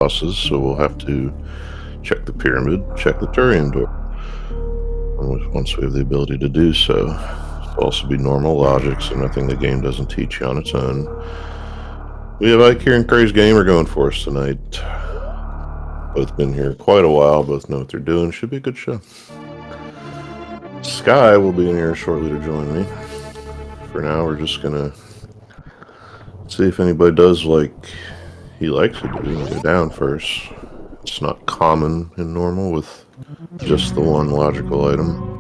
bosses, so we'll have to check the pyramid, check the Turian door. And once we have the ability to do so, it'll also be normal logic, so nothing the game doesn't teach you on its own. We have Ike here and Crazy Gamer going for us tonight. Both been here quite a while, both know what they're doing. Should be a good show. Sky will be in here shortly to join me. For now, we're just gonna see if anybody does like he likes to do and go down first. It's not common in normal with just the one logical item.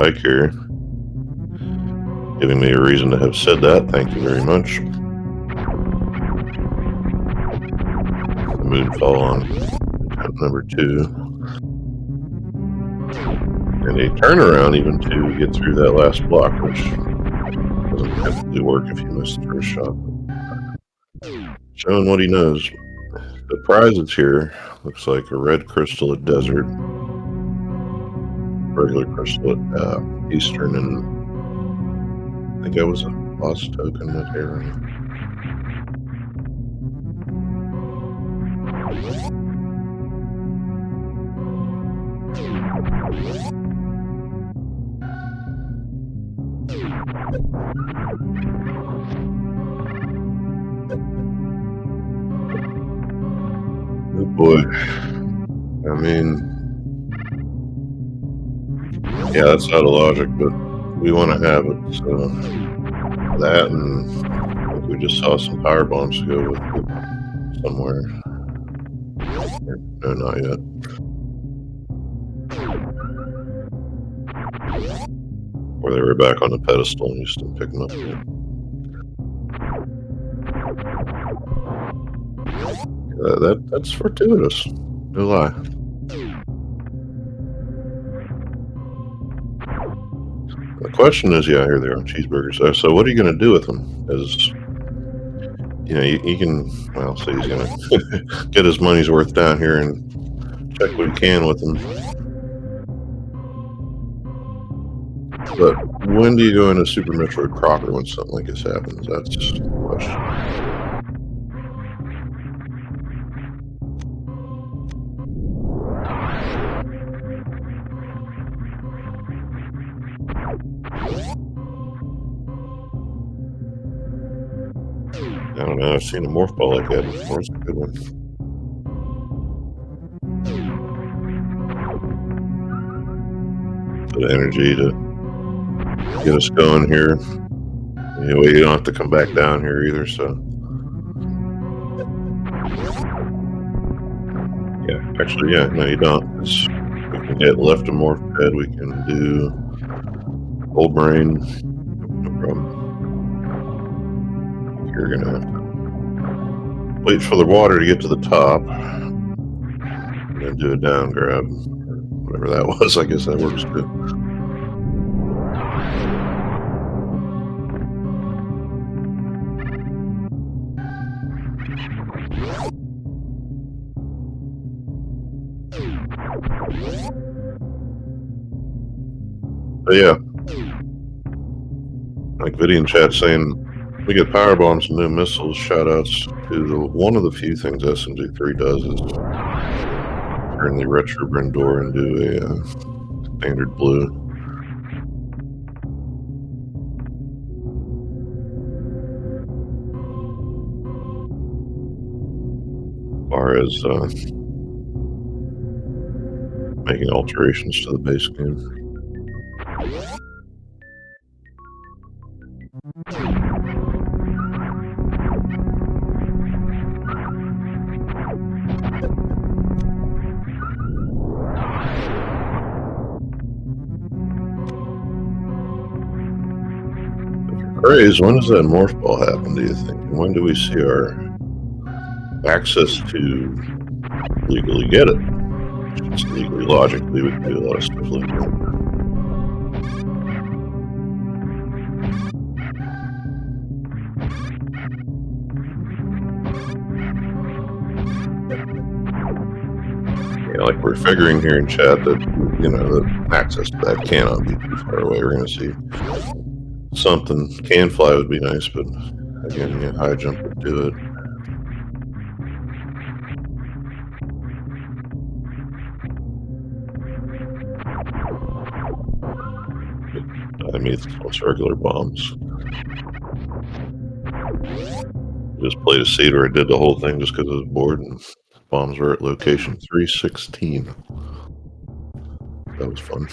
Ike here, giving me a reason to have said that. Thank you very much. The moonfall on attempt number 2. And a turnaround even to get through that last block, which doesn't typically work if you miss the first shot. Showing what he knows. The prize is here. Looks like a red crystal at desert, regular crystal at eastern, and I think that was a boss token at area. Oh boy. I mean, yeah, that's out of logic, but we want to have it, so that, and I think we just saw some power bombs to go with it somewhere. No, not yet. Or they were back on the pedestal and you just didn't pick them up yet. That's fortuitous. No lie. The question is, yeah, here they are, cheeseburgers. So what are you going to do with them? As you know, you can, well, say he's going to get his money's worth down here and check what he can with them. But when do you go into Super Metroid proper when something like this happens? That's the question. I don't know, I've seen a morph ball like that before. It's a good one. Bit of energy to get us going here. Anyway, you don't have to come back down here either, so. Yeah, actually, yeah, no, you don't. Because we can get left of morph head, we can do old brain, no problem. You're gonna have to wait for the water to get to the top and then do a down grab, or whatever that was. I guess that works too. But yeah, like Viddy in chat saying, we get power bombs and new missiles. Shout outs to one of the few things SMZ3 does is turn the retro Bryn door into a standard blue. As far as making alterations to the base game. Craze, when does that morph ball happen, do you think? And when do we see our access to legally get it? Just legally, logically, we can do a lot of stuff legally. Yeah, like we're figuring here in chat that, you know, the access to that cannot be too far away. We're going to see Something. Can fly would be nice, but again, yeah, high jump would do it. I mean, it's regular bombs. Just played a seed where I did the whole thing just because I was bored, and bombs were at location 316. That was fun.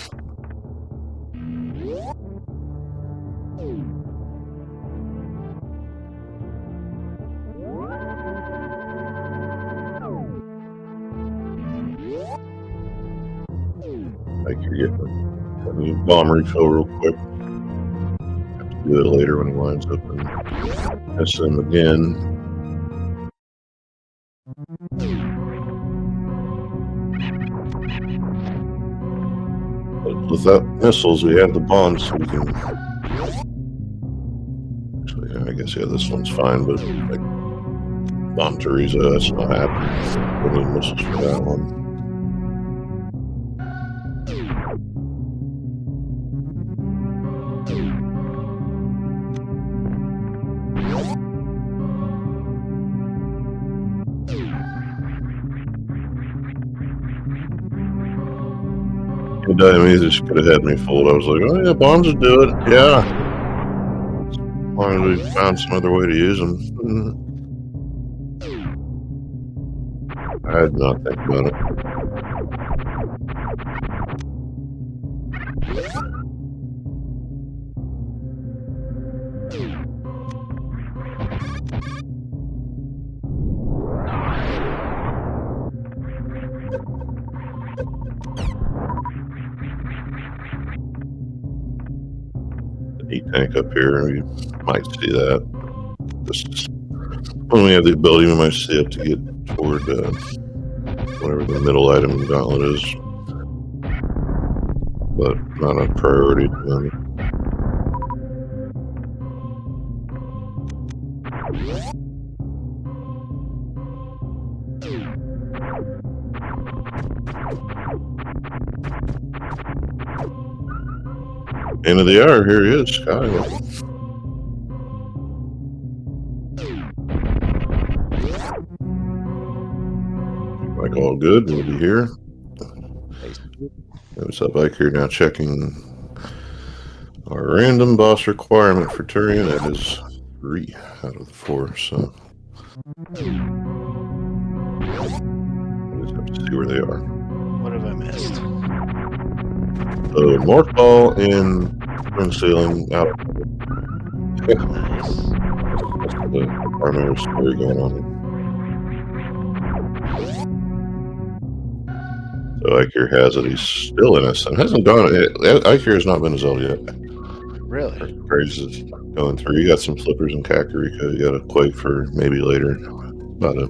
I could get a bomb refill real quick. Have to do it later when he winds up and SM again. But without missiles, we have the bombs, so we can. Actually, yeah, I guess this one's fine, but like Bomb Teresa, that's not happening. We need missiles for that one. Randomizer could have had me fooled. I was like, oh yeah, bombs would do it. Yeah. As long as we found some other way to use them. I did not think about it. E-tank up here, you might see that. Just when we have the ability, we might see it to get toward whatever the middle item in the gauntlet is, but not a priority at the moment. End of the hour, here he is, Sky. Like all good, we'll be here. What's up, Ike? Here now checking our random boss requirement for Turian. That is 3 out of the 4, so I just have to see where they are. What have I missed? Morph Ball and Twin Ceiling out. Nice. That's the primary story going on. So Ikir has it. He's still innocent. Hasn't gone. Ikir has not been to Zelda yet. Really? Praise is going through. You got some flippers in Kakariko. You got a Quake for maybe later. About it.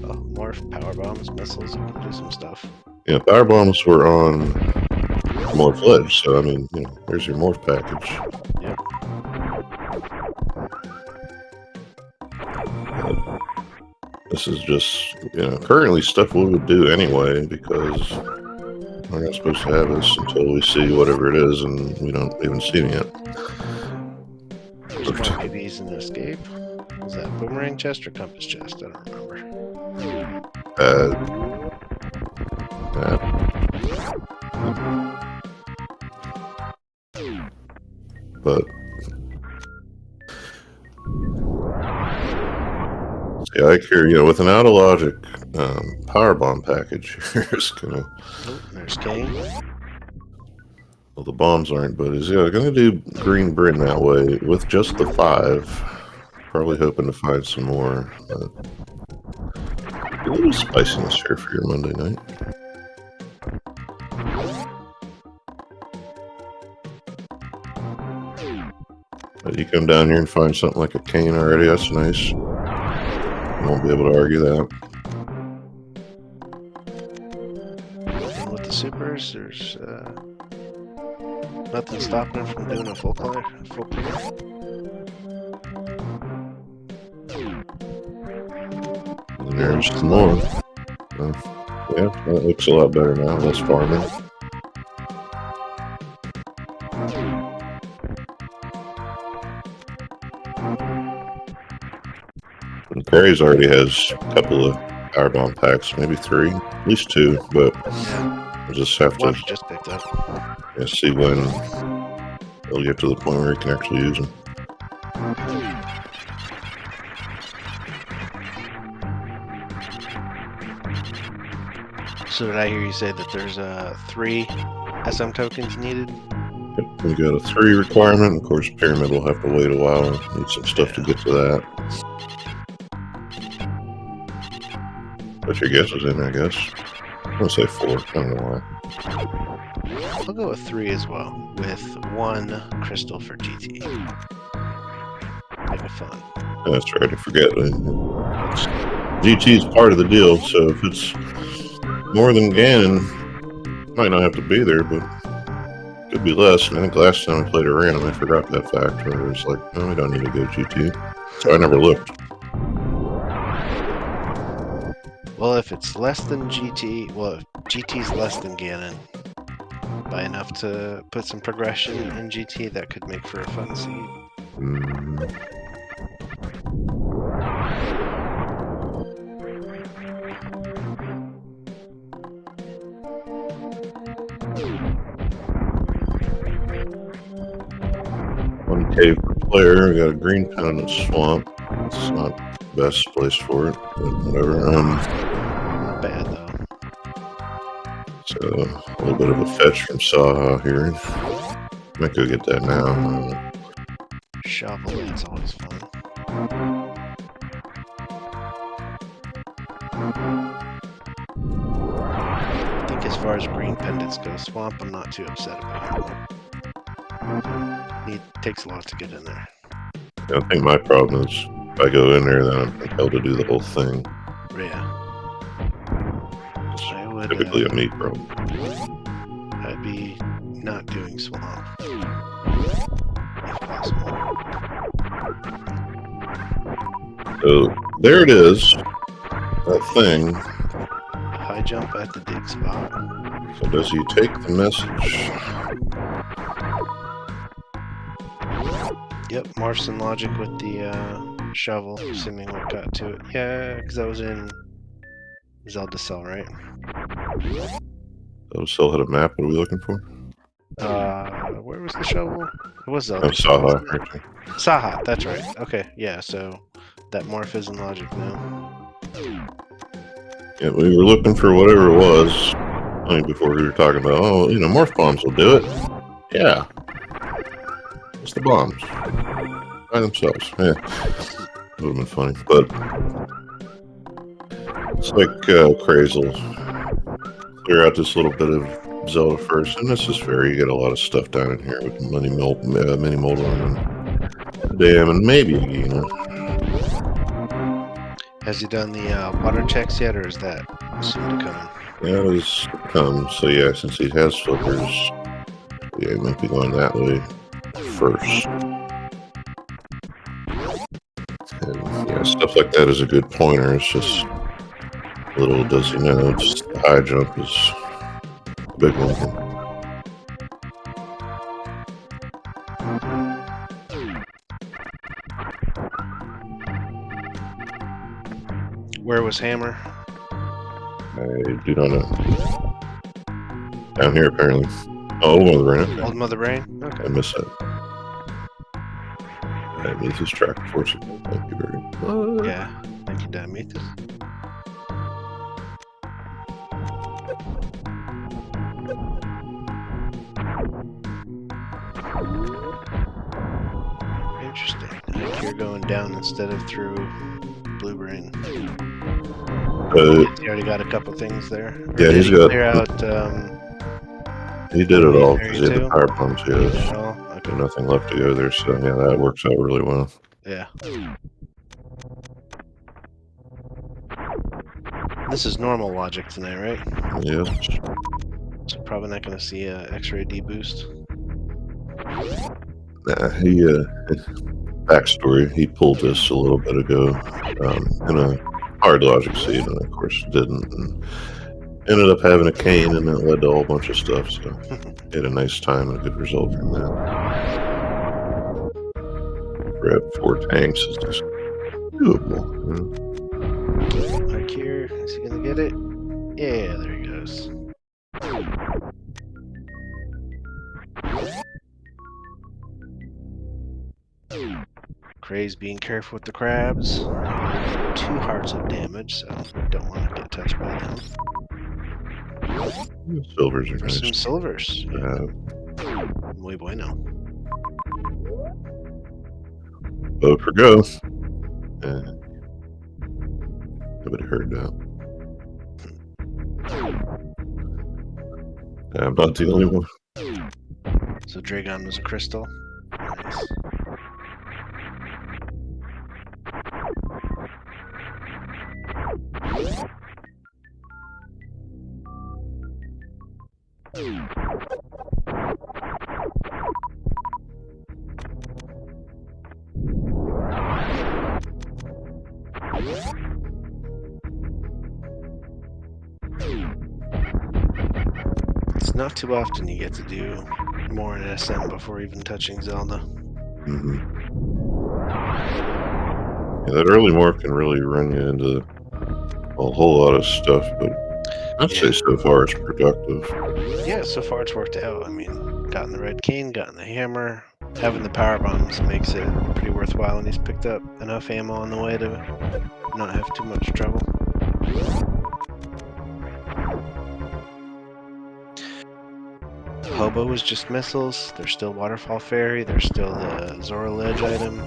Oh, more power bombs, missiles. You can do some stuff. Yeah, power bombs were on Morph Ledge. So I mean, there's your Morph package. Yeah. This is just, currently stuff we would do anyway, because we're not supposed to have this until we see whatever it is, and we don't even see it yet. There's more ABs in Escape. Was that Boomerang chest or Compass chest? I don't remember. But yeah, I care, with an out of logic power bomb package, you're just gonna. Oh, there's Kane. Well, the bombs aren't, but is gonna do Green Bryn that way with just the 5. Probably hoping to find some more. A little spiciness here for your Monday night. But you come down here and find something like a cane already. That's nice. Won't be able to argue that. And with the supers, there's nothing stopping him from doing a full clear. And there's some more. Yeah, that looks a lot better now. Less farming. And Perry's already has a couple of power bomb packs, maybe 3, at least 2, but Yeah. we'll just have One to just picked up. see when they'll get to the point where you can actually use them. So did I hear you say that there's 3 SM tokens needed? Yep, we got a 3 requirement. Of course, Pyramid will have to wait a while. Need some stuff to get to that. Put your guesses in, I guess. I'm gonna say 4. I don't know why. I'll go with 3 as well, with 1 crystal for GT. Make it fun. That's right, I forget. GT is part of the deal, so if it's more than Ganon, might not have to be there, but could be less. And I think last time I played a random, I forgot that fact, where it was like, no, we don't need to go GT. So I never looked. Well, if it's less than GT, well, if GT's less than Ganon by enough to put some progression in GT, that could make for a fun seed. One cave per player. We got a green pen in the swamp. It's not the best place for it, but whatever. Not bad, though. So a little bit of a fetch from Saha here. Might go get that now. Shovel, that's always fun. I think as far as green pendants go, Swamp, I'm not too upset about. It takes a lot to get in there. I think my problem is if I go in there, then I'm compelled to do the whole thing. Yeah. It's I would, typically a meat problem. I'd be not doing Swamp, if possible. So there it is. That thing. High jump at the dig spot. So does he take the message? Yep, morphs in logic with the shovel, assuming what got to it. Yeah, because that was in Zelda Cell, right? Zelda Cell had a map. What are we looking for? Where was the shovel? It was Zelda Oh, Cell. Saha. Right there. Saha, that's right. Okay, yeah, so that morph is in logic now. Yeah, we were looking for whatever it was. I mean, before we were talking about, oh, you know, morph bombs will do it. Yeah. It's the bombs. By themselves. Yeah. Would have been funny. But it's like Crazel. Clear out this little bit of Zelda first. And this is fair. You get a lot of stuff down in here with mini Moldorm and Dam and maybe a Gina. Has he done the water checks yet, or is that soon to come? That is to come. So yeah, since he has flippers, yeah, he might be going that way first. And yeah, stuff like that is a good pointer. It's just little does he know, just the high jump is a big one. Where was Hammer? I do not know. Down here, apparently. Oh, Old Mother Brain. Old Mother Brain? Okay. I missed that. Diametheus track force. Thank you very much. Yeah, thank you, Diametheus. Interesting. I think you're going down instead of through Blue Brain. He already got a couple things there. Yeah, he's got. Clear out. He did it all because he had the too? power bombs. Yes. Oh, okay. Nothing left to go there, so yeah, that works out really well. Yeah. This is normal logic tonight, right? Yes. So probably not going to see a X-ray deboost. Nah, backstory, he pulled this a little bit ago in a hard logic seed, and of course didn't. And ended up having a cane, and it led to a whole bunch of stuff, so he had a nice time and a good result from that. grab 4 tanks is just doable. Like here, is he gonna get it? Yeah, there he goes. Craze being careful with the crabs. 2 hearts of damage, so don't want to get touched by them. Silvers are For nice. some silvers. Muy bueno. Vote for go. Nobody heard that. I'm not the only one. So Dragon was a crystal. Nice. It's not too often you get to do more in SM before even touching Zelda. Yeah, that early morph can really run you into a whole lot of stuff, but I'd say so far it's productive. Yeah, so far it's worked out. I mean, gotten the red cane, gotten the hammer, having the power bombs makes it pretty worthwhile, and he's picked up enough ammo on the way to not have too much trouble. Hobo is just missiles. There's still Waterfall Fairy. There's still the Zora Ledge item.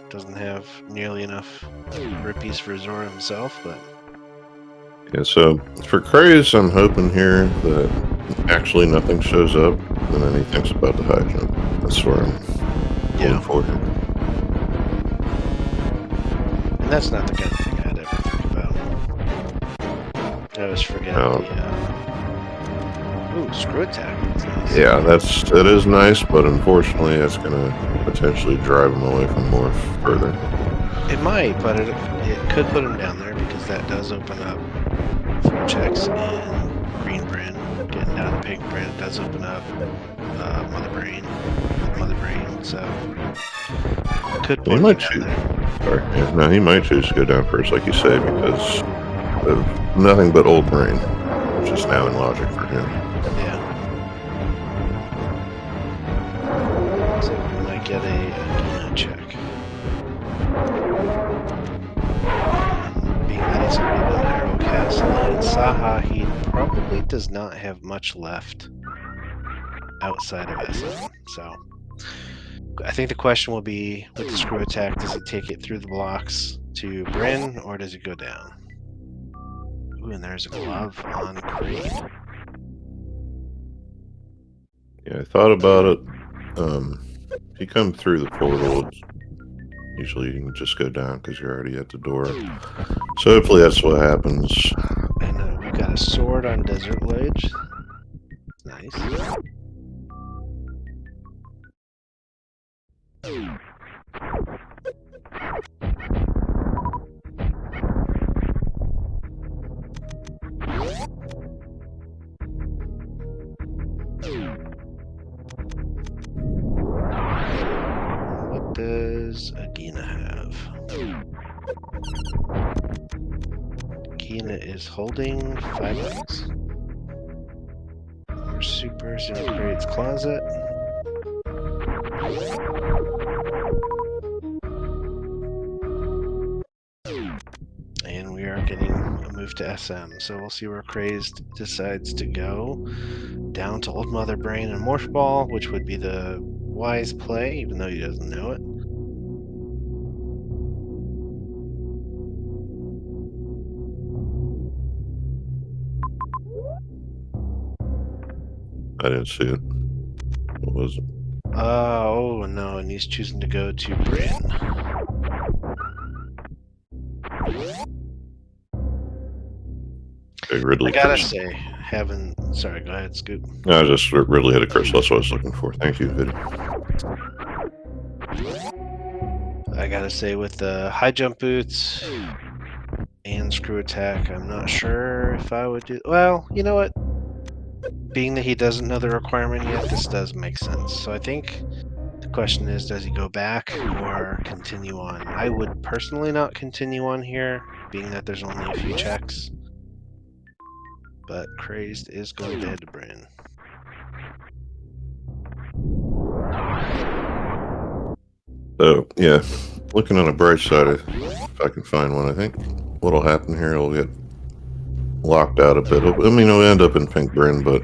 Doesn't have nearly enough rupees for Zora himself, but Yeah, so for Craze, I'm hoping here that actually nothing shows up, and then he thinks about the high jump. That's where I'm going for him. And that's not the kind of thing I'd ever think about. I always forget ooh, screw attack. That's nice. Yeah, that is nice, but unfortunately, it's going to potentially drive him away from more further. It might, but it could put him down there because that does open up full checks in Green Brand. Getting down to Pink Brand, it does open up Mother Brain, so it could put him down there. Sorry, yeah, no, he might choose to go down first, like you say, because of nothing but old brain, which is now in logic for him. Yeah. So we might get a Ganon check. Being that he's already done Arrow Castle and Saha, he probably does not have much left outside of SM. So I think the question will be, with the screw attack, does he take it through the blocks to Bryn, or does he go down? Ooh, and there's a glove on Creed. Yeah, I thought about it. If you come through the portal, usually you can just go down because you're already at the door. So hopefully that's what happens. And we've got a sword on Desert Ledge. Nice. What does Agina have? Agina is holding $5. More supers in Crate's closet. And we are getting a move to SM, so we'll see where Crazed decides to go. Down to Old Mother Brain and Morph Ball, which would be the wise play, even though he doesn't know it. I didn't see it. What was it? Oh no, and he's choosing to go to Bryn. Okay, Ridley. I gotta say, sorry, go ahead, Scoop. No, I just Ridley hit a crystal. That's what I was looking for. Thank you, Viddy. I gotta say, with the high jump boots and screw attack, I'm not sure if I would do. Well, you know what? Being that he doesn't know the requirement yet, this does make sense. So I think the question is, does he go back or continue on? I would personally not continue on here, being that there's only a few checks. But Crazed is going to head to Bryn. So, yeah, looking on the bright side, if I can find one, I think what'll happen here, it'll get locked out a bit. I mean, it'll end up in Pink Bryn, but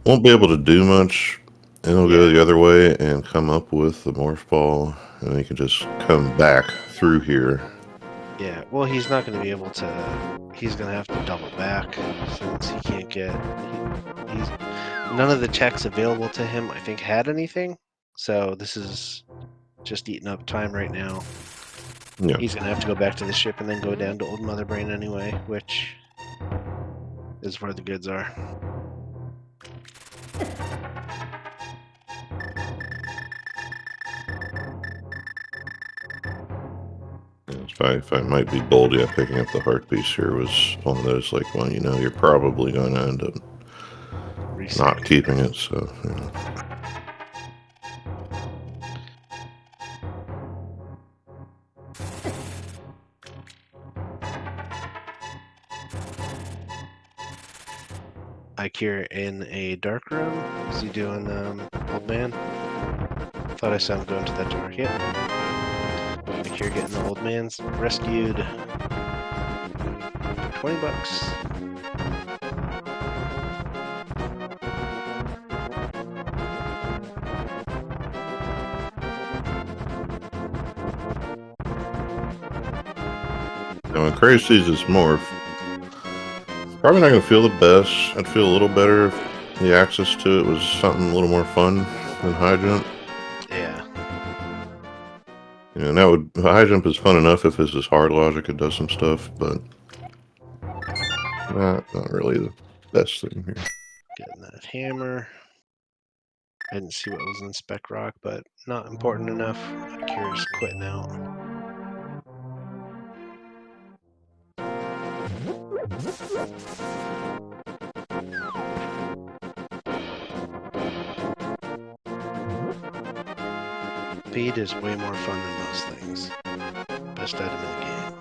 won't be able to do much. And it'll go the other way and come up with the morph ball, and he can just come back through here. Yeah, well, he's not going to be able to. He's going to have to double back since he can't get. He's none of the checks available to him, I think, had anything. So this is just eating up time right now. Yeah. He's going to have to go back to the ship and then go down to Old Mother Brain anyway, which is where the goods are. If I might be bold, yeah, picking up the heart piece here was one of those, like, well, you know, you're probably going to end up not keeping it, so, you know. Ike here in a dark room. Is he doing old man? Thought I saw him go into that door. Yep. Ike here getting the old man's rescued. 20 bucks. Now, when Crazy sees this morph, probably not going to feel the best. I'd feel a little better if the access to it was something a little more fun than high jump. Yeah. You know, and that would, high jump is fun enough if this is hard logic, it does some stuff, but not really the best thing here. Getting that hammer. I didn't see what was in Spec Rock, but not important enough. Kira's quitting out. Speed is way more fun than most things. Best item in the game.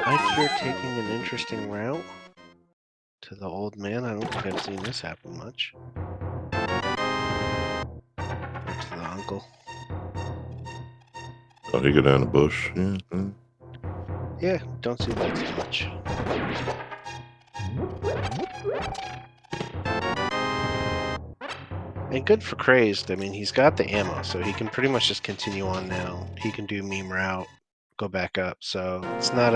Ike here taking an interesting route to the old man. I don't think I've seen this happen much. Or to the uncle. Oh, he go down the bush. Yeah. Yeah, don't see that too much. And good for Crazed. I mean, he's got the ammo, so he can pretty much just continue on now. He can do meme route, go back up. So it's not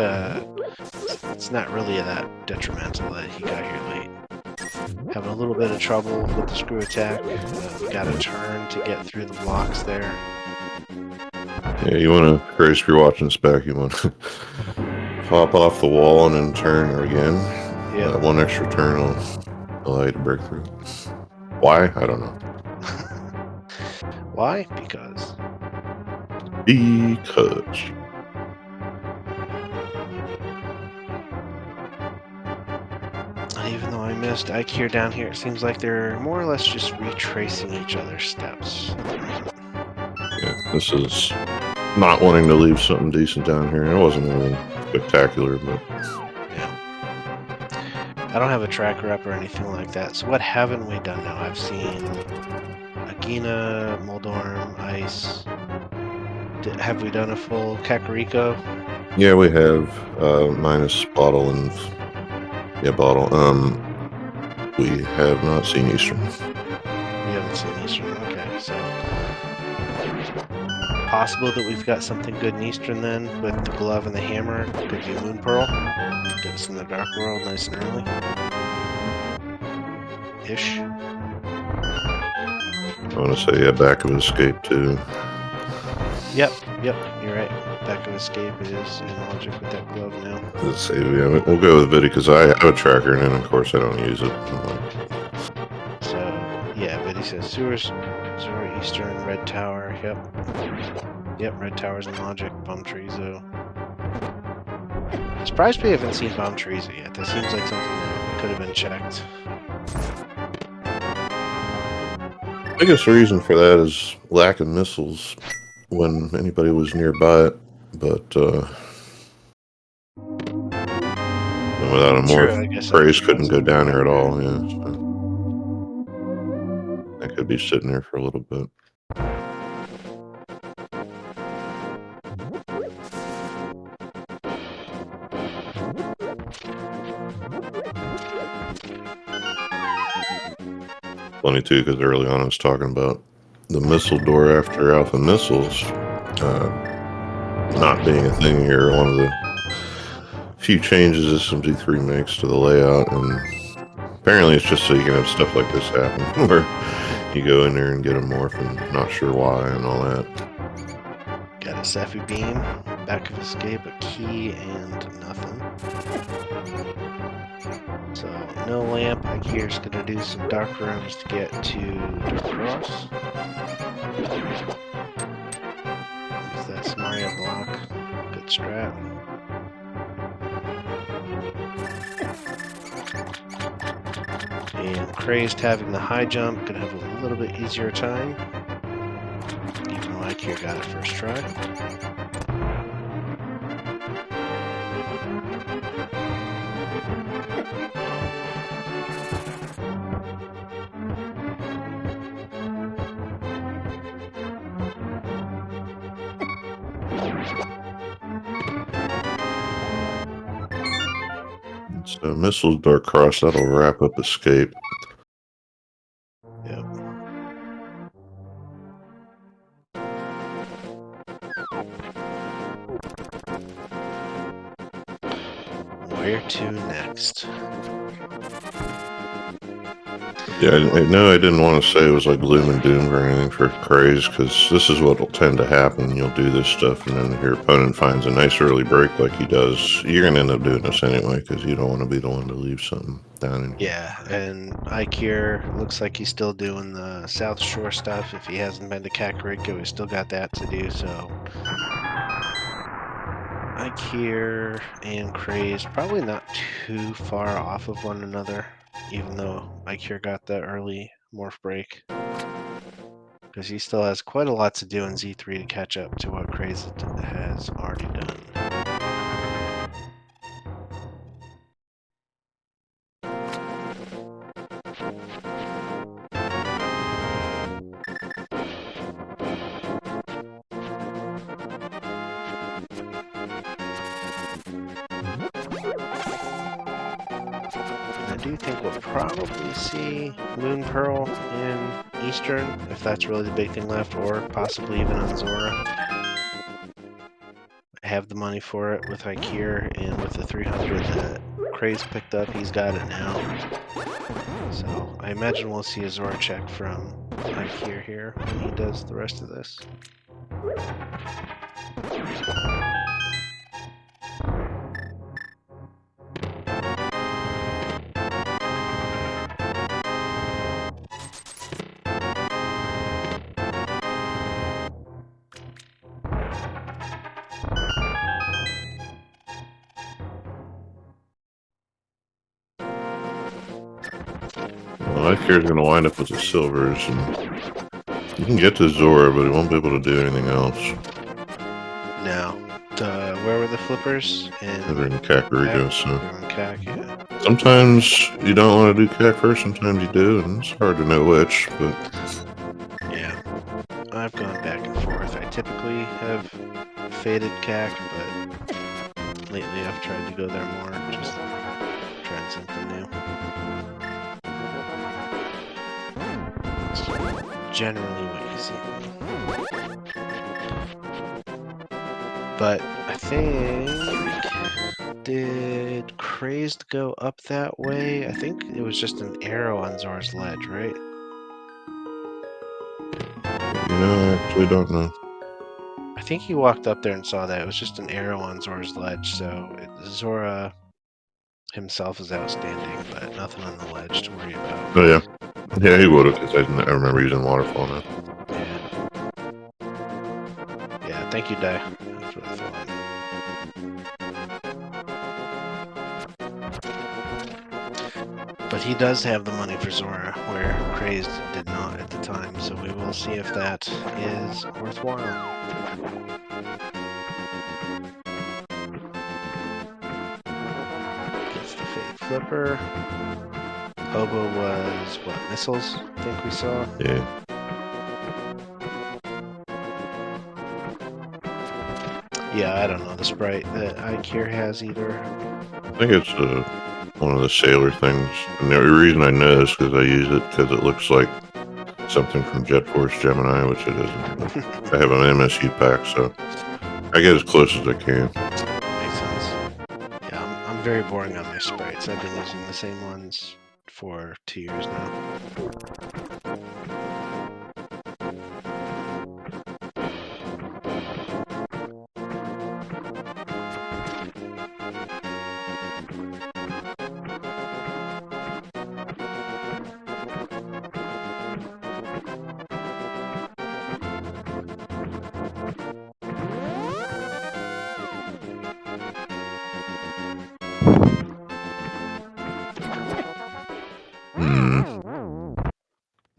really that detrimental that he got here late. Having a little bit of trouble with the screw attack. We got a turn to get through the blocks there. Yeah, you want to, Grace, if you're watching this back, you want to pop off the wall and then turn again. Yeah. One extra turn will allow you to break through. Why? I don't know. Why? Because. Even though I missed Ike here down here, it seems like they're more or less just retracing each other's steps. Yeah, this is not wanting to leave something decent down here. It wasn't really spectacular, but yeah. I don't have a tracker up or anything like that. So what haven't we done now? I've seen Agina, Moldorm, Ice. Have we done a full Kakariko? Yeah, we have minus Bottle and Bottle. We have not seen Eastern. We haven't seen Eastern. Okay, so possible that we've got something good in Eastern then with the glove and the hammer. Could be Moon Pearl. Get us in the Dark World nice and early. Ish. I want to say, yeah, Back of Escape too. Yep, you're right. Back of Escape is in logic with that glove now. Let's see, yeah, we'll go with Viddy because I have a tracker and then of course I don't use it. So, yeah, Viddy says Sewers, Zora Eastern, Red Tower, yep, Red Tower's in logic, Bum Treezo. surprised we haven't seen bomb trees yet. That seems like something that could have been checked. Biggest reason for that is lack of missiles when anybody was nearby it, but and without a True, morph, I guess that Praise makes couldn't sense. go down there at all. Yeah, so I could be sitting there for a little bit. Funny too, because early on I was talking about the missile door after Alpha Missiles not being a thing here. One of the few changes SMZ3 makes to the layout, and apparently it's just so you can have stuff like this happen, where you go in there and get a morph and not sure why and all that. Got a Safi beam, back of escape, a key, and nothing. So no lamp. Here's gonna do some dark rooms to get to Dark Cross. Use that Samaria block. Good strat. And Crazed having the high jump, gonna have a little bit easier time. Even though Ikea got it first try. So Missiles Dark Cross, that'll wrap up escape. Yep. Where to next? Yeah, I know I didn't want to say it was like gloom and doom or anything for Craze, because this is what will tend to happen. You'll do this stuff, and then if your opponent finds a nice early break like he does, you're going to end up doing this anyway, because you don't want to be the one to leave something down in here. Yeah, and Ikea looks like he's still doing the South Shore stuff. If he hasn't been to Kakariko, he's still got that to do, so... Ikea and Craze probably not too far off of one another, even though Ikea got that early morph break. Because he still has quite a lot to do in Z3 to catch up to what Craze has already done. I do think we'll probably see Moon Pearl in Eastern, if that's really the big thing left, or possibly even on Zora. I have the money for it with Ikea, and with the 300 that Craze picked up, he's got it now. So I imagine we'll see a Zora check from Ikea here when he does the rest of this. Well, Ikea's going to wind up with the silvers, and you can get to Zora, but he won't be able to do anything else. Now, where were the flippers? They're in Kakariko, so... They're in Kak, yeah. Sometimes you don't want to do Kak first, sometimes you do, and it's hard to know which, but... Yeah, I've gone back and forth. I typically have faded Kak, but lately I've tried to go there more, just trying something new. It's generally what you see. But I think... Did Crazed go up that way? I think it was just an arrow on Zora's ledge, right? You know, I actually don't know. I think he walked up there and saw that. It was just an arrow on Zora's ledge, so Zora himself is outstanding, but nothing on the ledge to worry about. Oh, yeah. Yeah, he would have, because I remember using Waterfall now. Yeah, thank you, Dai. That's what I thought. But he does have the money for Zora, where Crazed did not at the time, so we will see if that is worthwhile. Gets the fake flipper. Hobo was, what, missiles? I think we saw. Yeah. Yeah, I don't know the sprite that iCure has either. I think it's one of the sailor things. And the reason I know is because I use it because it looks like something from Jet Force Gemini, which it isn't. But I have an MSU pack, so I get as close as I can. Makes sense. Yeah, I'm very boring on my sprites. I've been using the same ones for 2 years now.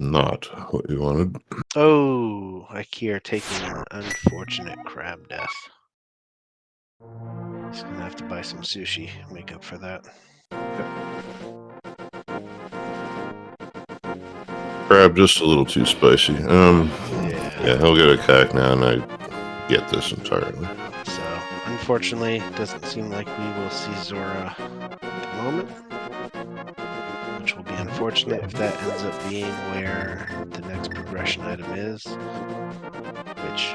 Not what you wanted. Oh, Ikea taking an unfortunate crab death. He's gonna have to buy some sushi, make up for that. Crab just a little too spicy. Yeah, he'll get a cack now, and I get this entirely. So, unfortunately, it doesn't seem like we will see Zora at the moment, which will be unfortunate if that ends up being where the next progression item is. Which,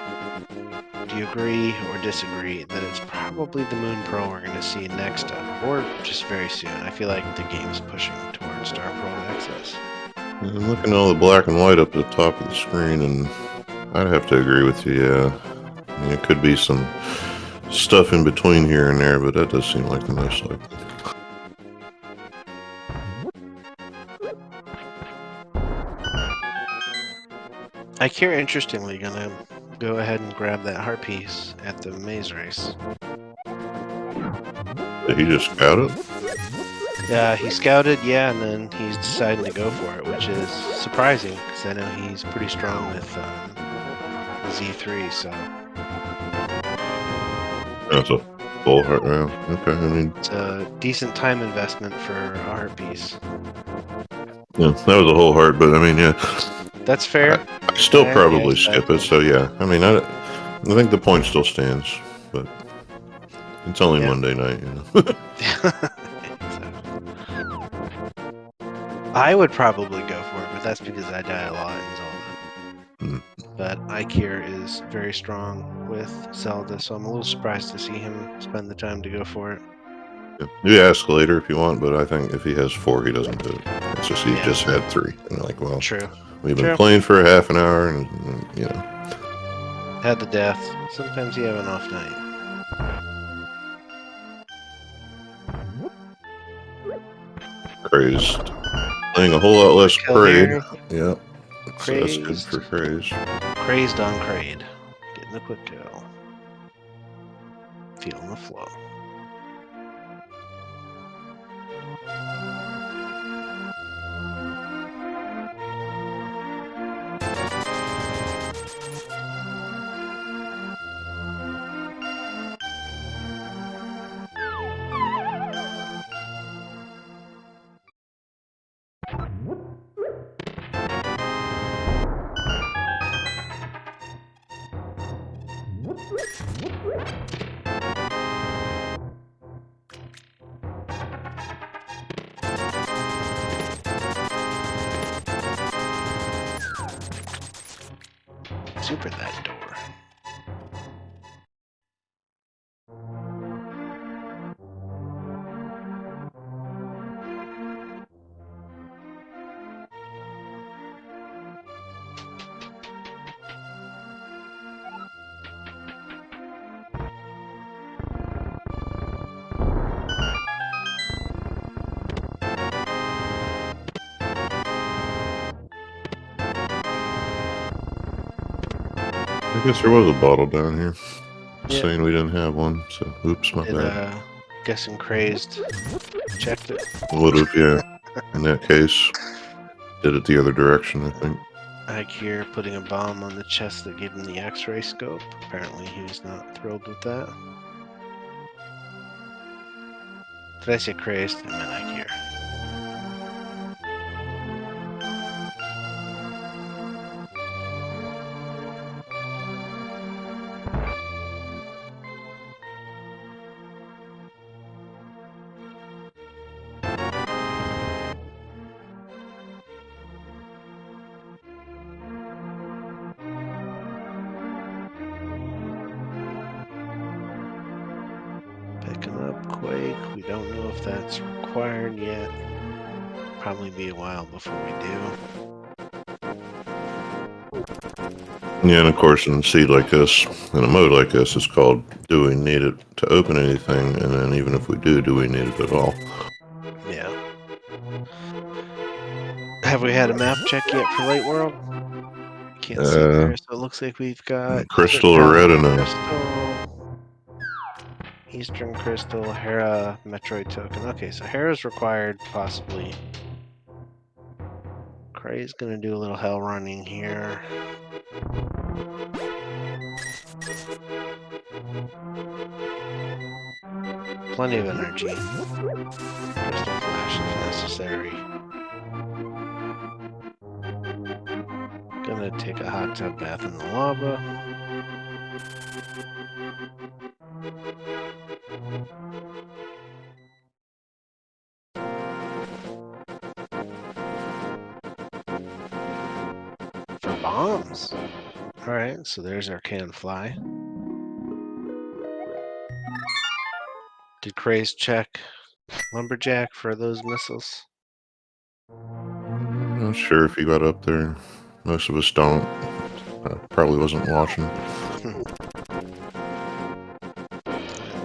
do you agree or disagree that it's probably the Moon Pearl we're going to see next up, or just very soon? I feel like the game is pushing towards Star Pearl Access. I'm looking at all the black and white up at the top of the screen, and I'd have to agree with you, yeah. I mean, it could be some stuff in between here and there, but that does seem like the most likely. Ikea, interestingly, gonna go ahead and grab that heart piece at the maze race. Did he just scout it? Yeah, he scouted, yeah, and then he's deciding to go for it, which is surprising, because I know he's pretty strong with Z3, so... That's a full heart round. Okay, I mean... It's a decent time investment for a heart piece. Yeah, that was a whole heart, but I mean, yeah. That's fair. I still probably skip it, so yeah. I mean, I think the point still stands, but it's only Monday night, you know. I would probably go for it, but that's because I die a lot in Zelda. But Ikea is very strong with Zelda, so I'm a little surprised to see him spend the time to go for it. Yeah. You ask later if you want, but I think if he has 4, he doesn't do it. It's just he just had 3. And like, well, true. We've been playing for a half an hour, and you know. Had the death. Sometimes you have an off night. Crazed. Playing a whole lot less Prey. Yeah. So that's good for Crazed. Crazed on Crade. Getting the quick kill. Feeling the flow. Super that door. I guess there was a bottle down here saying we didn't have one, so oops, my bad. Guessing Crazed checked it. Would have, yeah. In that case, did it the other direction, I think. Ike here putting a bomb on the chest that gave him the X-ray scope. Apparently he was not thrilled with that. Did I say crazed? I meant Ike here. Picking up Quake. We don't know if that's required yet. Probably be a while before we do. Yeah, and of course, in a seed like this, in a mode like this, it's called do we need it to open anything, and then even if we do we need it at all? Yeah. Have we had a map check yet for Light World? Can't see there, so it looks like we've got Crystal or red and a Crystal, Eastern Crystal, Hera, Metroid token. Okay, so Hera's required, possibly. Cray's gonna do a little hell running here. Plenty of energy. Crystal Flash if necessary. Gonna take a hot tub bath in the lava. For bombs. Alright, so there's our can fly. Did Craze check Lumberjack for those missiles? I'm not sure if he got up there. Most of us don't. I probably wasn't watching.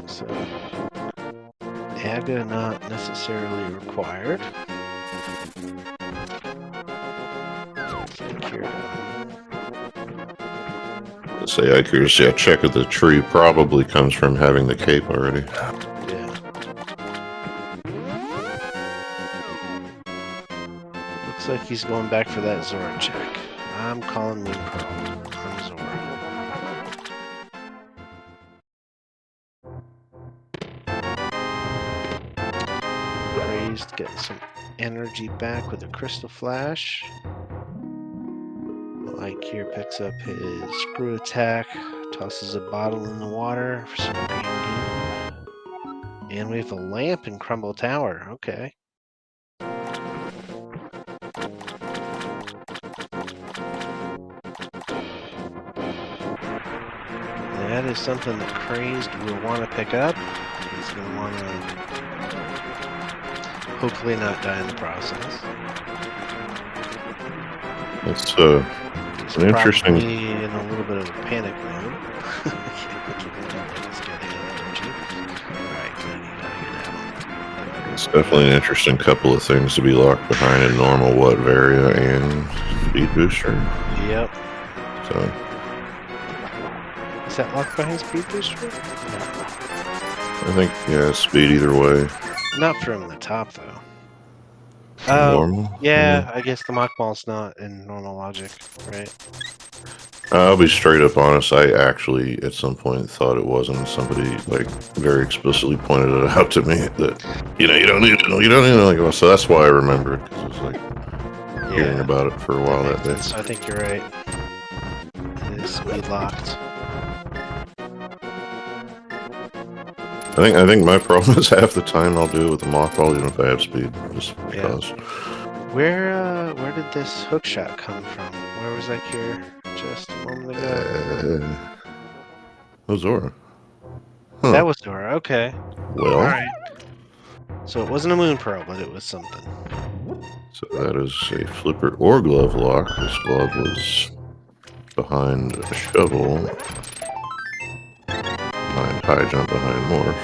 So, AGA not necessarily required. Let's say accuracy. I check that the tree probably comes from having the cape already. Yeah. Looks like he's going back for that Zora check. I'm calling Moon Pearl on Zora. Crazed, getting some energy back with a Crystal Flash. Ike here picks up his screw attack, tosses a bottle in the water for some green goo. And we have a lamp in Crumble Tower. Okay. That is something that Crazed will want to pick up. He's going to want to hopefully not die in the process. It's an interesting. Probably in a little bit of a panic mode. It's definitely an interesting couple of things to be locked behind a normal what Varia and speed booster. Yep. So is that locked behind speed booster? I think yeah, speed either way. Not from the top though. Normal? Yeah, I guess the mock ball's not in normal logic, right? I'll be straight up honest. I actually, at some point, thought it wasn't. Somebody like very explicitly pointed it out to me that you don't need it. You don't need it. Like, well, so that's why I remember it because I was like hearing about it for a while that day. So I think you're right. It is speed locked. I think my problem is half the time I'll do it with the mock ball even if I have speed, just because. Where did this hook shot come from? Where was I here just a moment ago? Zora. Huh. That was Zora. Okay. Well. All right. So it wasn't a Moon Pearl, but it was something. So that is a flipper or glove lock. This glove was behind a shovel. Behind high jump, behind morph.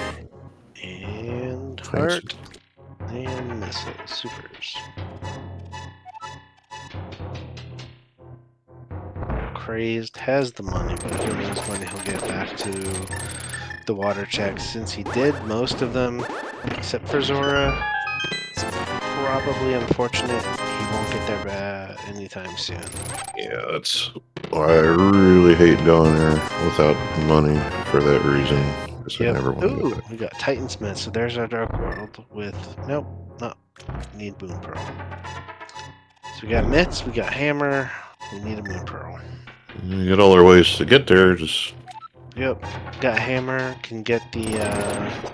And heart. And missile. Supers. Crazed has the money, but who knows when he'll get back to the water checks, since he did most of them, except for Zora, It's probably unfortunate he won't get there anytime soon. Yeah, that's why I really hate going there without money for that reason. Because I never want to go Ooh, back. we got Titansmith, so there's our Dark World with... Nope, not need Moon Pearl. So we got Myths, we got Hammer, we need a Moon Pearl. You get all our ways to get there, just... Yep, got Hammer, can get the...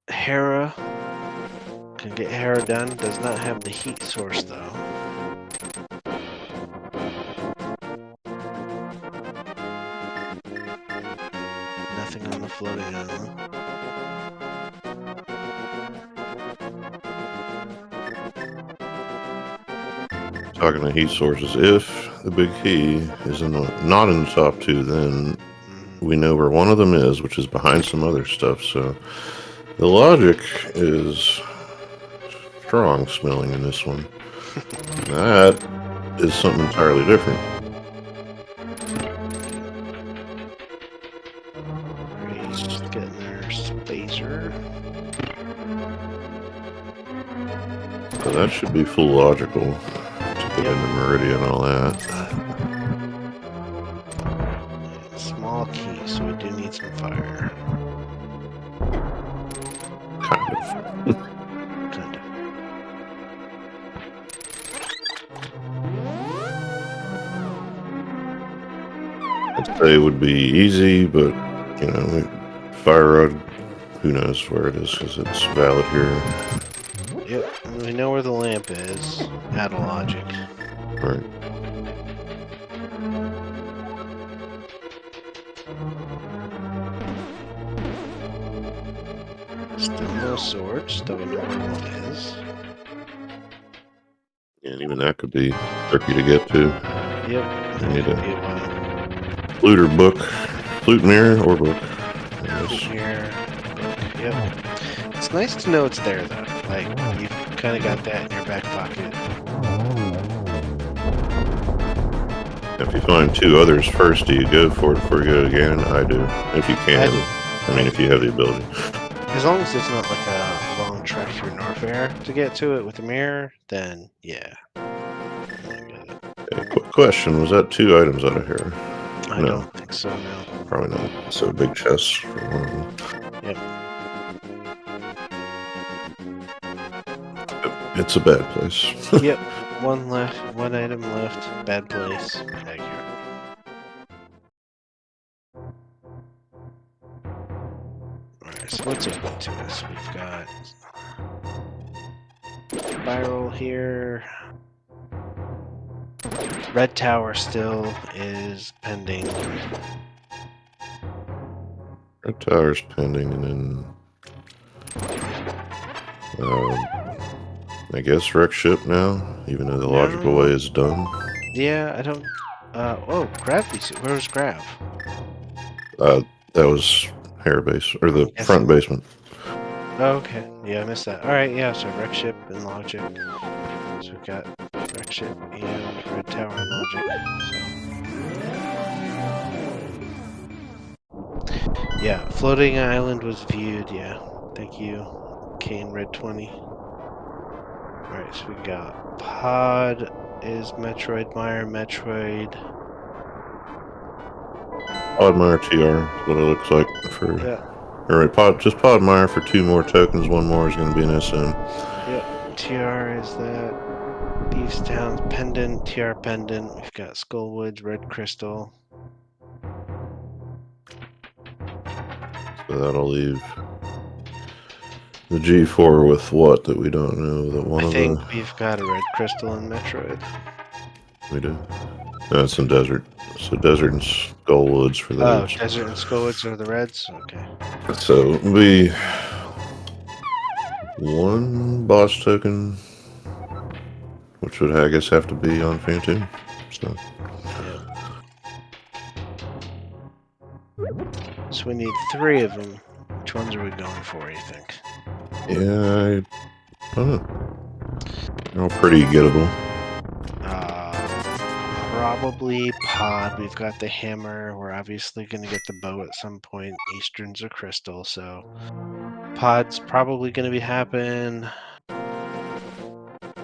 Hera. Can get Hera done, does not have the heat source though. Nothing on the floating island. Talking to heat sources, if the big key is not in the top two, then we know where one of them is, which is behind some other stuff. So the logic is strong smelling in this one. That is something entirely different. Just getting their spacer. So that should be full logical to get into Meridian and all that. Small key, so we do need some fire. Kind of. Kind of. I'd say it would be easy, but, you know, fire rod, who knows where it is because it's valid here. Yep, and we know where the lamp is. Out of logic. Right. Still no swords, though we know where one is. And even that could be tricky to get to. Yep, You need be a a while. flute or book. Flute, mirror, or book. Here, yep. It's nice to know it's there, though. Like, you've kind of got that in your back pocket. If you find two others first, do you go for it before you go again? I do. If you can. I mean, if you have the ability. As long as it's not like a long trek through Norfair to get to it with the mirror, then yeah. Okay, quick question. Was that two items out of here? I don't think so, no. Probably not. So big chest for one of them. Yep. It's a bad place. Yep. One left, one item left. Bad place. Accurate. Alright, so what's open to us? We've got Spiral here. Red Tower still is pending. Red Tower's pending, and then I guess wreck ship now, even though the logical way is done. Yeah, I don't. Oh, gravity suit. Where was Grav? That was hair base or the Yes. front basement. Oh, okay. Yeah, I missed that. All right. Yeah. So wreck ship and logic. So we've got wreck ship and red tower and logic. So. Yeah, floating island was viewed. Yeah. Thank you, Kane Red 20. All right. So we got pod is Metroid Mire Metroid. Podmire TR is what it looks like for. Yeah. All right, Podmire for 2 more tokens. 1 more is going to be an SM. Yep. TR is that. Thieves Town's pendant. TR pendant. We've got Skullwoods, Red Crystal. So that'll leave the G4 with what that we don't know. That one I of think the we've got a Red Crystal in Metroid. we do. No, it's in desert. So desert and Skullwoods for those. Oh, Desert and Skullwoods are the reds? Okay. So it'll be 1 boss token, which would I guess have to be on Phantom. So. So we need 3 of them. Which ones are we going for, you think? Yeah, I don't know. They're all pretty gettable. probably Pod. We've got the hammer. We're obviously going to get the bow at some point. Eastern's a crystal, so Pod's probably going to be happening.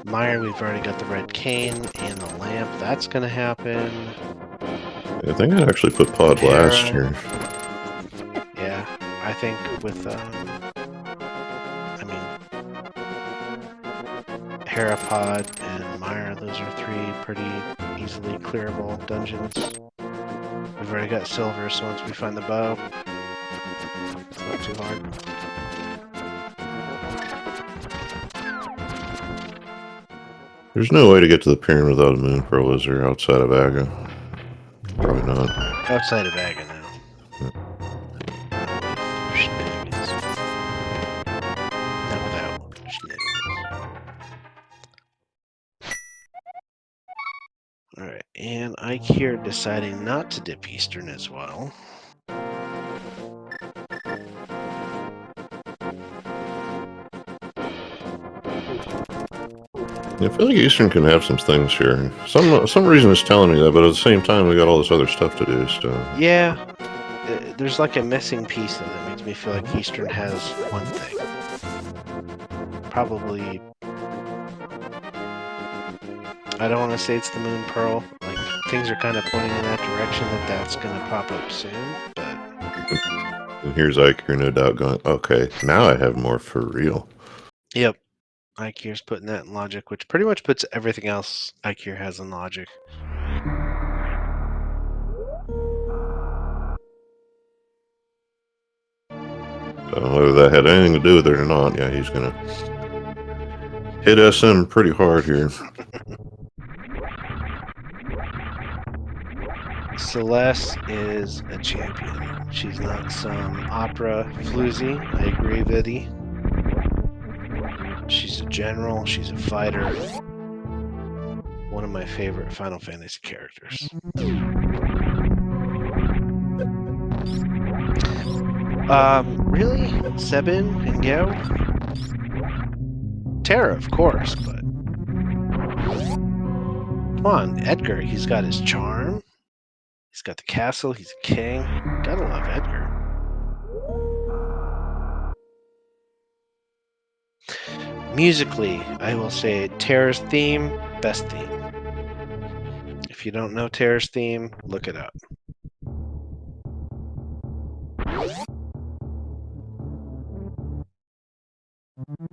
Meyer, we've already got the red cane and the lamp. That's going to happen. I think I'd actually put Pod last here. Yeah, I think with, Herapod and Meyer, those are 3 pretty easily clearable dungeons. We've already got silver, so once we find the bow, it's not too hard. There's no way to get to the pyramid without a moon pearl, is there, outside of Aga? Probably not. Outside of Aga now. Shenanigans. Not without shenanigans. Alright, and Ike here deciding not to dip Eastern as well. I feel like Eastern can have some things here. Some reason is telling me that, but at the same time, we got all this other stuff to do. So yeah, there's like a missing piece that makes me feel like Eastern has one thing. Probably, I don't want to say it's the moon pearl. Like things are kind of pointing in that direction that's going to pop up soon. But and here's Ike here, no doubt, going, okay, now I have more for real. Yep. Ike here's putting that in logic, which pretty much puts everything else Ike here has in logic. So whether that had anything to do with it or not, yeah, he's gonna hit SM pretty hard here. Celeste is a champion. She's not some opera floozy. I agree, Viddy. She's a general. She's a fighter. One of my favorite Final Fantasy characters. Really? Sebin and Geo? Terra, of course, but come on, Edgar. He's got his charm. He's got the castle. He's a king. Gotta love Edgar. Musically, I will say Terra's theme, best theme. If you don't know Terra's theme, look it up.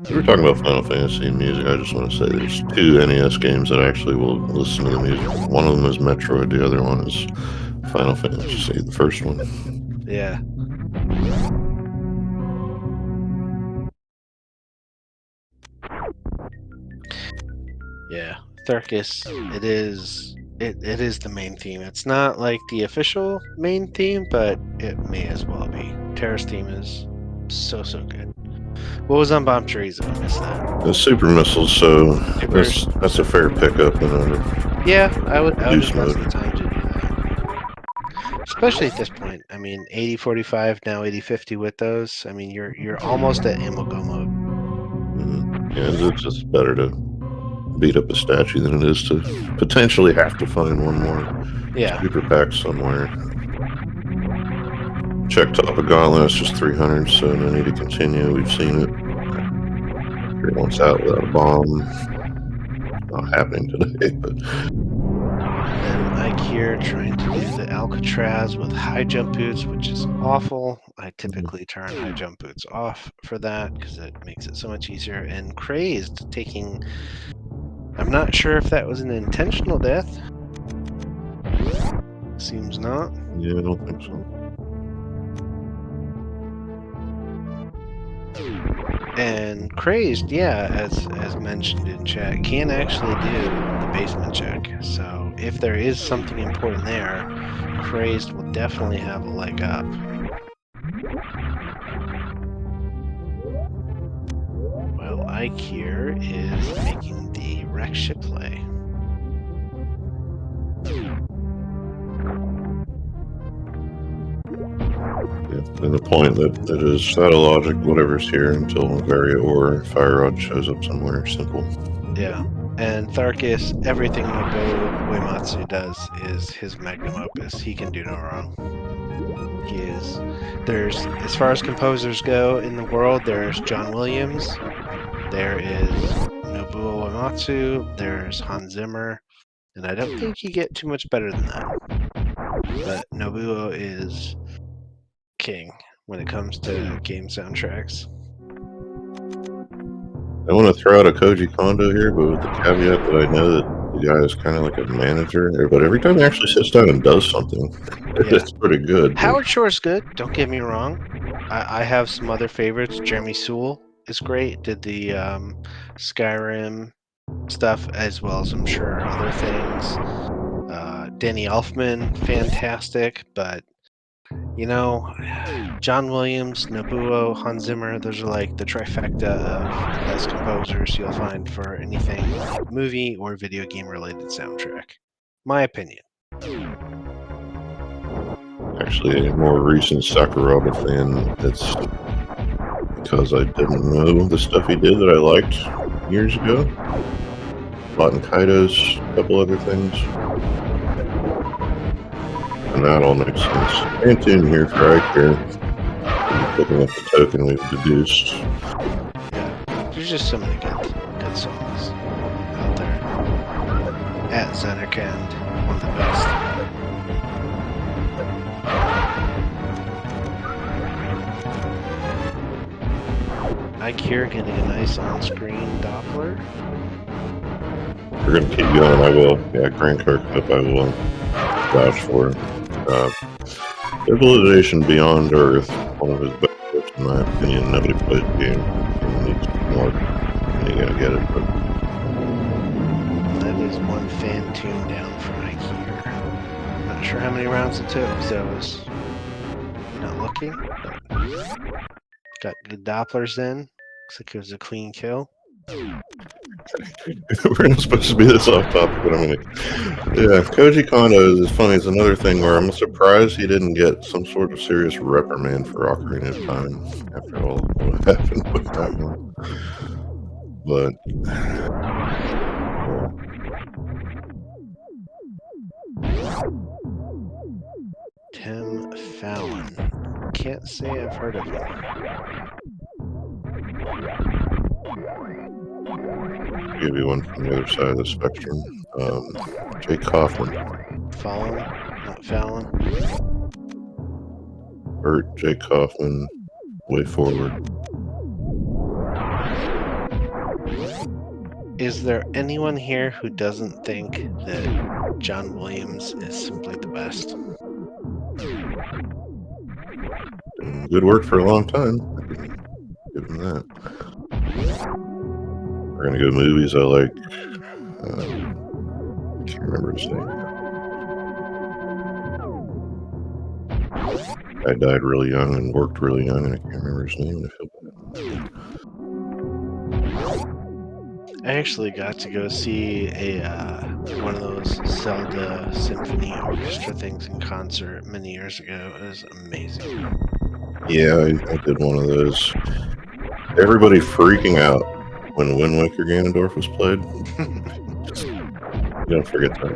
If we're talking about Final Fantasy music, I just want to say there's 2 NES games that actually will listen to the music. One of them is Metroid, the other one is Final Fantasy, the first one. Yeah. Yeah, Thurkus, it is the main theme. It's not like the official main theme, but it may as well be. Terra's theme is so good. What was on Bomb Trees? I missed that. The super missiles, so that's a fair pickup in a yeah, I would reduce invest mode. the time to do that. Especially at this point. I mean, 80-45, now 80-50 with those. I mean, you're almost at ammo go mode. Yeah, it's just better to beat up a statue than it is to potentially have to find one more super pack somewhere. Check top of Gauntlet, that's just 300, so no need to continue. We've seen it. It wants out without a bomb. Not happening today, but. And Ike here trying to do the Alcatraz with high jump boots, which is awful. I typically turn high jump boots off for that because it makes it so much easier. And Crazed taking. I'm not sure if that was an intentional death. Seems not. Yeah, I don't think so. And Crazed, yeah, as mentioned in chat, can actually do the basement check. So if there is something important there, Crazed will definitely have a leg up. Well, Ike here is making the wreck ship play. And the point that it is out of logic, whatever's here until Varia or Fire Rod shows up somewhere simple. Yeah. And Tharkus, everything Nobuo Uematsu does is his magnum opus. He can do no wrong. He is. There's, as far as composers go in the world, there's John Williams, there is Nobuo Uematsu, there's Hans Zimmer, and I don't think you get too much better than that. But Nobuo is king when it comes to game soundtracks. I want to throw out a Koji Kondo here, but with the caveat that I know that the guy is kind of like a manager, but every time he actually sits down and does something, Yeah. it's pretty good. Howard Shore's good, don't get me wrong. I have some other favorites. Jeremy Sewell is great, did the Skyrim stuff as well as I'm sure other things. Danny Elfman, fantastic, but you know, John Williams, Nobuo, Hans Zimmer, those are like the trifecta of the best composers you'll find for anything movie or video game related soundtrack. My opinion. Actually, a more recent Sakuraba fan, it's because I didn't know the stuff he did that I liked years ago. Latin Kaidos, a couple other things. And that all makes sense. And tune here for ICare. Picking up the token we've deduced. There's just so many good songs out there. At Zenarkand, one of the best. ICare getting a nice on-screen Doppler. We're going to keep going. I will. Yeah, Grand Kirkup, I will vouch for. Civilization Beyond Earth, one of his best books, in my opinion. Nobody plays the game. It needs more. You gotta get it. But that is one fan tune down from ICare. Not sure how many rounds it took, so I was not looking. But got good Dopplers in. Looks like it was a clean kill. we're not supposed to be this off topic, but I'm gonna. Yeah, Koji Kondo is funny. It's another thing where I'm surprised he didn't get some sort of serious reprimand for Ocarina of Time after all what happened with that one. But Tim Fallon. Can't say I've heard of him. I'll give you one from the other side of the spectrum. Jake Kaufman. Fallon, not Fallon. Bert, Jake Kaufman, Way Forward. Is there anyone here who doesn't think that John Williams is simply the best? Good work for a long time. I can give him that. We're gonna go movies. I like. I can't remember his name. I died really young and worked really young, and I can't remember his name. And I feel bad. I actually got to go see one of those Zelda Symphony Orchestra things in concert many years ago. It was amazing. Yeah, I did one of those. Everybody freaking out when Wind Waker Ganondorf was played. You don't forget that.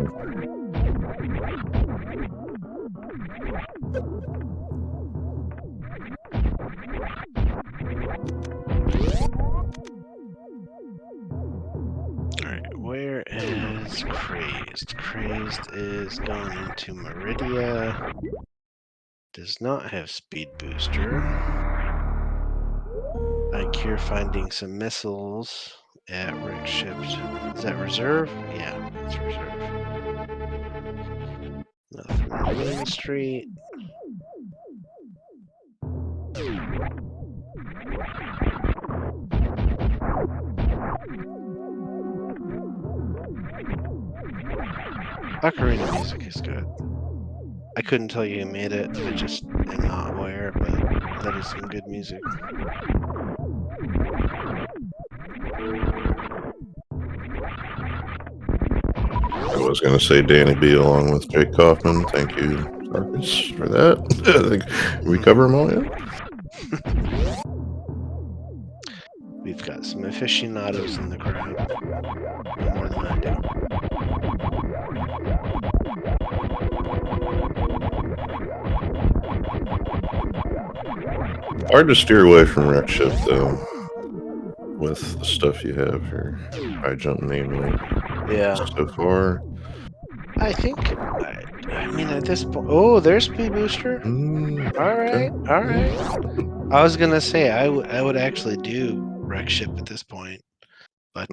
Alright, where is Crazed? Crazed is going into Meridia. Does not have speed booster. ICure finding some missiles at Rick shipped. Is that reserve? Yeah, it's reserve. Nothing on Main Street. Ocarina music is good. I couldn't tell you who made it. I just am not aware, but that is some good music. I was going to say Danny B along with Jake Kaufman. Thank you, Marcus, for that. We cover them all yet? We've got some aficionados in the crowd. No more than I do. Hard to steer away from wreck ship though, with the stuff you have here. High jump, namely. Yeah. So far. I think. I mean, at this point. Oh, there's Speed Booster. All right. All right. I was gonna say I would actually do wreck ship at this point, but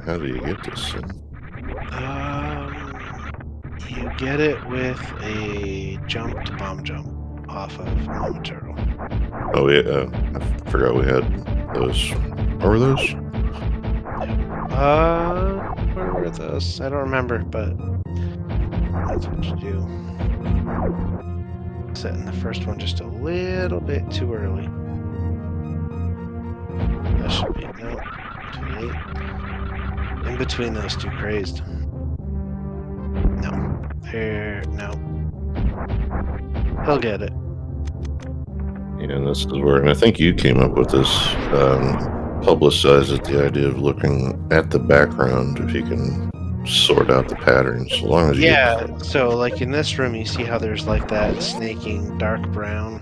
How do you get this thing? you get it with a jump to bomb jump off of Mama Turtle. Oh yeah, I forgot we had those. What were those? Where were those? I don't remember, but that's what you do. Setting the first one just a little bit too early. That should be no, too late. In between those two crazed. No, there, no. He'll get it. Yeah, and this is where, and I think you came up with this. Publicize it, the idea of looking at the background if you can sort out the patterns, as long as you Yeah, so like in this room, you see how there's like that snaking dark brown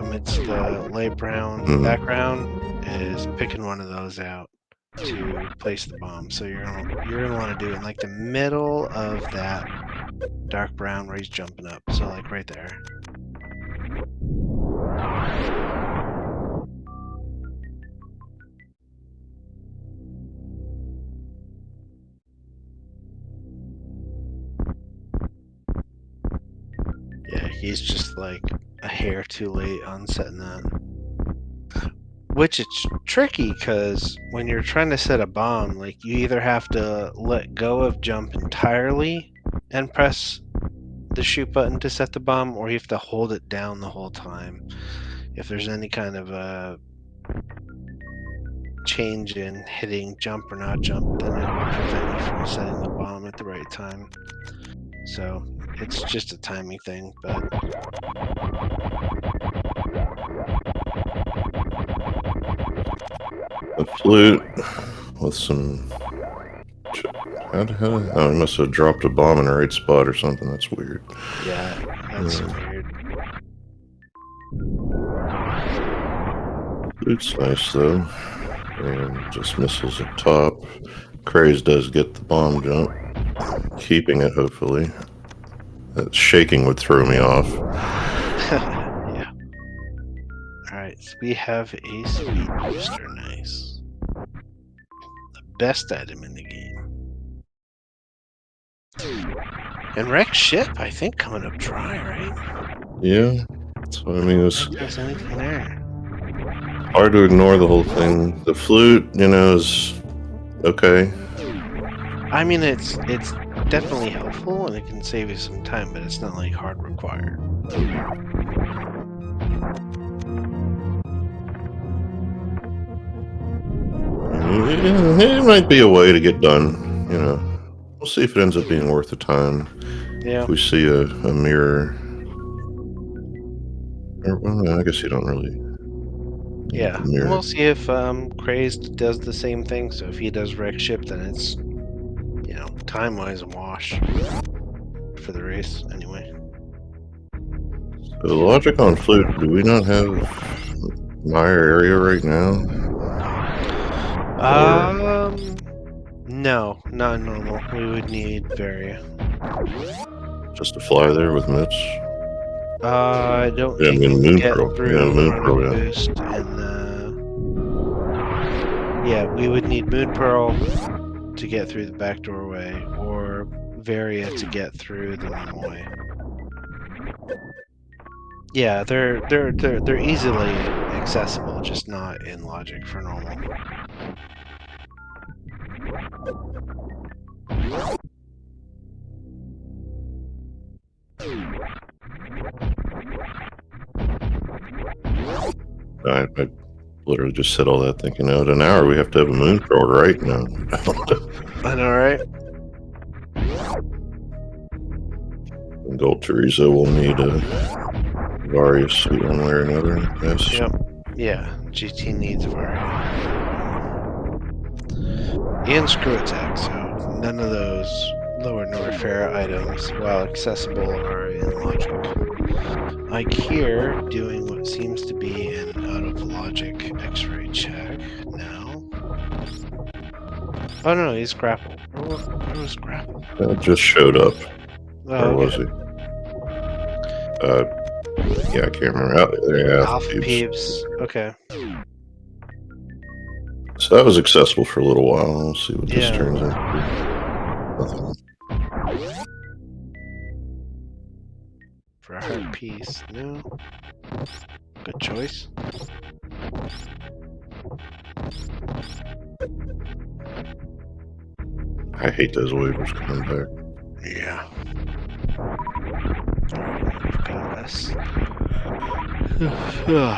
amidst the light brown background is picking one of those out to place the bomb. So you're gonna want to do it in like the middle of that dark brown where he's jumping up. So like right there. Yeah, he's just like a hair too late on setting that. Which it's tricky because when you're trying to set a bomb, like you either have to let go of jump entirely and press the shoot button to set the bomb, or you have to hold it down the whole time. If there's any kind of a change in hitting jump or not jump, then it will prevent you from setting the bomb at the right time. So it's just a timing thing, but a flute with some. Oh, he must have dropped a bomb in the right spot or something. That's weird. yeah, that's weird. Flute's nice though, and just missiles up top. Craze does get the bomb jump, keeping it hopefully. That shaking would throw me off. Yeah. Alright, so we have a speed booster. Nice. The best item in the game. And wreck ship, I think, coming up dry, right? Yeah. So I mean, it's There's anything there. hard to ignore the whole thing. The flute, is okay. I mean, it's definitely helpful and it can save you some time, but it's not like hard required. It might be a way to get done. We'll see if it ends up being worth the time. Yeah. If we see a mirror. Well, I guess you don't really. Yeah. And we'll see if Crazed does the same thing. So if he does wreck ship, then it's time-wise a wash for the race anyway. So the logic on flute, do we not have Meyer area right now? No, not normal. We would need Varia. Just to fly there with mitts? I don't Yeah, think I mean, we can get Moonpearl. through Yeah, Moonpearl, yeah. Boost and yeah, we would need Moonpearl to get through the back doorway, or Varia to get through the normal way. Yeah, they're easily accessible, just not in logic for normal. I literally just said all that thinking, in an hour we have to have a Moonpearl right now. I know, right? And Gold Teresa will need a Varia suit one way or another, yes. Yeah, GT needs Varia. And screw attack, so none of those lower Norfair items, while accessible, are in logic. Ike here doing what seems to be an out of logic X-ray check now. Oh no, he's grapple. Where was grapple? It just showed up. Oh, Where was he? Yeah, I can't remember. Out there, yeah, Alpha Peeps. Okay. So that was accessible for a little while. We'll see what this Yeah. turns into. Nothing. For a heart piece. No. Good choice. I hate those waivers coming back. Yeah. We've got us.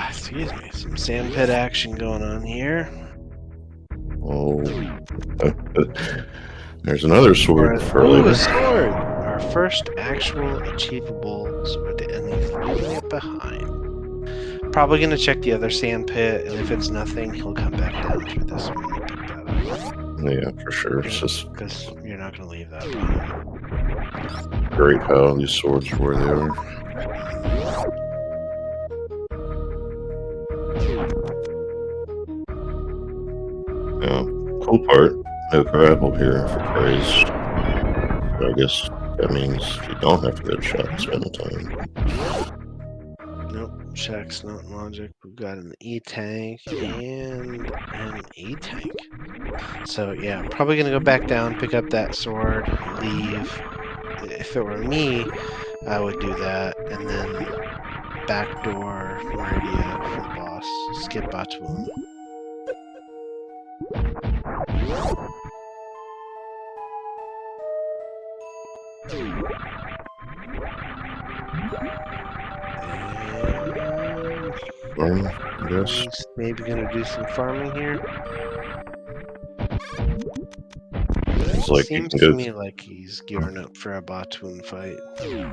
Excuse me. Some sandpit action going on here. Oh. There's another sword for later. A sword! Our first actual achievable sword, and he's leaving it behind. Probably going to check the other sandpit, and if it's nothing, he'll come back down through this one and pick that up. Yeah, for sure. It's just because you're not going to leave that behind. great how these swords are where they are. Yeah, cool part. No grapple here for praise. I guess that means you don't have to go to shop and spend the time. Nope, check's not in logic. We've got an E-tank and an E-tank. So yeah, probably going to go back down, pick up that sword, leave. If it were me, I would do that, and then backdoor Meridia for the boss. Skip Batuun. Farm, I guess. He's maybe gonna do some farming here. It's like Seems you to can me like he's gearing up for a Batuun fight. Yeah.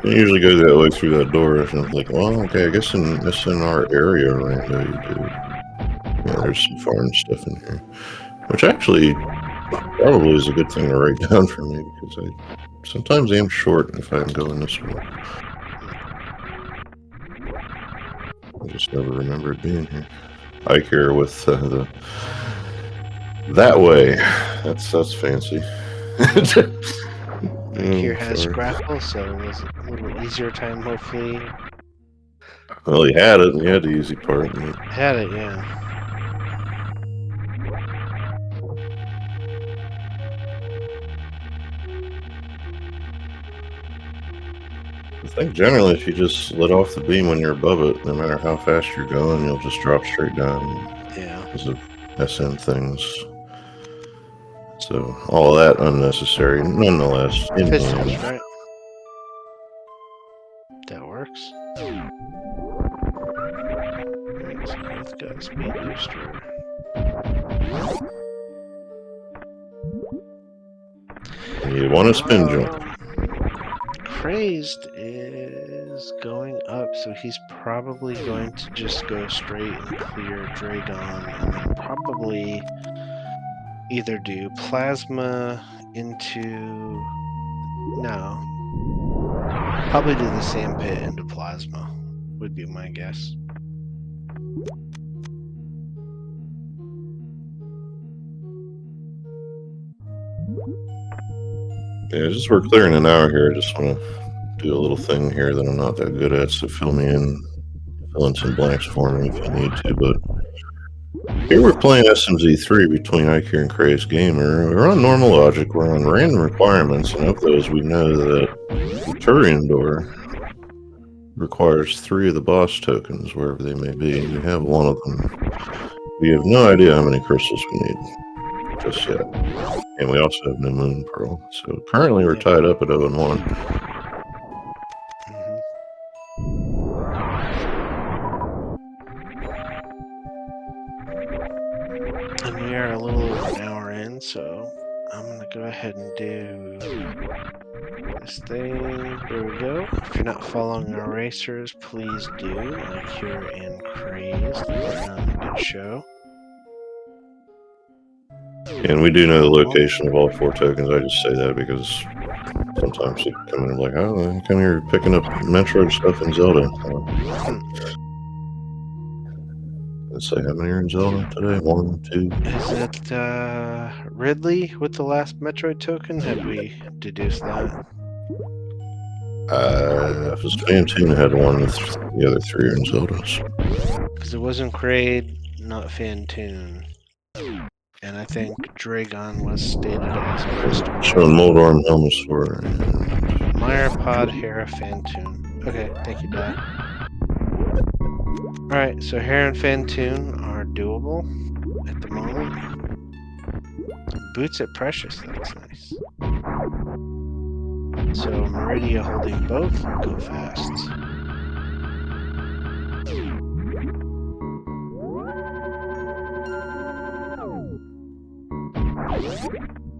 You usually go that way through that door, and I'm like, well, okay, I guess that's in our area, Rando, you do. Yeah, there's some farm stuff in here. Which actually probably is a good thing to write down for me, because I sometimes am short if I'm going this way. I just never remember it being here. Ike here with the that way. That's fancy. Here has grapple, so it was a little easier time, hopefully. Well, he had it, and he had the easy part. Had it, yeah. I think generally if you just let off the beam when you're above it, no matter how fast you're going, you'll just drop straight down. Yeah. Because of SM things. So all of that unnecessary, nonetheless. Pistols, right? That works. Alright, so both got speed booster. You want to spin jump. Crazed is going up, so he's probably going to just go straight and clear Dragon, and then probably either do plasma into... No. Probably do the sandpit into plasma, would be my guess. Yeah, just we're clearing an hour here. I just want to do a little thing here that I'm not that good at, so fill in some blanks for me if you need to. But here we're playing SMZ3 between Ike and Crazed Gamer. We're on normal logic. We're on random requirements, and of those we know that the Turian door requires 3 of the boss tokens, wherever they may be. We have 1 of them. We have no idea how many crystals we need just yet. And we also have no Moon Pearl. So currently we're tied up at 0-1. And we are a little over an hour in, so I'm going to go ahead and do This thing, there we go. If you're not following our racers, please do, like here in Crazed, putting on a good show. And we do know the location of all 4 tokens. I just say that because sometimes people come in and like, oh, I come here picking up Metroid stuff in Zelda. Let's say how many are in Zelda today? 1, 2. Is it Ridley with the last Metroid token? Have we deduced that? If it's Fantoon had one, the other 3 are in Zelda's. Because it wasn't Kraid, not Fantoon. And I think Dragon was stated as Crystal. Showing Moldorm, Helmasaur, and Meyerpod, Hera, Fantoon. Okay, thank you, Dad. Alright, so Hera and Fantoon are doable at the moment. Boots at Precious, that's nice. So Meridia holding both, go fast.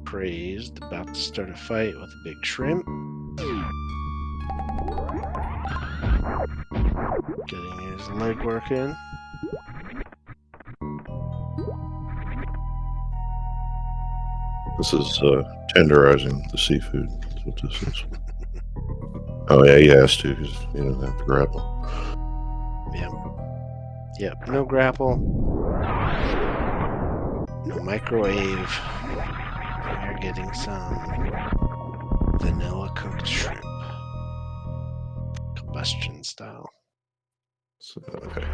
Crazed, about to start a fight with a big shrimp. Getting his legwork in. this is tenderizing the seafood. That's what this is. Oh yeah, he has to because he doesn't have to grapple. Yep, no grapple. No microwave. We're getting some vanilla cooked shrimp. Combustion style. So, okay.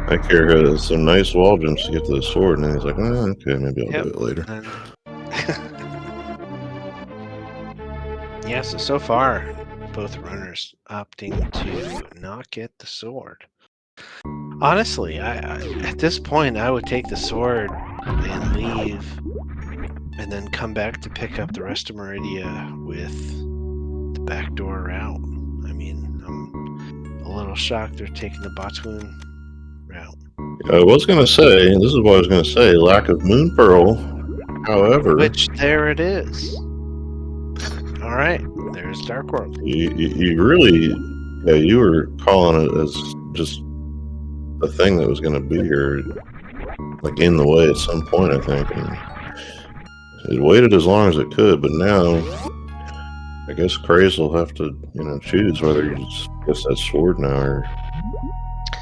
I care has some nice wall jumps to get to the sword, and then he's like, oh, okay, maybe I'll do it later. Yeah, so far, both runners opting to not get the sword. Honestly, I at this point, I would take the sword and leave, and then come back to pick up the rest of Meridia with the backdoor route. I mean, I'm a little shocked they're taking the Batoon route. I was going to say, this is what I was going to say, lack of Moon Pearl, however... Which, there it is. Alright, there's Dark World. You really... Yeah, you were calling it as just a thing that was going to be here, like, in the way at some point, I think. And it waited as long as it could, but now... I guess Craze will have to, choose whether he just gets that sword now or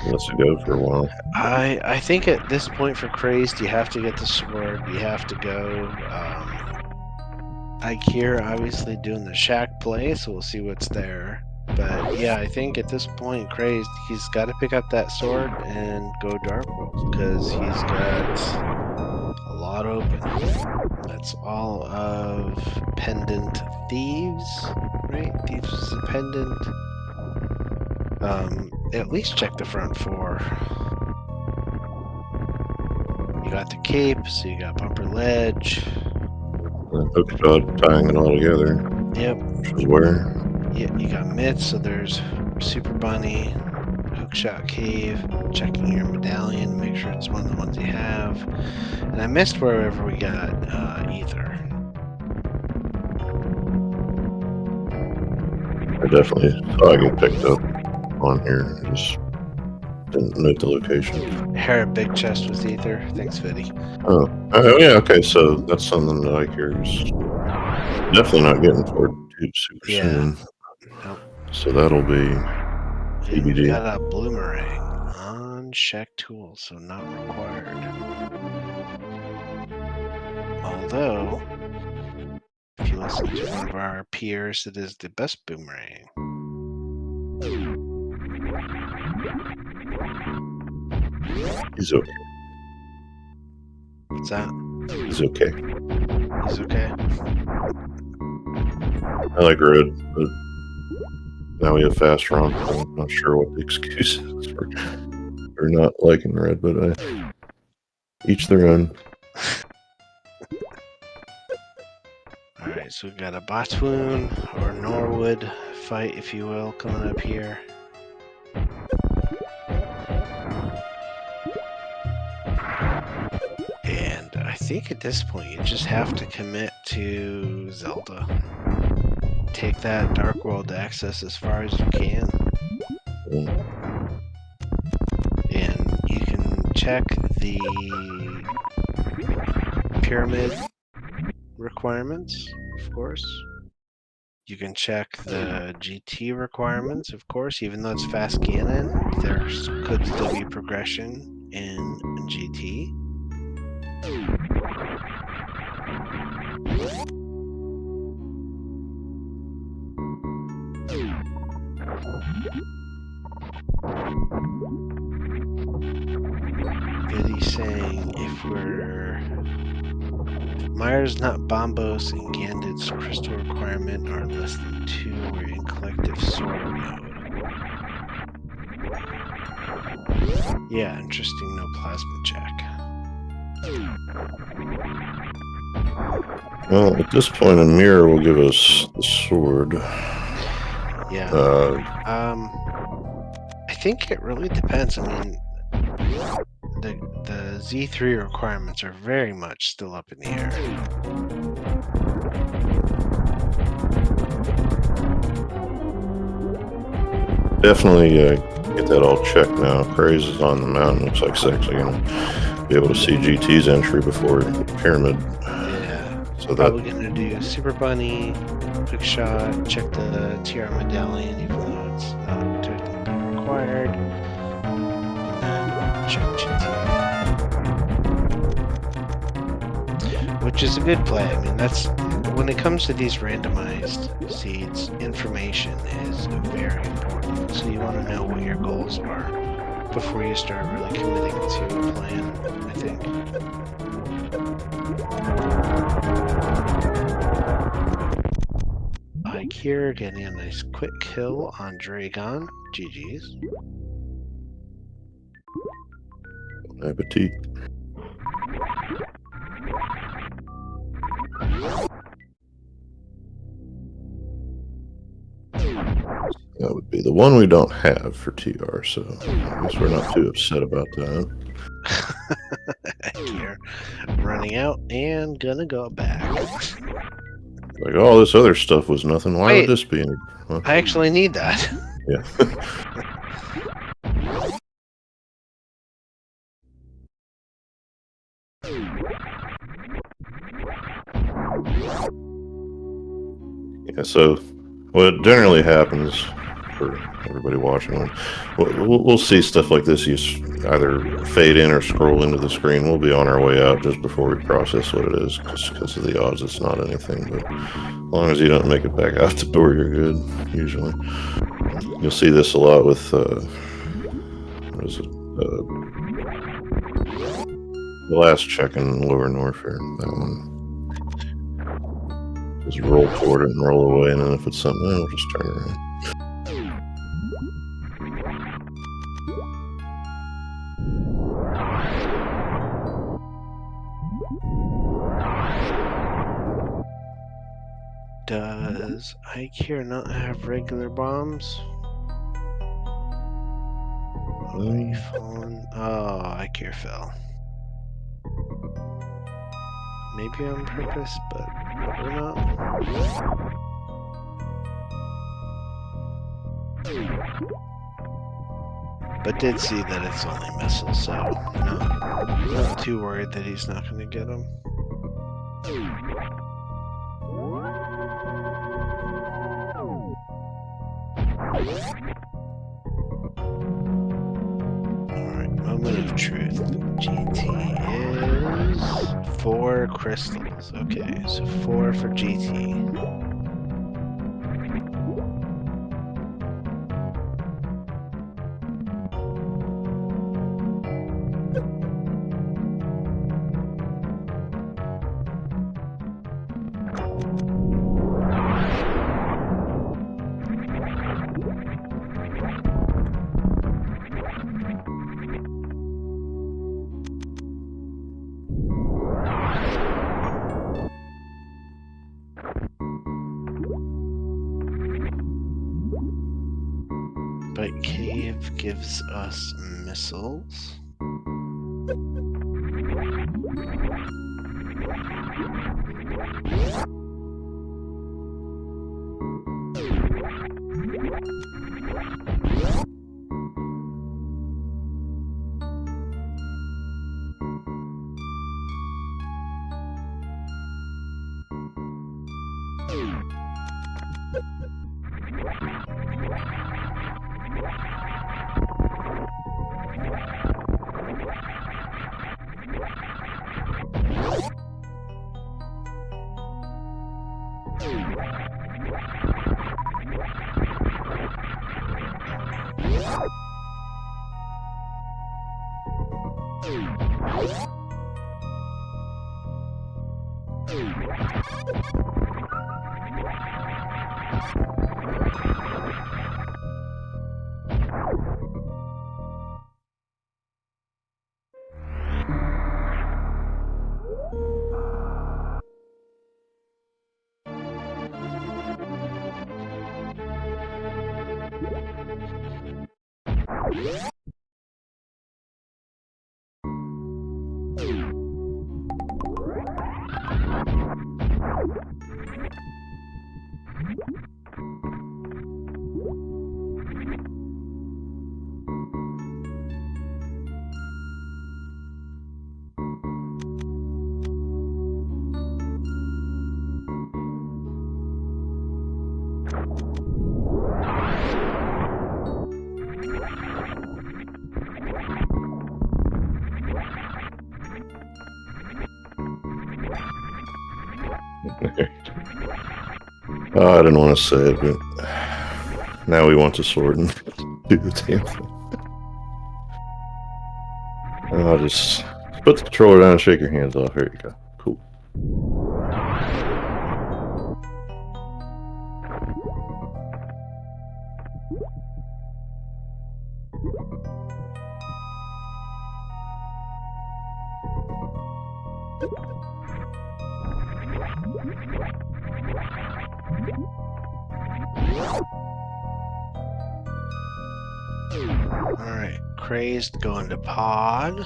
lets it go for a while. I think at this point for Crazed, you have to get the sword. You have to go. Ike here, obviously doing the shack play, so we'll see what's there. But yeah, I think at this point, Crazed, he's got to pick up that sword and go Dark World because he's got a lot open. That's all of Pendant Thieves, right? Thieves is a pendant. At least check the front 4. You got the cape, so you got bumper ledge. Hookshot tying it all together. Yep. Which is where? Yeah, you got mitts, so there's Super Bunny, Hookshot Cave, checking your medallion, make sure it's one of the ones you have. And I missed wherever we got Ether. I definitely saw I get picked up on here. I just didn't note the location. Hera Big Chest was Ether. Thanks, Fiddy. Oh, yeah, okay, so that's something that I hear is definitely not getting forward to super soon. Nope. So that'll be TBD. You got a Bloomerang. Unchecked tool, so not required. Although, if you listen to one of our peers, it is the best boomerang. He's okay. What's that? He's okay. He's okay. I like Red, but now we have fast run. I'm not sure what the excuse is for not liking Red, but each their own. Alright, so we've got a Batoon or Norwood fight, if you will, coming up here. And I think at this point you just have to commit to Zelda. take that Dark World access as far as you can. And you can check the pyramid requirements, of course. You can check the GT requirements, of course. Even though it's fast Ganon, there could still be progression in GT. Viddy's saying if Myers, not Bombos, and Gandit's crystal requirement are less than 2, we're in collective sword mode. Yeah, interesting, no plasma check. Well, at this point, a mirror will give us the sword. Yeah. I think it really depends. I mean, the Z3 requirements are very much still up in the air. Definitely get that all checked now. Craze is on the mountain. Looks like it's actually going to be able to see GT's entry before the pyramid. Yeah. So probably going to do Super Bunny, quick shot, check the TR medallion, even though it's not technically required. And then check GT. Which is a good play. I mean, that's when it comes to these randomized seeds, information is very important. So you want to know what your goals are before you start really committing to a plan, I think. Ike here, getting a nice quick kill on Dragon. GG's. Bon appetit. That would be the one we don't have for TR, so I guess we're not too upset about that. Here, running out and gonna go back. Like, all this other stuff was nothing. Why would this be any? Huh? I actually need that. Yeah. Yeah, so what generally happens for everybody watching, we'll see stuff like this. You either fade in or scroll into the screen. We'll be on our way out just before we process what it is, just because of the odds it's not anything. But as long as you don't make it back out the door, you're good, usually. You'll see this a lot with, what is it? The last check in Lower North here, that one. Just roll toward it and roll away, and then if it's something, we'll just turn around. Does Ike here not have regular bombs? Fallen. Oh, Ike here fell. Maybe on purpose, but probably not. But did see that it's only missiles, so not too worried that he's not going to get them. Alright, moment of truth. GT is 4 crystals. Okay, so 4 for GT. But Cave gives us missiles. Oh, I didn't want to say it, but now we want to sword and do the damn thing. I'll just put the controller down and shake your hands off. Here you go. Cool. Alright, Crazed going to pod.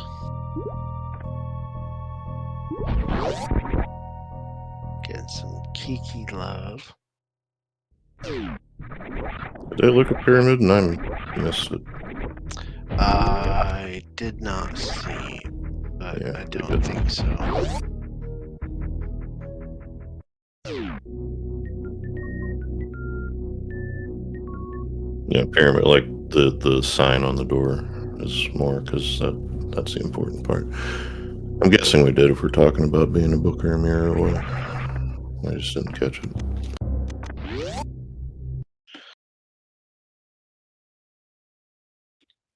Getting some Kiki love. Did I look at Pyramid and I missed it? I did not see, but Yeah, I we don't did. think so. Yeah, Pyramid, like the sign on the door is more because that's the important part. I'm guessing we did if we're talking about being a book or a mirror or what. I just didn't catch it.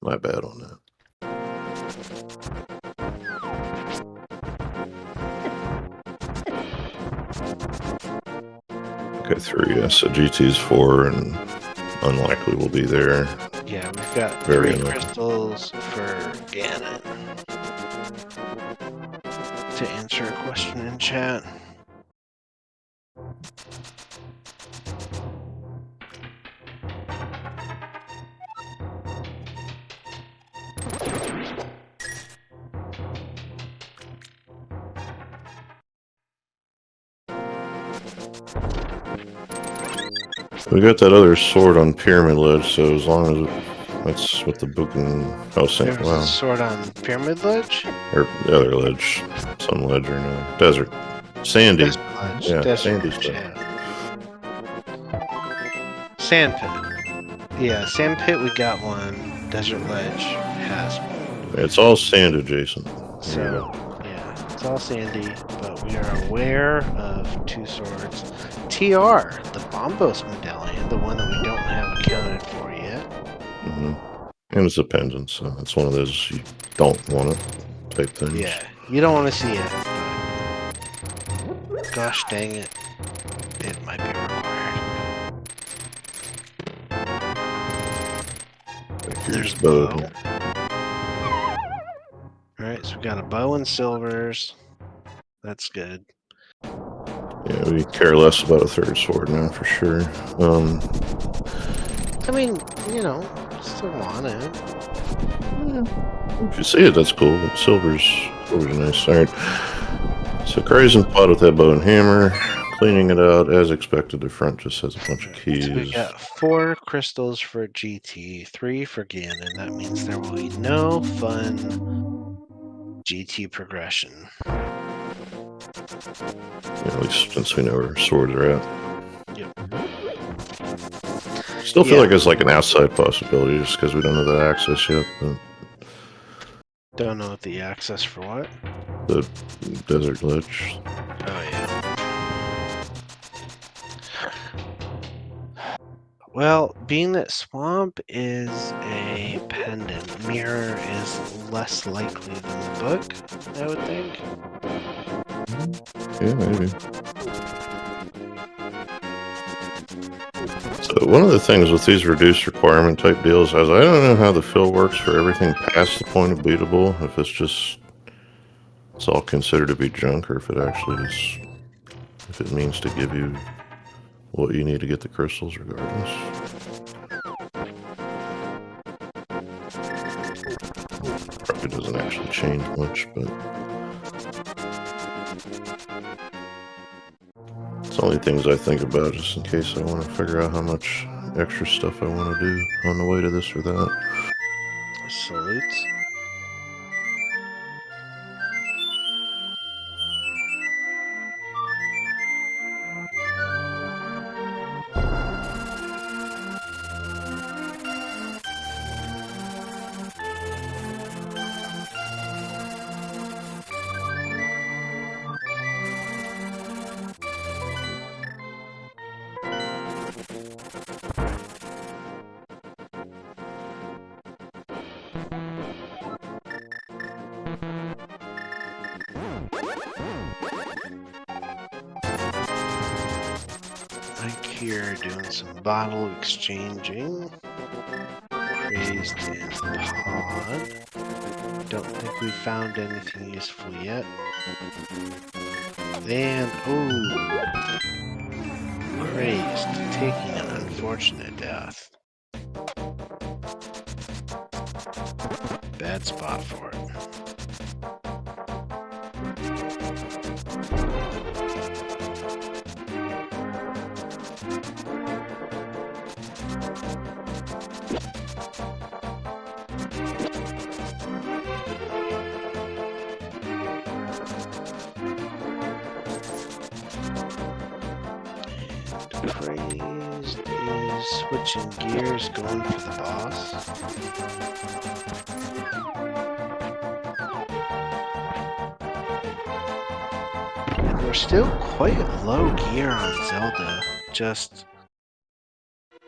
My bad on that. Okay, 3. Yeah, so GT's 4 and unlikely will be there. Yeah, we've got Very 3 unlikely. crystals for Ganon. To answer a question in chat. We got that other sword on Pyramid Ledge, so as long as that's what the book and There was wow, a sword on Pyramid Ledge? or the other ledge, some ledge or no desert, sandy, Desert Ledge. yeah, Desert sandy Ledge, stuff. yeah. Sand Pit. Yeah, Sand Pit we got one. Desert Ledge has one. It's all sand adjacent. So, yeah, it's all sandy, but we are aware of 2 swords. TR, the Bombos medallion, the one that we don't have accounted for yet. Mm-hmm. And it's a pendant, so it's one of those you don't want it type things. Yeah, you don't want to see it, but gosh dang it, it might be required. Here's There's a bow. bow. Alright, so we got a bow and silvers. That's good. Yeah, we care less about a 3rd sword now for sure. I mean, you know, still want it. If you see it, that's cool. But silver's nice. All right. So Crazy pot with that bow and hammer. cleaning it out as expected. The front just has a bunch of keys. So we got 4 crystals for GT, 3 for Ganon. That means there will be no fun GT progression. At least since we know where swords are at. Yep. Still feel like it's like an outside possibility just because we don't know the access yet. But don't know the access for what? The desert glitch. Oh, yeah. Well, being that Swamp is a pendant, Mirror is less likely than the book, I would think. Yeah, maybe. So one of the things with these reduced requirement type deals is I don't know how the fill works for everything past the point of beatable. If it's all considered to be junk, or if it actually is, if it means to give you what you need to get the crystals regardless. Probably doesn't actually change much, but it's only things I think about just in case I want to figure out how much extra stuff I want to do on the way to this or that. Salutes. Here doing some bottle exchanging. Crazed in pod. Don't think we found anything useful yet. And Crazed, taking an unfortunate death. Bad spot for it. Crazed is switching gears, going for the boss. And we're still quite low gear on Zelda. Just,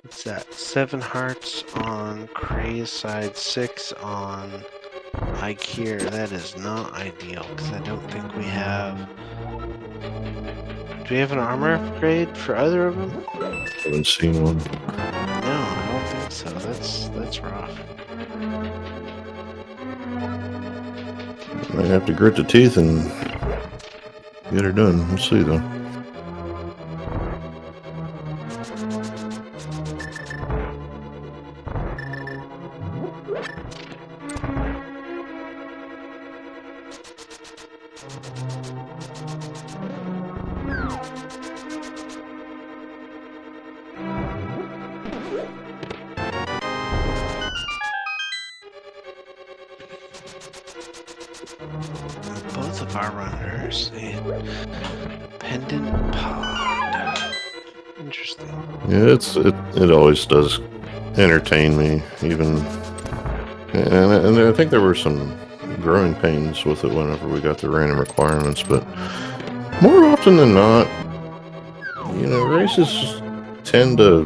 what's that? 7 hearts on Crazed side, 6 on Ikea. That is not ideal because I don't think we have. Do we have an armor upgrade for either of them? Haven't seen one. No, I don't think so. That's rough. Might have to grit the teeth and get her done. We'll see though. Both of our runners a pendant pod. Interesting. Yeah, it always does entertain me, even, and I think there were some growing pains with it whenever we got the random requirements, but more often than not, you know, races tend to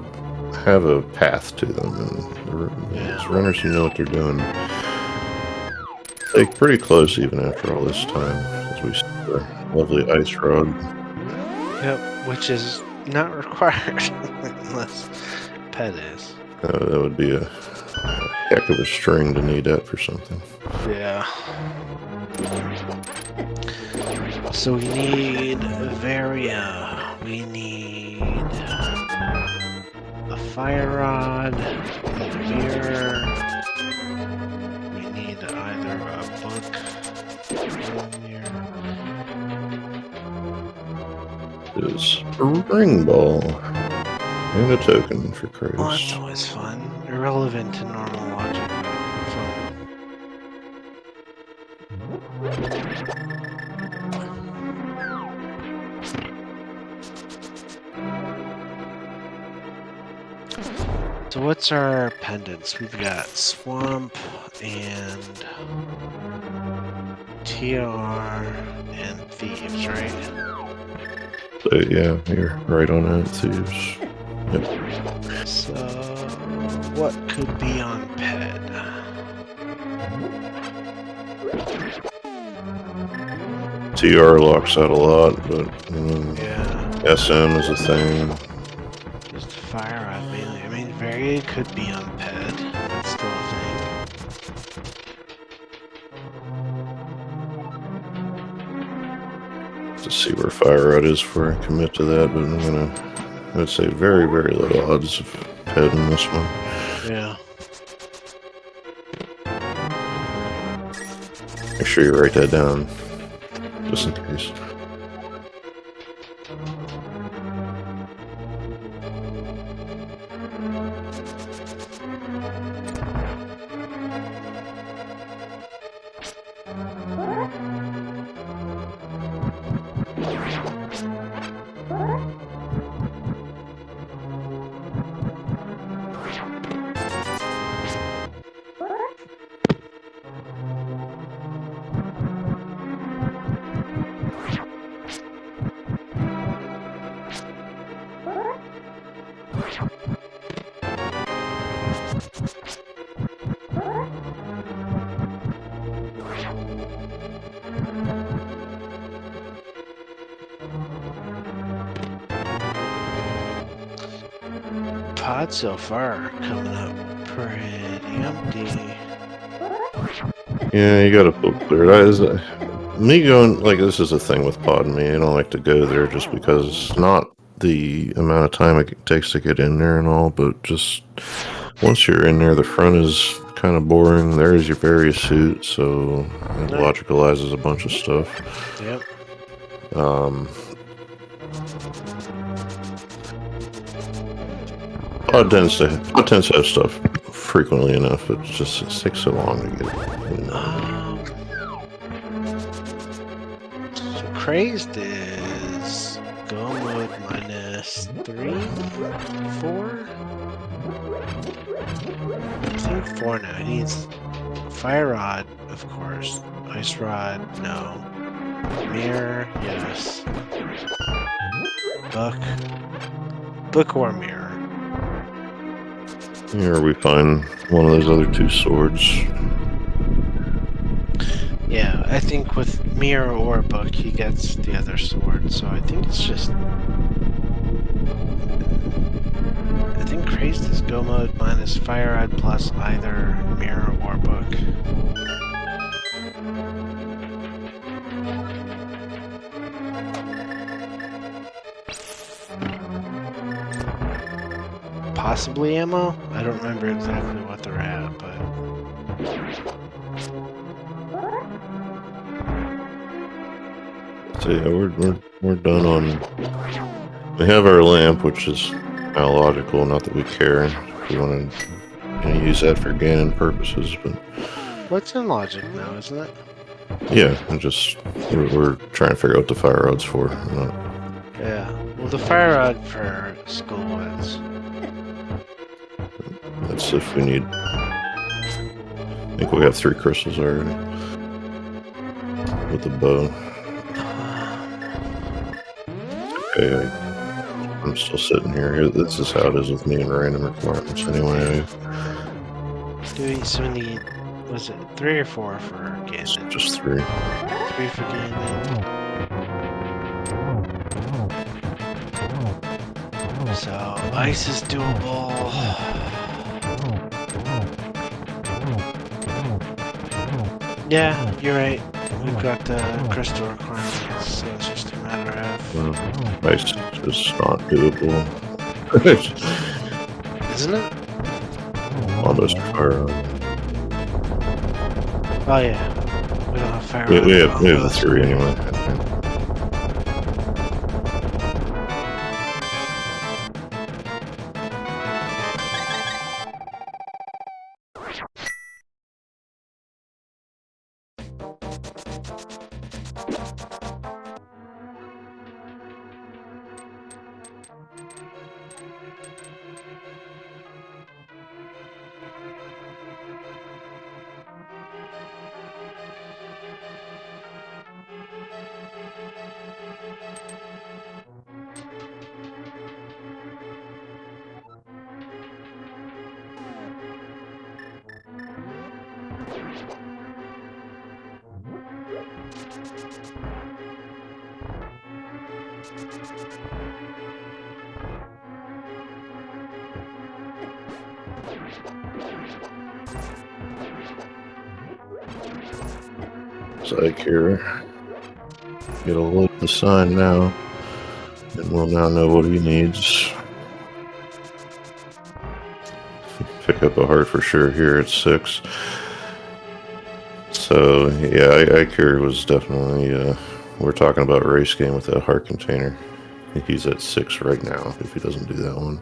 have a path to them, and it's runners who know what they're doing take pretty close even after all this time, as we see the lovely ice rod. Yep, which is not required unless pet is. That would be a heck of a string to need that for something. Yeah. So we need Varia. We need a fire rod, a mirror. We need either a book or a mirror. Is A ring ball. And a token for Well, that's Kratos. always fun. Irrelevant to normal logic, but fun. So what's our pendants? We've got Swamp and TR and Thieves, right? So yeah, you're right on that, Thieves. Yep. So what could be on PED? TR locks out a lot, but Yeah, SM is a thing. just Fire Rod mainly. I mean, Varied could be on PED. That's still a thing. To see where Fire Rod is before I commit to that, but I'd say very, very low odds of PED in this one. Yeah. Make sure you write that down, just in case. Pod so far coming up pretty empty. Yeah, you gotta feel clear. Me going, like, this is a thing with Pod and me. I don't like to go there just because it's not the amount of time it takes to get in there and all, but just once you're in there, the front is kind of boring. There's your various suit, so it logicalizes a bunch of stuff. Yep. Pod tends to have stuff frequently enough. It takes so long to get in. So Crazed is go mode -3, 4. I think 4 now. He needs Fire Rod, of course. Ice Rod, no. Mirror, yes. Book or mirror. Here we find one of those other two swords. Yeah, I think with mirror or book, he gets the other sword. So I think it's just. I think Crazed is go mode minus Fire Rod plus either mirror or book. Possibly ammo? I don't remember exactly what they're at, but... So yeah, we're done on... We have our lamp, which is logical, not that we care. We want to use that for Ganon purposes, but... What's in logic now, isn't it? Yeah, we're trying to figure out what the Fire Rod's for. Yeah, well the Fire Rod for Skull Woods. That's if we need... I think we got 3 crystals already. With the bow. Okay, I'm still sitting here. This is how it is with me and random requirements anyway. So we need... Was it 3 or 4 for Ganon? Just 3. 3 for Ganon. So, ice is doable. Yeah, you're right. We've got the crystal requirements, so it's just a matter of... Ice is just not doable. Isn't it? Almost Fire Rod. Oh yeah. We don't have Fire We Rod. have the 3 anyway, I think. Psych here. Get a look at the sign now, and we'll now know what he needs. Pick up a heart for sure here at 6. So yeah, Ikir was definitely. We're talking about a race game with that heart container. He's at 6 right now if he doesn't do that one.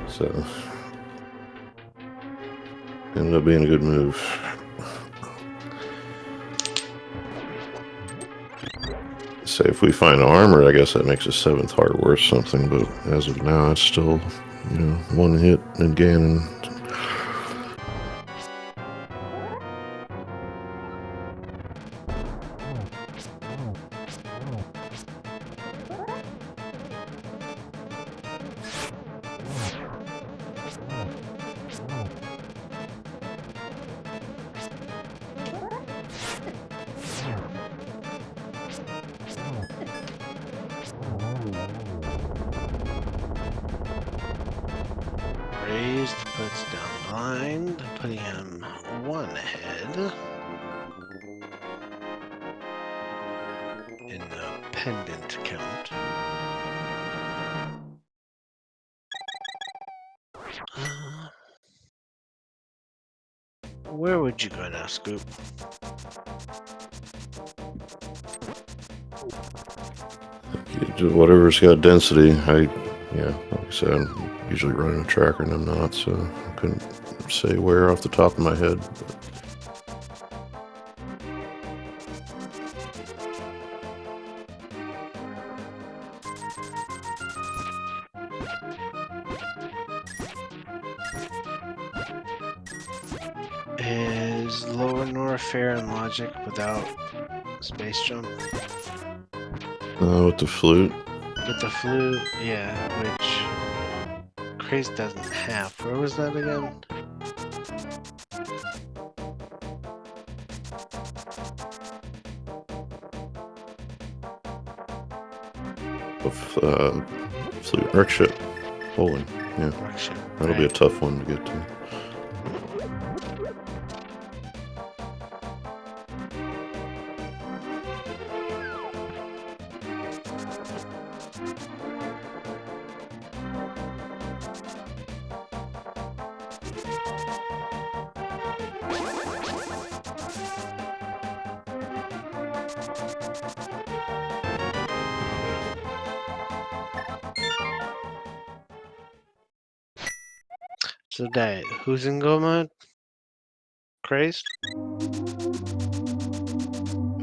So ended up being a good move. Say if we find armor, I guess that makes a 7th heart worth something. But as of now, it's still, one hit and Ganon. Raised puts down blind, putting him 1 ahead in the pendant count. Where would you go now, Scoop? Whatever's got density. Like I said, I'm usually running a tracker and I'm not, so I couldn't say where off the top of my head. Is lower North fair and logic without space jump? With the flute. With the flute, yeah, which Craze doesn't have. Where was that again? Flute wreck ship. Bowling. Yeah. Wreck ship, That'll be a tough one to get to. So that who's in go mode? Crazed?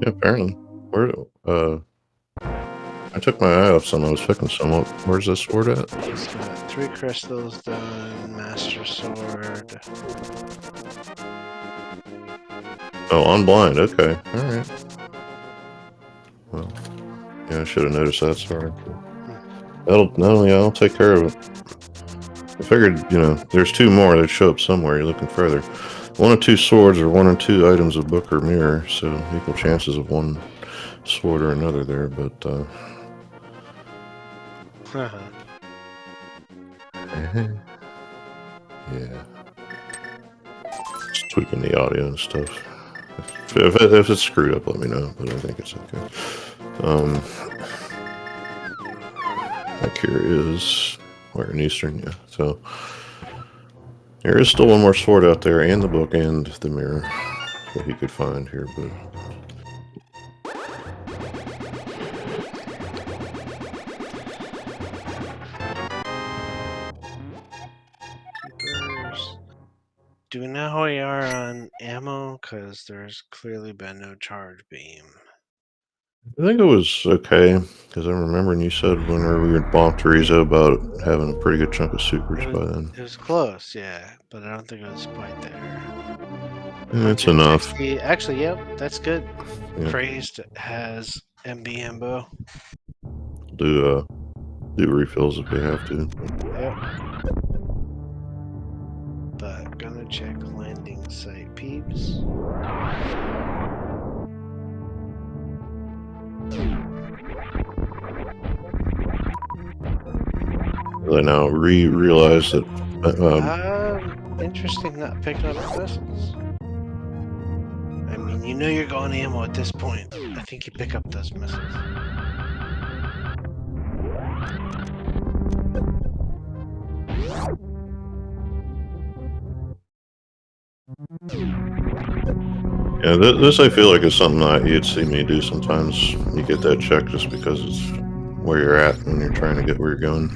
Yeah, apparently. Where? I took my eye off some. I was picking some up. Where's this sword at? He's got 3 crystals done, master sword. Oh, on blind. Okay. All right. Well, yeah, I should have noticed that. Sorry. I'll take care of it. I figured, there's 2 more that show up somewhere. You're looking further. 1 or 2 swords or 1 or 2 items of book or mirror, so equal chances of one sword or another there, but yeah. Just tweaking the audio and stuff. If it's screwed up, let me know, but I think it's okay. Akira is where in Eastern, yeah. So there is still 1 more sword out there, and the book and the mirror that he could find here, but do we know how we are on ammo? Because there's clearly been no charge beam. I think it was okay, because I'm remembering you said when we were in Bonterizo about having a pretty good chunk of supers by then. It was close, yeah, but I don't think it was quite there. That's enough. Actually, yep, that's good. Yeah. Crazed has MB Ambo. Do refills if we have to. Yep. But gonna check landing site peeps. I now realize that. Interesting, not picking up the vessels. I mean, You know you're going ammo at this point. I think you pick up those missiles. Yeah, this I feel like is something that you'd see me do sometimes. You get that check just because it's where you're at when you're trying to get where you're going.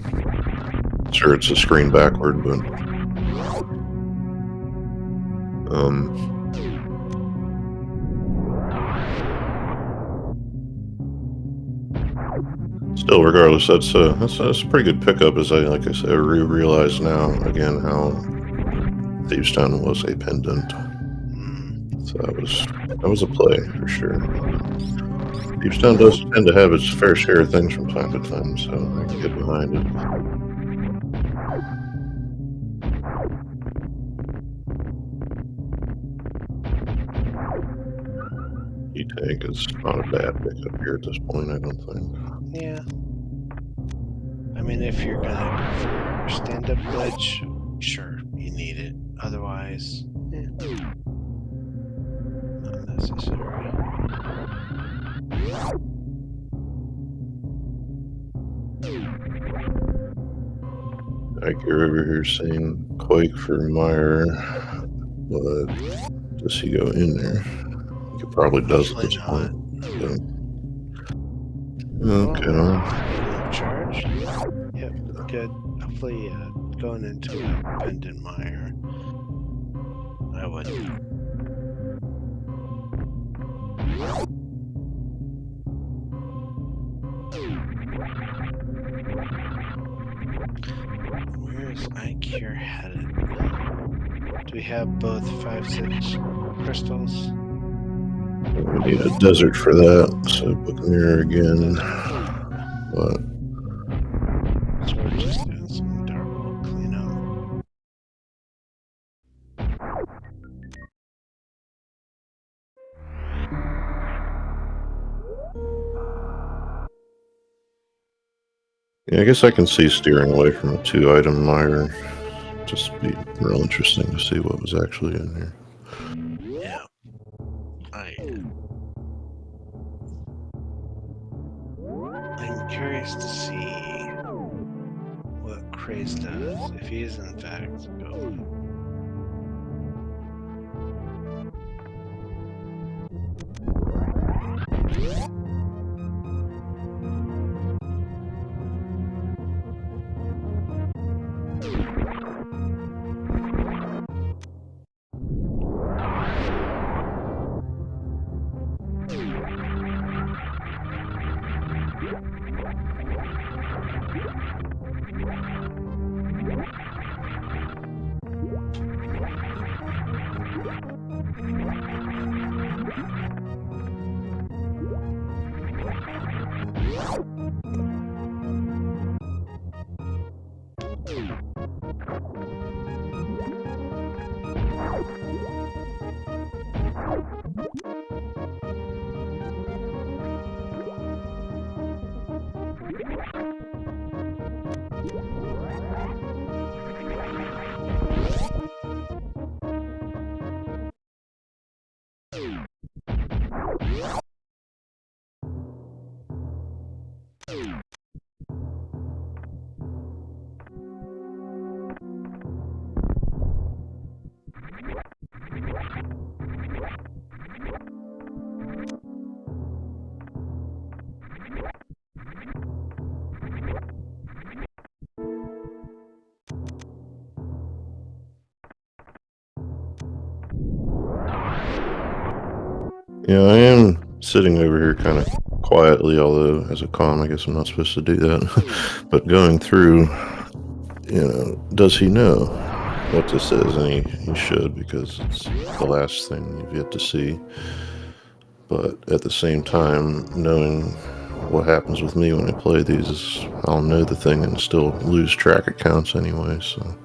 Sure, it's a screen backward, but still, regardless, that's a pretty good pickup. As like I said, I realize now again how Thievestown was a pendant. So that was a play for sure. Thievestown does tend to have its fair share of things from time to time, so I can get behind it. E-tank is not a bad pickup here at this point, I don't think. Yeah. I mean, if you're gonna go for stand-up glitch, sure, you need it. Otherwise, not necessary. Like you're over here saying Quake for Meyer, but does he go in there? He probably does at this point. But... Okay. Oh, charge. Yep, good. Hopefully, going into a pendant mire, I wouldn't. Where is ICure headed? Do we have both 5-6 crystals? We need a desert for that, so book mirror again. But so we're just doing some dark world cleanup. yeah, I guess I can see steering away from a 2-item mire. Just be real interesting to see what was actually in here. Yeah. I'm curious to see what Craze does, if he is in fact going. Yeah, I am sitting over here kind of quietly, although as a comm, I guess I'm not supposed to do that. But going through, does he know what this is? And he should, because it's the last thing you've yet to see. But at the same time, knowing what happens with me when I play these, I'll know the thing and still lose track of counts anyway, so...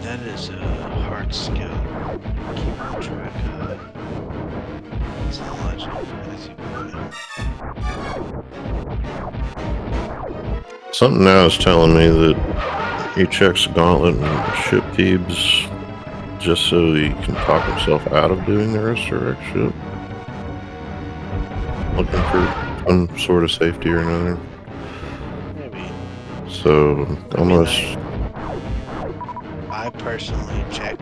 That is a hard skill. Keep track of it's a logic, as you point out. Something now is telling me that He checks Gauntlet and ship keeps just so he can talk himself out of doing the resurrect ship. Looking for some sort of safety or another. Maybe. So almost. I personally check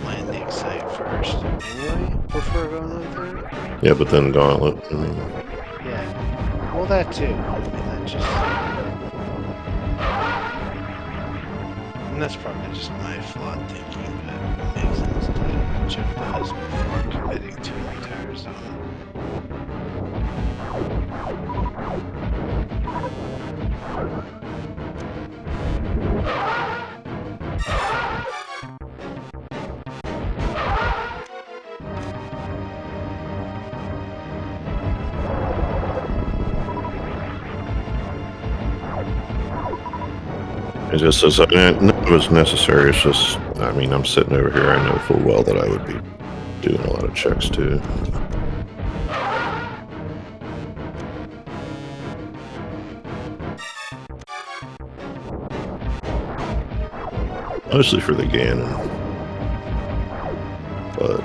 landing site first anyway before going on third. Yeah, but then Gauntlet. Yeah. Well, that too. I mean, that just. And that's probably just my flawed thinking, but it makes sense to check those before committing to an entire zone. It just says none of it's necessary. It's just, I mean, I'm sitting over here. I know full well that I would be doing a lot of checks too. Mostly for the Ganon. But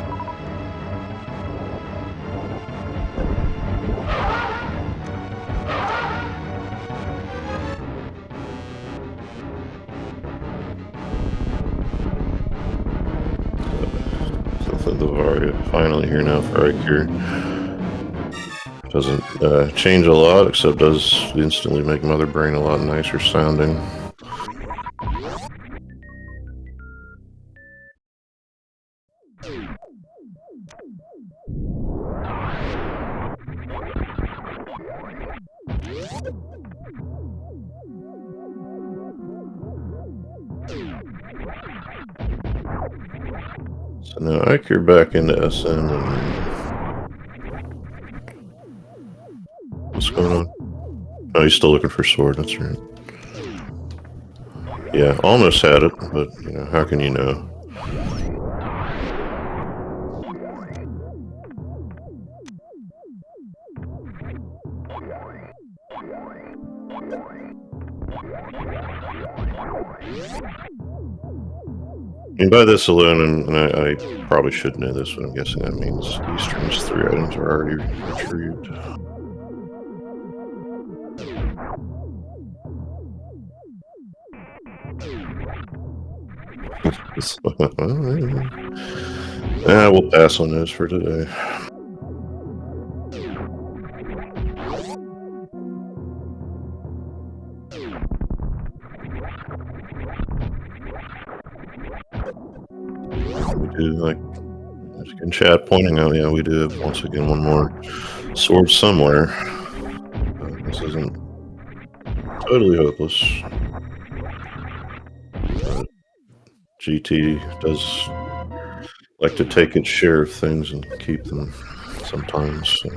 the Varia finally here now for Ikir. Doesn't change a lot, except does instantly make Mother Brain a lot nicer sounding. So now Ikir back into SM and what's going on? Oh, he's still looking for sword, that's right. Yeah, almost had it, but you know, how can you know? And by this alone, and I probably should know this, but I'm guessing that means Eastern's 3 items are already retrieved. We'll pass on those for today. We do, like, in chat pointing out, yeah, we do have once again one more sword somewhere. This isn't totally hopeless. But GT does like to take its share of things and keep them sometimes. So.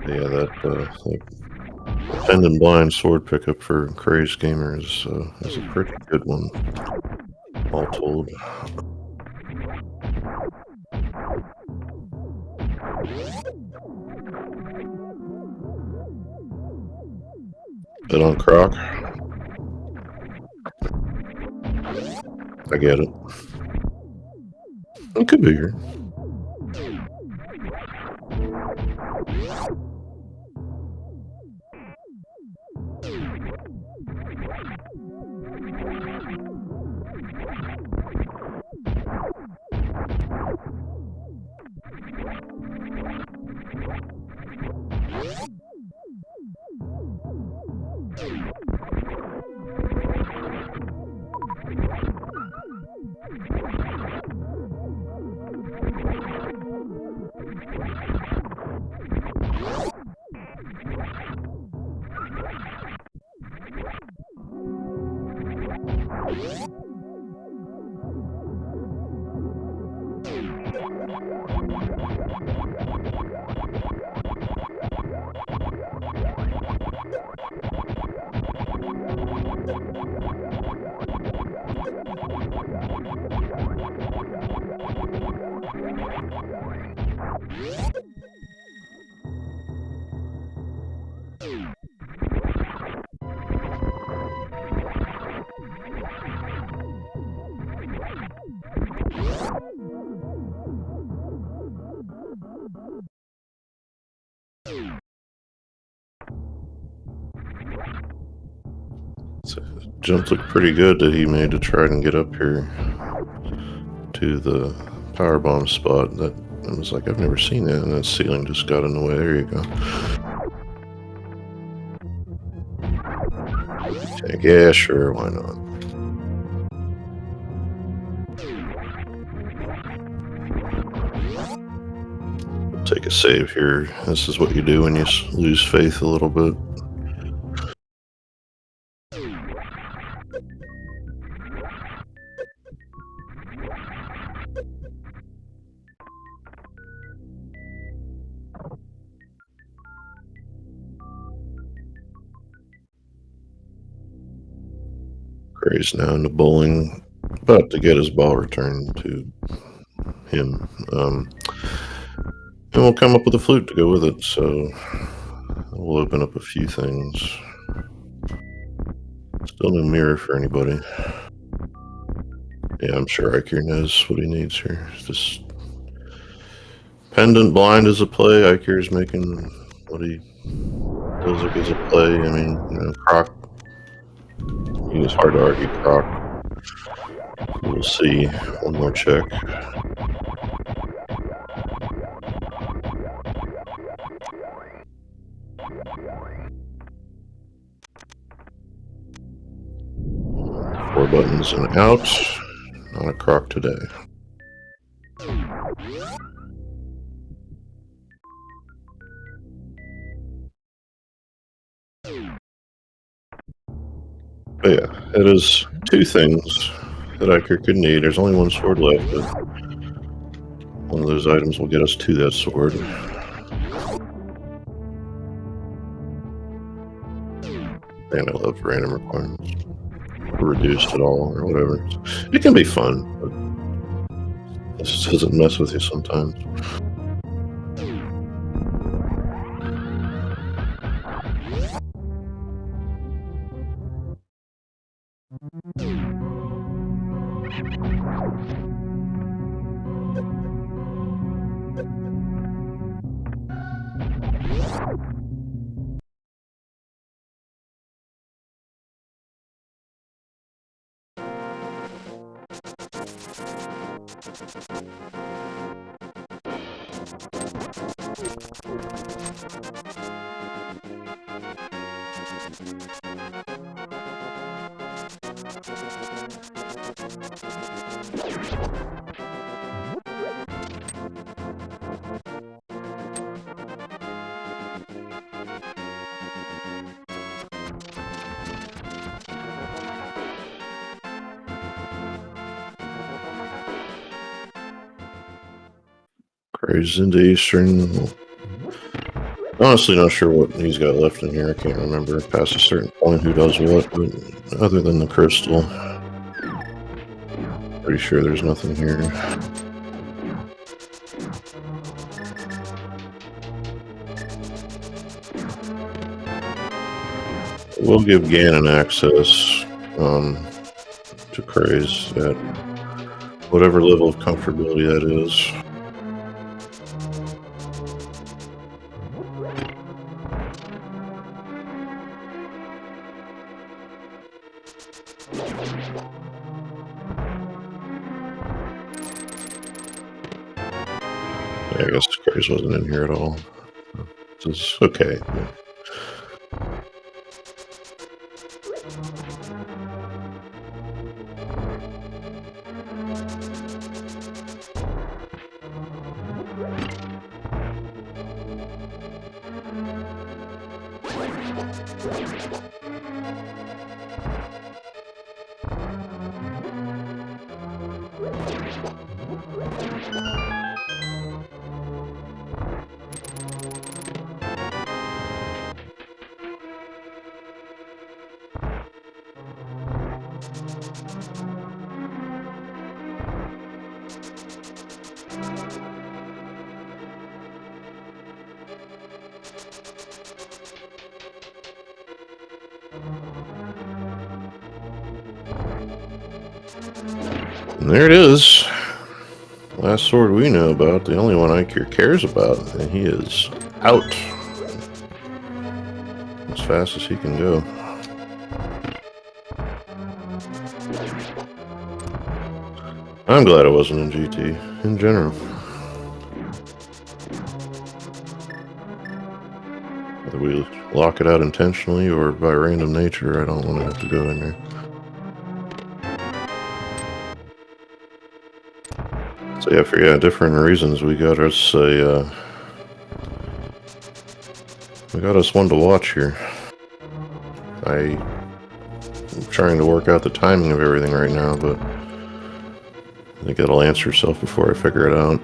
Yeah, that Pendant Blind sword pickup for crazed gamers is a pretty good one, all told. Bet on Croc. I get it. It could be here. jump looked pretty good that he made to try and get up here to the power bomb spot. That I was like, I've never seen that, and that ceiling just got in the way. There you go. Tank. Yeah, sure, why not? Take a save here. This is what you do when you lose faith a little bit. Gray's now into bowling, about to get his ball returned to him. And we'll come up with a flute to go with it, so we'll open up a few things. Still no mirror for anybody. Yeah, I'm sure Iker knows what he needs here. Just pendant blind is a play. Iker's making what he feels like is a play. I mean, you know, Croc. It's hard to argue Croc. We'll see. One more check. Four buttons and out. Not a Croc today. But yeah, it is two things that Iker could need. There's only one sword left, but one of those items will get us to that sword. And I love random requirements. Or reduced at all, or whatever. It can be fun, but this doesn't mess with you sometimes. Crazy into Eastern. Honestly, not sure what he's got left in here. I can't remember past a certain point who does what, but other than the crystal, pretty sure there's nothing here. We'll give Ganon access to Craze at whatever level of comfortability that is. I guess Craze wasn't in here at all. It's okay. And there it is. Last sword we know about, the only one Iker cares about, and he is out. As fast as he can go. I'm glad I wasn't in GT in general. Whether we lock it out intentionally or by random nature, I don't want to have to go in there. So yeah, for different reasons, we got us one to watch here. I'm trying to work out the timing of everything right now, but I think it'll answer itself before I figure it out.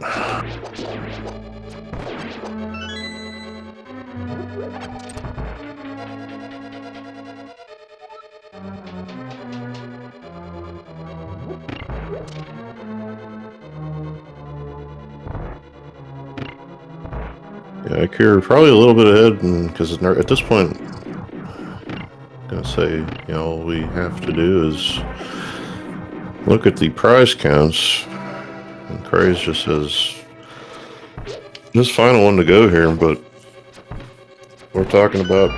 Yeah, Akira probably a little bit ahead, because at this point, I'm gonna say, all we have to do is look at the prize counts, and Craze just says this final one to go here, but we're talking about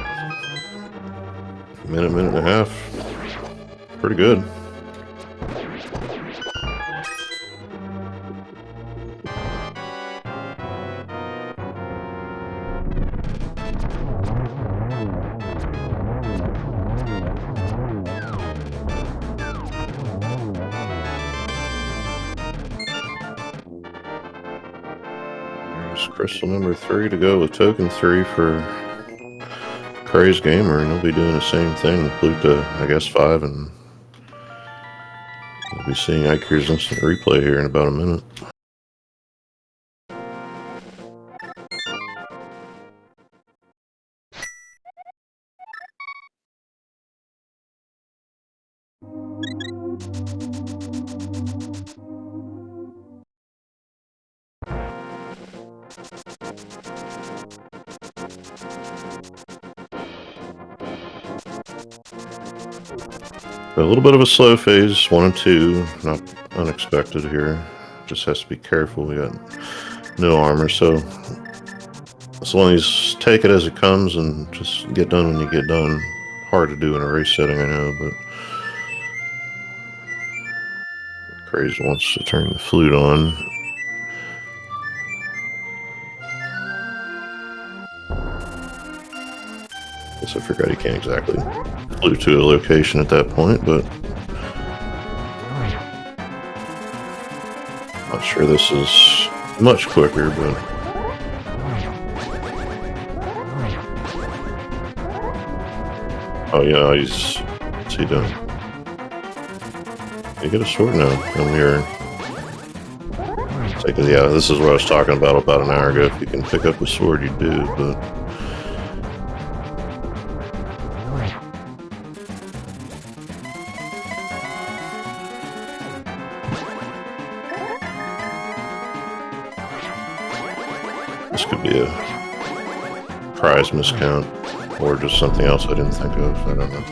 a minute and a half. Pretty good. There's crystal number 3 to go with token 3 for Craze Gamer, and he'll be doing the same thing with Pluto, I guess 5, and we'll be seeing Ikir's instant replay here in about a minute. A little bit of a slow phase, 1 and 2, not unexpected here. Just has to be careful. We got no armor, so as long as take it as it comes and just get done when you get done. Hard to do in a race setting, I know, but Crazy wants to turn the flute on. Guess I forgot he can't exactly flute to a location at that point, but not sure this is much quicker, but oh yeah, what's he doing? You get a sword now. I'm here. Yeah, this is what I was talking about an hour ago. If you can pick up a sword, you do, but this could be a prize miscount or just something else I didn't think of. I don't know.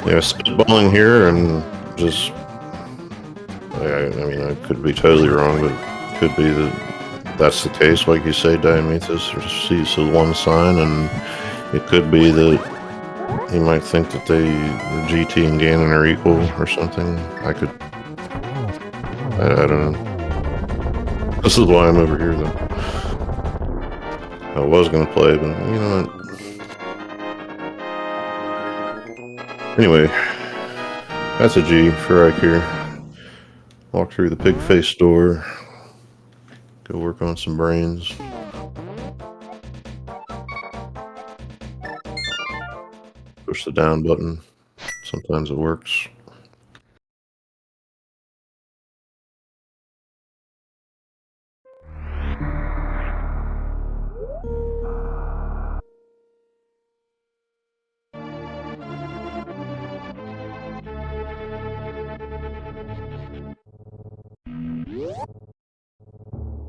Yeah, spitballing here and just, I mean, I could be totally wrong, but it could be that that's the case, like you say, Diamethus, or sees the one sign, and it could be that he might think that the GT and Ganon are equal or something. I don't know. This is why I'm over here, though. I was going to play, but you know what? Anyway, that's a G for Ikir. Walk through the pig face door. Go work on some brains. Push the down button. Sometimes it works.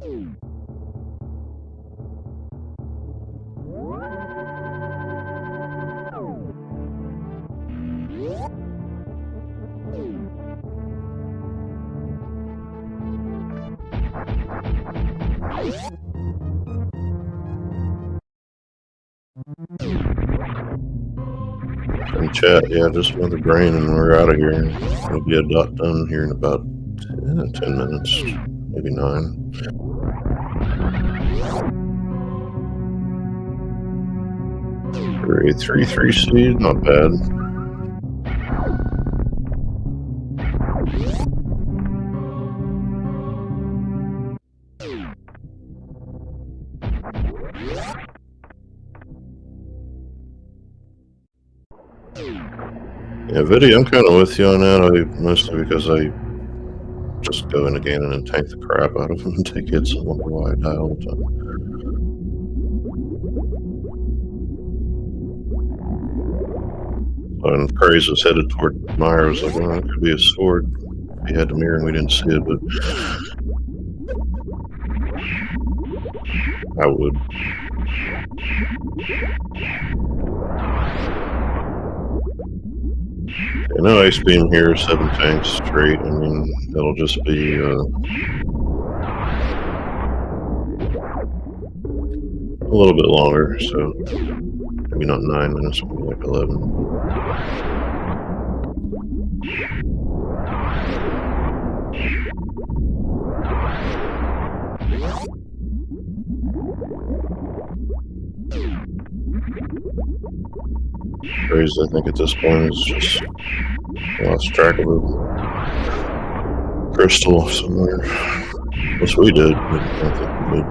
In chat, yeah, just another brain and we're out of here. We'll be a dot done here in about 10 minutes, maybe 9. For a 3-3 seed, not bad. Yeah, Viddy, I'm kind of with you on that. Mostly because I just go into Ganon and tank the crap out of him and take hits and wonder why I die all the time. And praise was headed toward Meyer. I was like, well, it could be a sword. He had the mirror and we didn't see it, but I would. Yeah, no Ice Beam here, 7 tanks straight. I mean, that'll just be a little bit longer, so maybe not 9 minutes, maybe like 11. Praise, I think at this point is just lost track of a crystal somewhere. Which we did, but I don't think we did.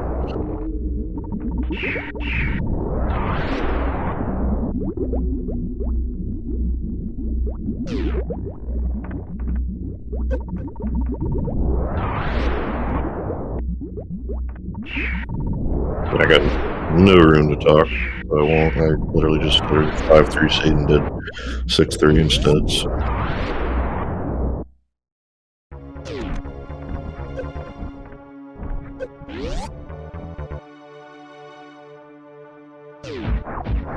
I got no room to talk, so I won't. I literally just threw 5-3 seed and did 6-3 instead. So.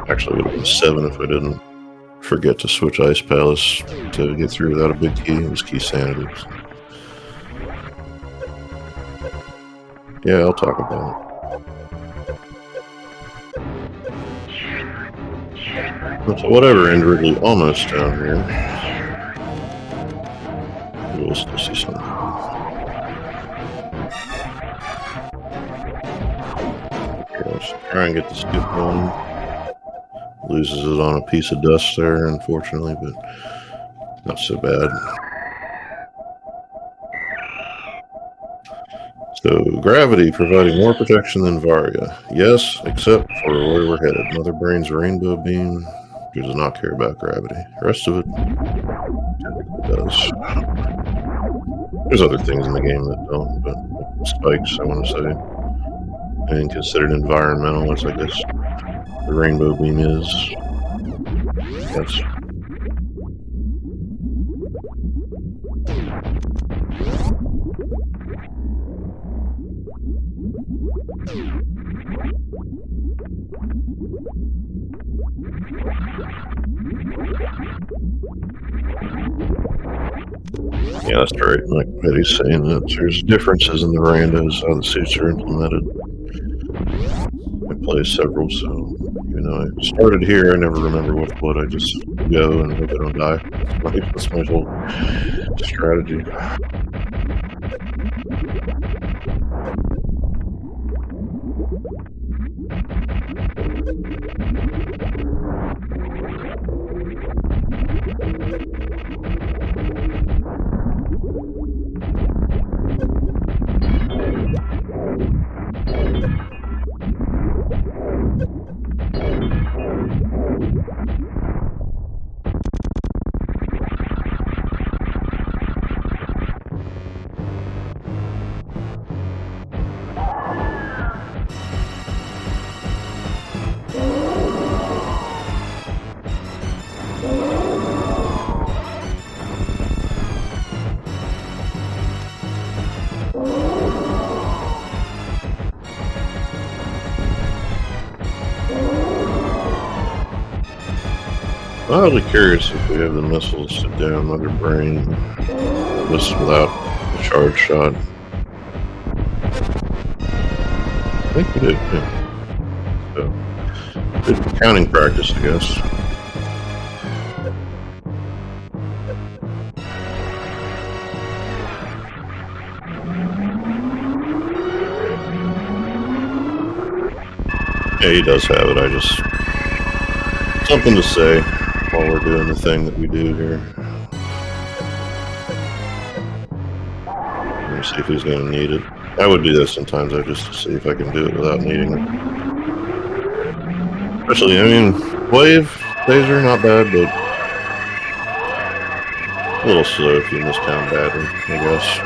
Actually, it would have been 7 if I didn't forget to switch Ice Palace to get through without a big key. It was key sanity. So. Yeah, I'll talk about it. So whatever, and Ridley almost down here. We'll still see something. Okay, let's try and get the skip going. Loses it on a piece of dust there, unfortunately, but not so bad. So, gravity providing more protection than Varia. Yes, except for where we're headed. Mother Brain's Rainbow Beam does not care about gravity. The rest of it does. There's other things in the game that don't, but spikes, I want to say. And considered environmental, as I guess the Rainbow Beam is. Yes. Yeah, that's right. Like Betty's saying that there's differences in the randos, how the suits are implemented. I play several, so even though I started here, I never remember what I just go and hope I don't die. That's my whole strategy. Mildly curious if we have the missiles to down Mother Brain. This without the charge shot. I think we did, yeah. So, good counting practice, I guess. Yeah, he does have it. I just... something to say while we're doing the thing that we do here. Let me see if he's going to need it. I would do this sometimes, just to see if I can do it without needing it. Especially, I mean, wave, phaser, not bad, but a little slow if you miscount badly, I guess.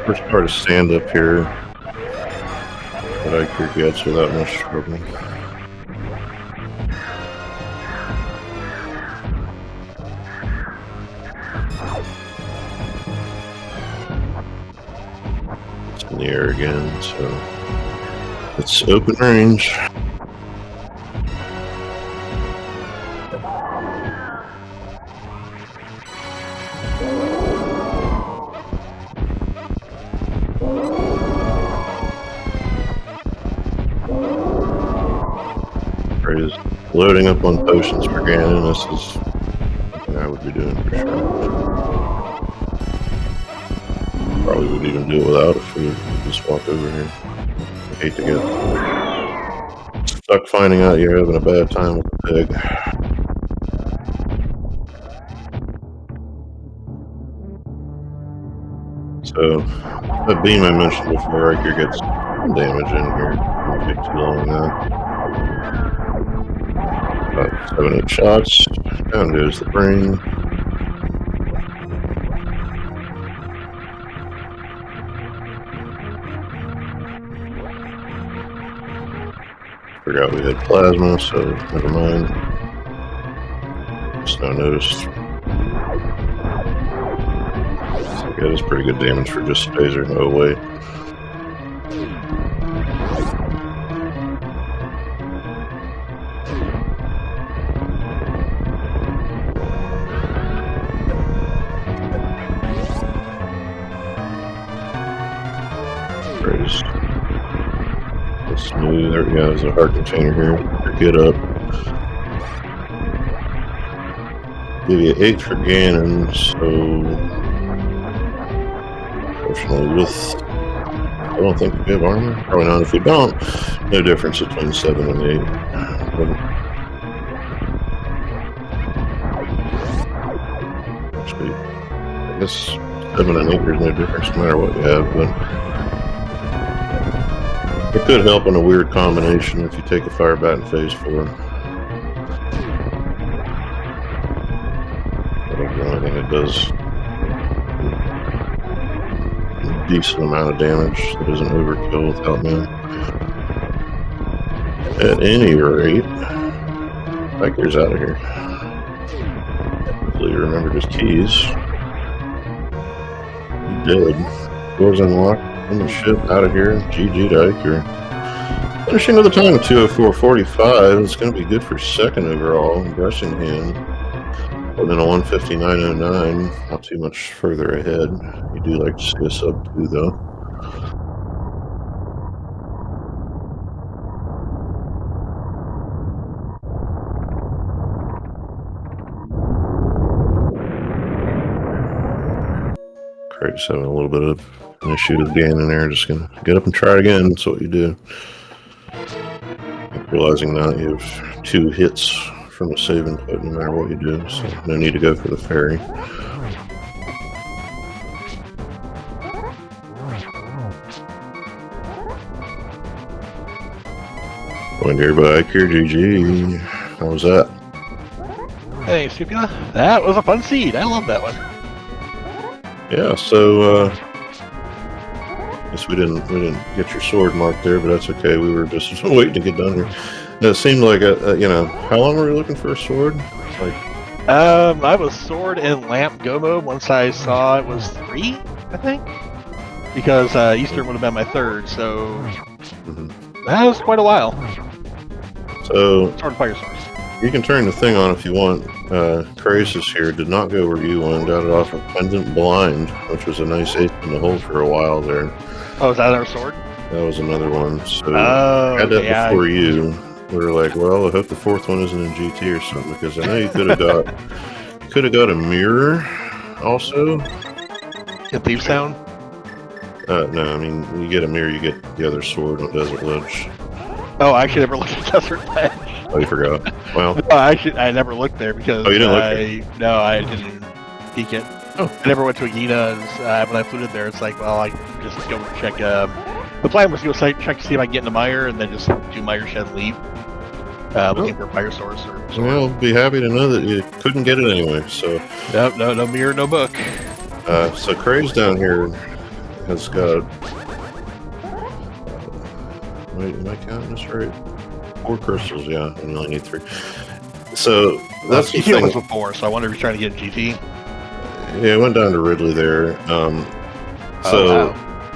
First part is stand up here that I could get without much trouble. It's in the air again, so it's open range. Is loading up on potions for Ganon. This is something I would be doing for sure. Probably would even do it without if we just walk over here. I hate to get stuck finding out you're having a bad time with the pig. So, that beam I mentioned before, I could get some damage in here. It won't take too long now. About 7-8 shots. Down goes the brain. Forgot we had plasma, so never mind. Just now noticed. So yeah, that's pretty good damage for just phaser. Oh wait. Smooth. There we go. There's a heart container here. Get up. Give you 8 for Ganon, so fortunately with I don't think we have armor. Probably not if we don't. No difference between 7 and 8. Actually, I guess 7 and 8 there's no difference no matter what you have, but it could help in a weird combination if you take a fire bat in phase 4. I think the only thing it does a decent amount of damage that isn't overkill without me. At any rate, Biker's out of here. Hopefully you remembered his keys. He did. Doors unlocked. The ship out of here. GG to Iker. Finishing with a time of 2:04.45. It's going to be good for second overall. Brushing hand. Putting in a 1:59.09. Not too much further ahead. You do like to see a sub 2 though. Craig's having a little bit of an issue with Ganon there. Just gonna get up and try it again. That's what you do. Realizing now you have 2 hits from the save input no matter what you do, so no need to go for the fairy. Joined here by Iker. GG. How was that? Hey, Supula. That was a fun seed. I love that one. Yeah, so guess we didn't get your sword marked there, but that's okay. We were just waiting to get done here. And it seemed like you know, how long were we looking for a sword? Like I was sword and lamp go mode once I saw it was 3, I think. Because Eastern would have been my 3rd, so that was quite a while. So Sword and fire source. you can turn the thing on if you want. Crisis here did not go where you went. Got it off of Pendant Blind, which was a nice ace in the hole for a while there. Oh, is that our sword? That was another one. So Oh, I had that okay, before you. We were like, well, I hope the 4th one isn't in GT or something, because I know you could have got a mirror also. In Thieves Town? No, I mean, when you get a mirror, you get the other sword on Desert Ledge. Oh, I actually never looked at Desert Ledge. Oh, you forgot. Well, No, I never looked there because Oh, you didn't look there? No, I didn't peek it. Oh. I never went to Agina. When I flew in there, it's like, well, I just go check. The plan was to go check to see if I can get into Mire and then just do Mire Shed and leave. Looking for a fire source or sword. well, be happy to know that you couldn't get it anyway. So No mirror, no book. so Craze down here has got. Wait, am I counting this right? 4 crystals, yeah, and you only need 3. So that's the GT thing. was before, so I wonder if he's trying to get GT. Yeah, I went down to Ridley there.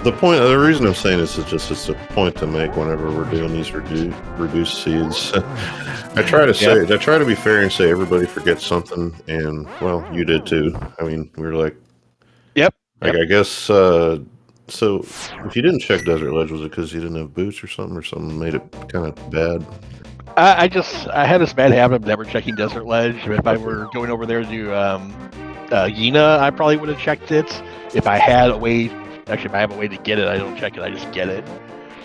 The reason I'm saying this is just it's a point to make whenever we're doing these reduced seeds. I try to be fair and say everybody forgets something, and well, you did too. I mean, we were like, I guess. So if you didn't check Desert Ledge, was it because you didn't have boots or something made it kind of bad? I had this bad habit of never checking Desert Ledge. If I were going over there to do Yena, I probably would have checked it. If I had a way, actually, if I have a way to get it, I don't check it. I just get it.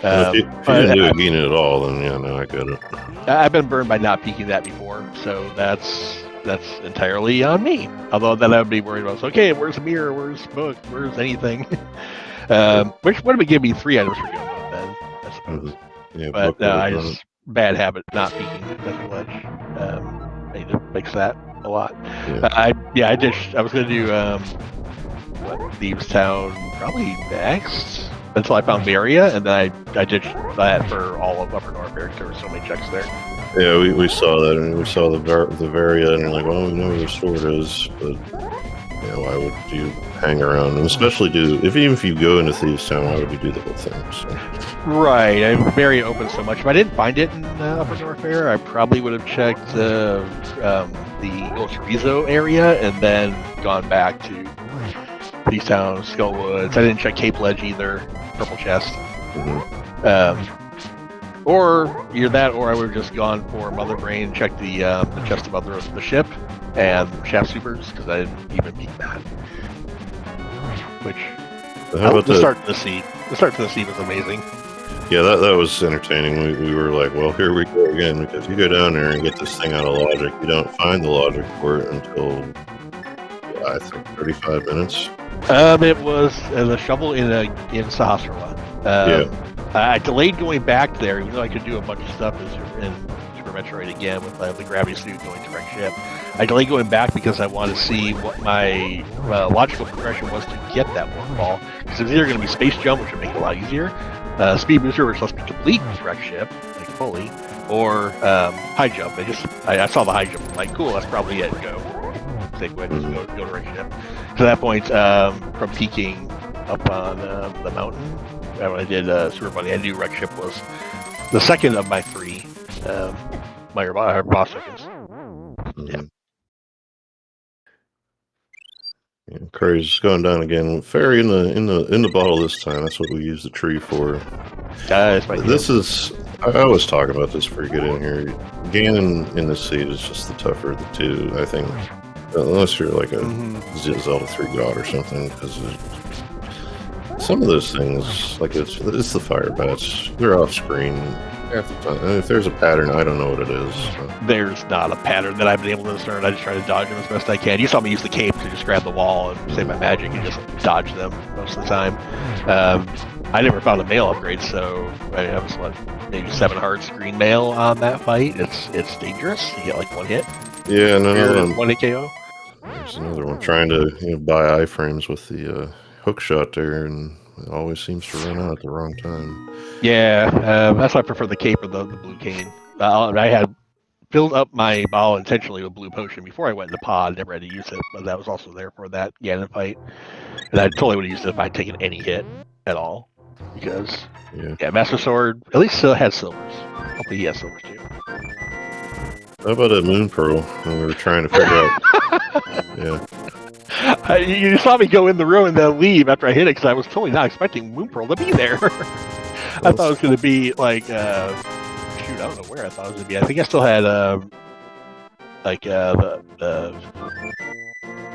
If you didn't do Yena at all, then yeah, no, I get it. I've been burned by not peeking that before, so that's entirely on me. Although then I would be worried about, okay, where's the mirror? Where's book? Where's anything? Which would have given me 3 items for going on then, I suppose. Yeah, But I just bad habit not peeking Desert Ledge. Makes that a lot. Yeah. I was gonna do Thieves Town probably next until I found Varia, and then I ditched that for all of Upper North America. There were so many checks there. Yeah, we saw that, and we saw the Varia, and we're like, well, we know where the sword is, but why would you hang around? And especially even if you go into Thieves Town, why would you do the whole thing? So. Right, Varia open so much. If I didn't find it in Upper North Fair, I probably would have checked the El Chorizo area and then gone back to Thieves Town, Skullwoods. I didn't check Cape Ledge either, Purple Chest. Or either that, or I would have just gone for Mother Brain and checked the chest of the ship and Shaft Supers, because I didn't even peek that. Which, the start to the seed. The start to the seed was amazing. Yeah, that was entertaining. We were like, well, here we go again, because you go down there and get this thing out of logic. You don't find the logic for it until, I think, 35 minutes. It was the shovel in Sahasrara. I delayed going back there, even though I could do a bunch of stuff in Super Metroid again with the gravity suit going to wreck ship. I delayed going back because I wanted to see what my logical progression was to get that waterfall. Because it was either going to be space jump, which would make it a lot easier, speed booster, which lets me complete wreck ship, like fully, or high jump. I saw the high jump. I'm like, cool, that's probably it. Go. Say, go ahead and go to wreck ship. To that point, from peaking up on the mountain, when I did Super Bunny, I knew wreck ship was the second of my 3 boss seconds. Yeah. Yeah, Craze going down again. Fairy in the bottle this time. That's what we use the tree for. This is. I was talking about this before you get in here. Ganon in the seed is just the tougher of the 2, I think. Unless you're like a Zelda 3 god or something, because some of those things, like it's the fire bats, they're off screen half the time. If there's a pattern, I don't know what it is. So. There's not a pattern that I've been able to discern. I just try to dodge them as best I can. You saw me use the cape to just grab the wall and say my magic and just dodge them most of the time. I never found a mail upgrade, so I was maybe 7 hearts green mail on that fight. It's dangerous. You get like 1 hit. Yeah, no, 1 hit KO. There's another one trying to buy iframes with the hook shot there, and it always seems to run out at the wrong time. Yeah, that's why I prefer the cape or the blue cane. I had filled up my bottle intentionally with blue potion before I went in the pod. Never had to use it, but that was also there for that Ganon fight. And I totally would have used it if I'd taken any hit at all. Because, yeah, Master Sword at least still has silvers. Hopefully he has silvers too. How about that Moon Pearl? When we were trying to figure out. Yeah. You saw me go in the room and then leave after I hit it because I was totally not expecting Moon Pearl to be there. I thought it was going to be like, shoot, I don't know where I thought it was going to be. I think I still had I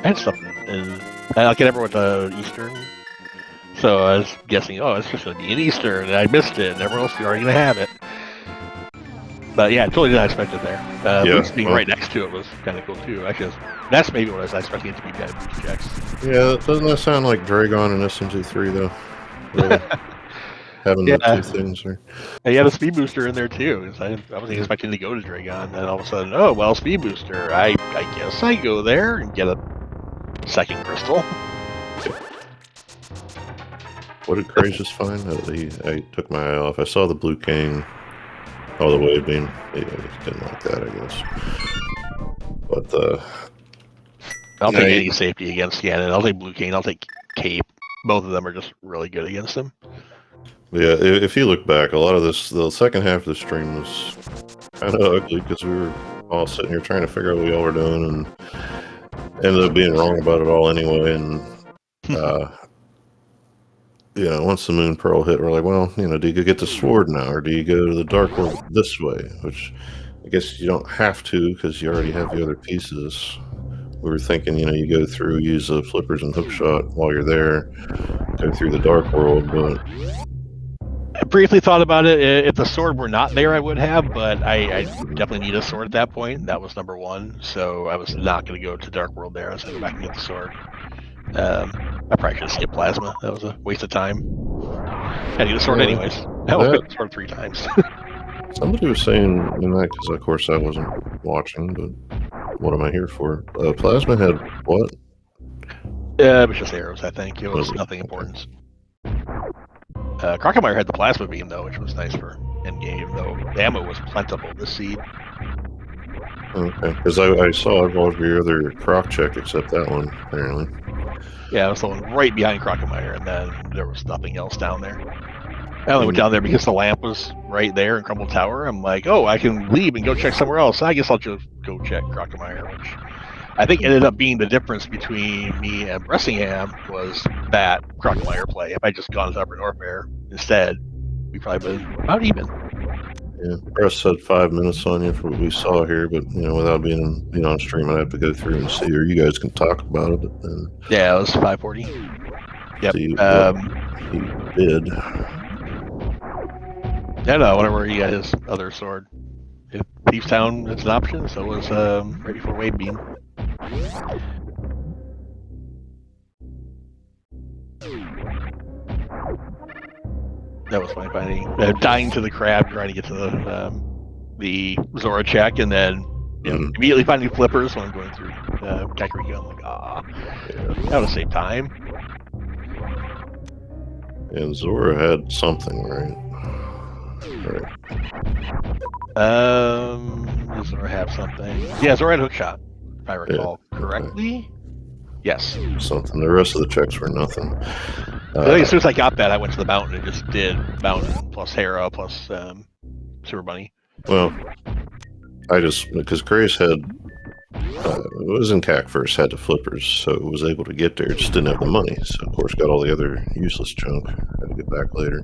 had something, and I never went to Eastern, so I was guessing, oh, it's just going to be in Eastern, and I missed it, and everyone else is already going to have it. But yeah, I totally didn't expect it there. Boost being right next to it was kind of cool too. Actually, that's maybe what I was expecting it to be. Bad boost checks. Yeah, doesn't that sound like Dragon and SMZ3 though? Really? Having the two things there. And you had a speed booster in there too. I wasn't expecting to go to Dragon, and then all of a sudden, oh well, speed booster. I guess I go there and get a second crystal. What did Craze just find? I took my eye off. I saw the Blue King. Oh, the wave beam. Yeah, I didn't like that, I guess. But I'll take any safety against Ganon. I'll take Blue King. I'll take Cape. Both of them are just really good against him. Yeah, if you look back, a lot of this, the second half of the stream was kind of ugly because we were all sitting here trying to figure out what we all were doing and ended up being wrong about it all anyway. And once the Moon Pearl hit, we're like, well, do you get the sword now, or do you go to the Dark World this way? Which I guess you don't have to because you already have the other pieces. We were thinking, you go through, use the flippers and hookshot while you're there, go through the Dark World, but... I briefly thought about it. If the sword were not there, I would have, but I definitely need a sword at that point. That was number one, so I was not going to go to Dark World there. I was going to go back and get the sword. I probably should have skipped Plasma. That was a waste of time. Had to get a sword anyways. I opened the sword 3 times. Somebody was saying in that, because of course I wasn't watching, but what am I here for? Plasma had what? It was just arrows, I think. It was nothing important. Crocomire had the plasma beam though, which was nice for endgame. Though the ammo was plentiful this seed. Okay, because I saw all of your other croc check except that one apparently. Yeah, I was the one right behind Crocomire, and then there was nothing else down there. I only went down there because the lamp was right there in Crumble Tower. I'm like, oh, I can leave and go check somewhere else. I guess I'll just go check Crocomire, which I think ended up being the difference between me and Bressingham was that Crocomire play. If I just gone to Upper Norfair instead, we probably been about even. Yeah, Bress said 5 minutes on you for what we saw here, but without being on stream, I'd have to go through and see, or you guys can talk about it. And yeah, it was 5:40. Yep. He did. Yeah, no, whenever he got his other sword. If Thief's Town is an option, so was ready for Wave Beam. That was my finding. Dying to the crab, trying to get to the Zora check, and then immediately finding flippers when I'm going through Kakariko. I'm like, that would save time. And Zora had something, right? Does Zora have something? Yeah, Zora had hookshot, if I recall correctly. Okay. Yes. Something. The rest of the checks were nothing. I think as soon as I got that, I went to the mountain and just did mountain plus Hera plus Super Bunny. Well, because Grace had, it was in CAC first, had the flippers, so it was able to get there, just didn't have the money. So, of course, got all the other useless junk. Had to get back later.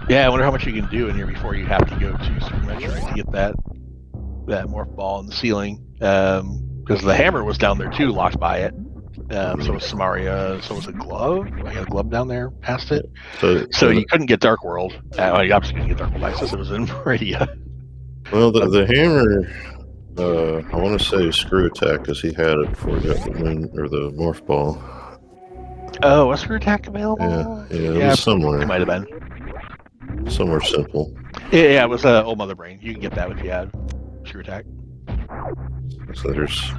Yeah, I wonder how much you can do in here before you have to go to Super Metroid to get that morph ball in the ceiling. Because the hammer was down there too, locked by it. So was Samaria, so was a glove. I got a glove down there past it. So you couldn't get Dark World. You obviously couldn't get Dark World access. It was in Meridia. Well, the hammer, I want to say screw attack because he had it before he got the moon or the morph ball. Oh, was screw attack available? Yeah, it was somewhere. It might have been. Somewhere simple. Yeah, it was Old Mother Brain. You can get that if you had screw attack. So there's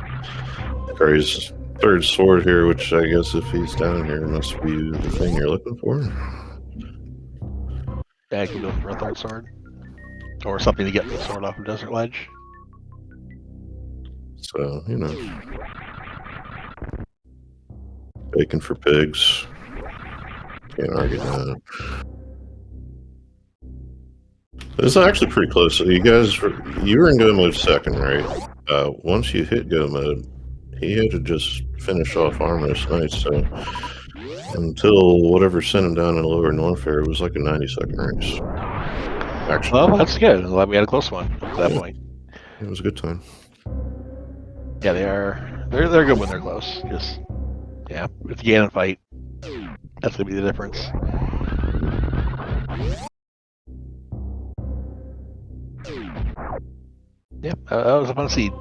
Curry's third sword here, which I guess if he's down here must be the thing you're looking for. Yeah, I can go for a third sword. Or something to get the sword off of Desert Ledge. So, you know. Bacon for pigs. Can't argue that. It's actually pretty close. So you were in go mode second, right? Once you hit go mode, he had to just finish off Armless Knight. So until whatever sent him down in Lower Norfair, it was like a 90-second race. Actually, Well, that's good. I'm glad we had a close one at that point. It was a good time. Yeah, they are. They're good when they're close. Just yeah, with the Ganon fight, that's gonna be the difference. Yeah, that was a fun seed.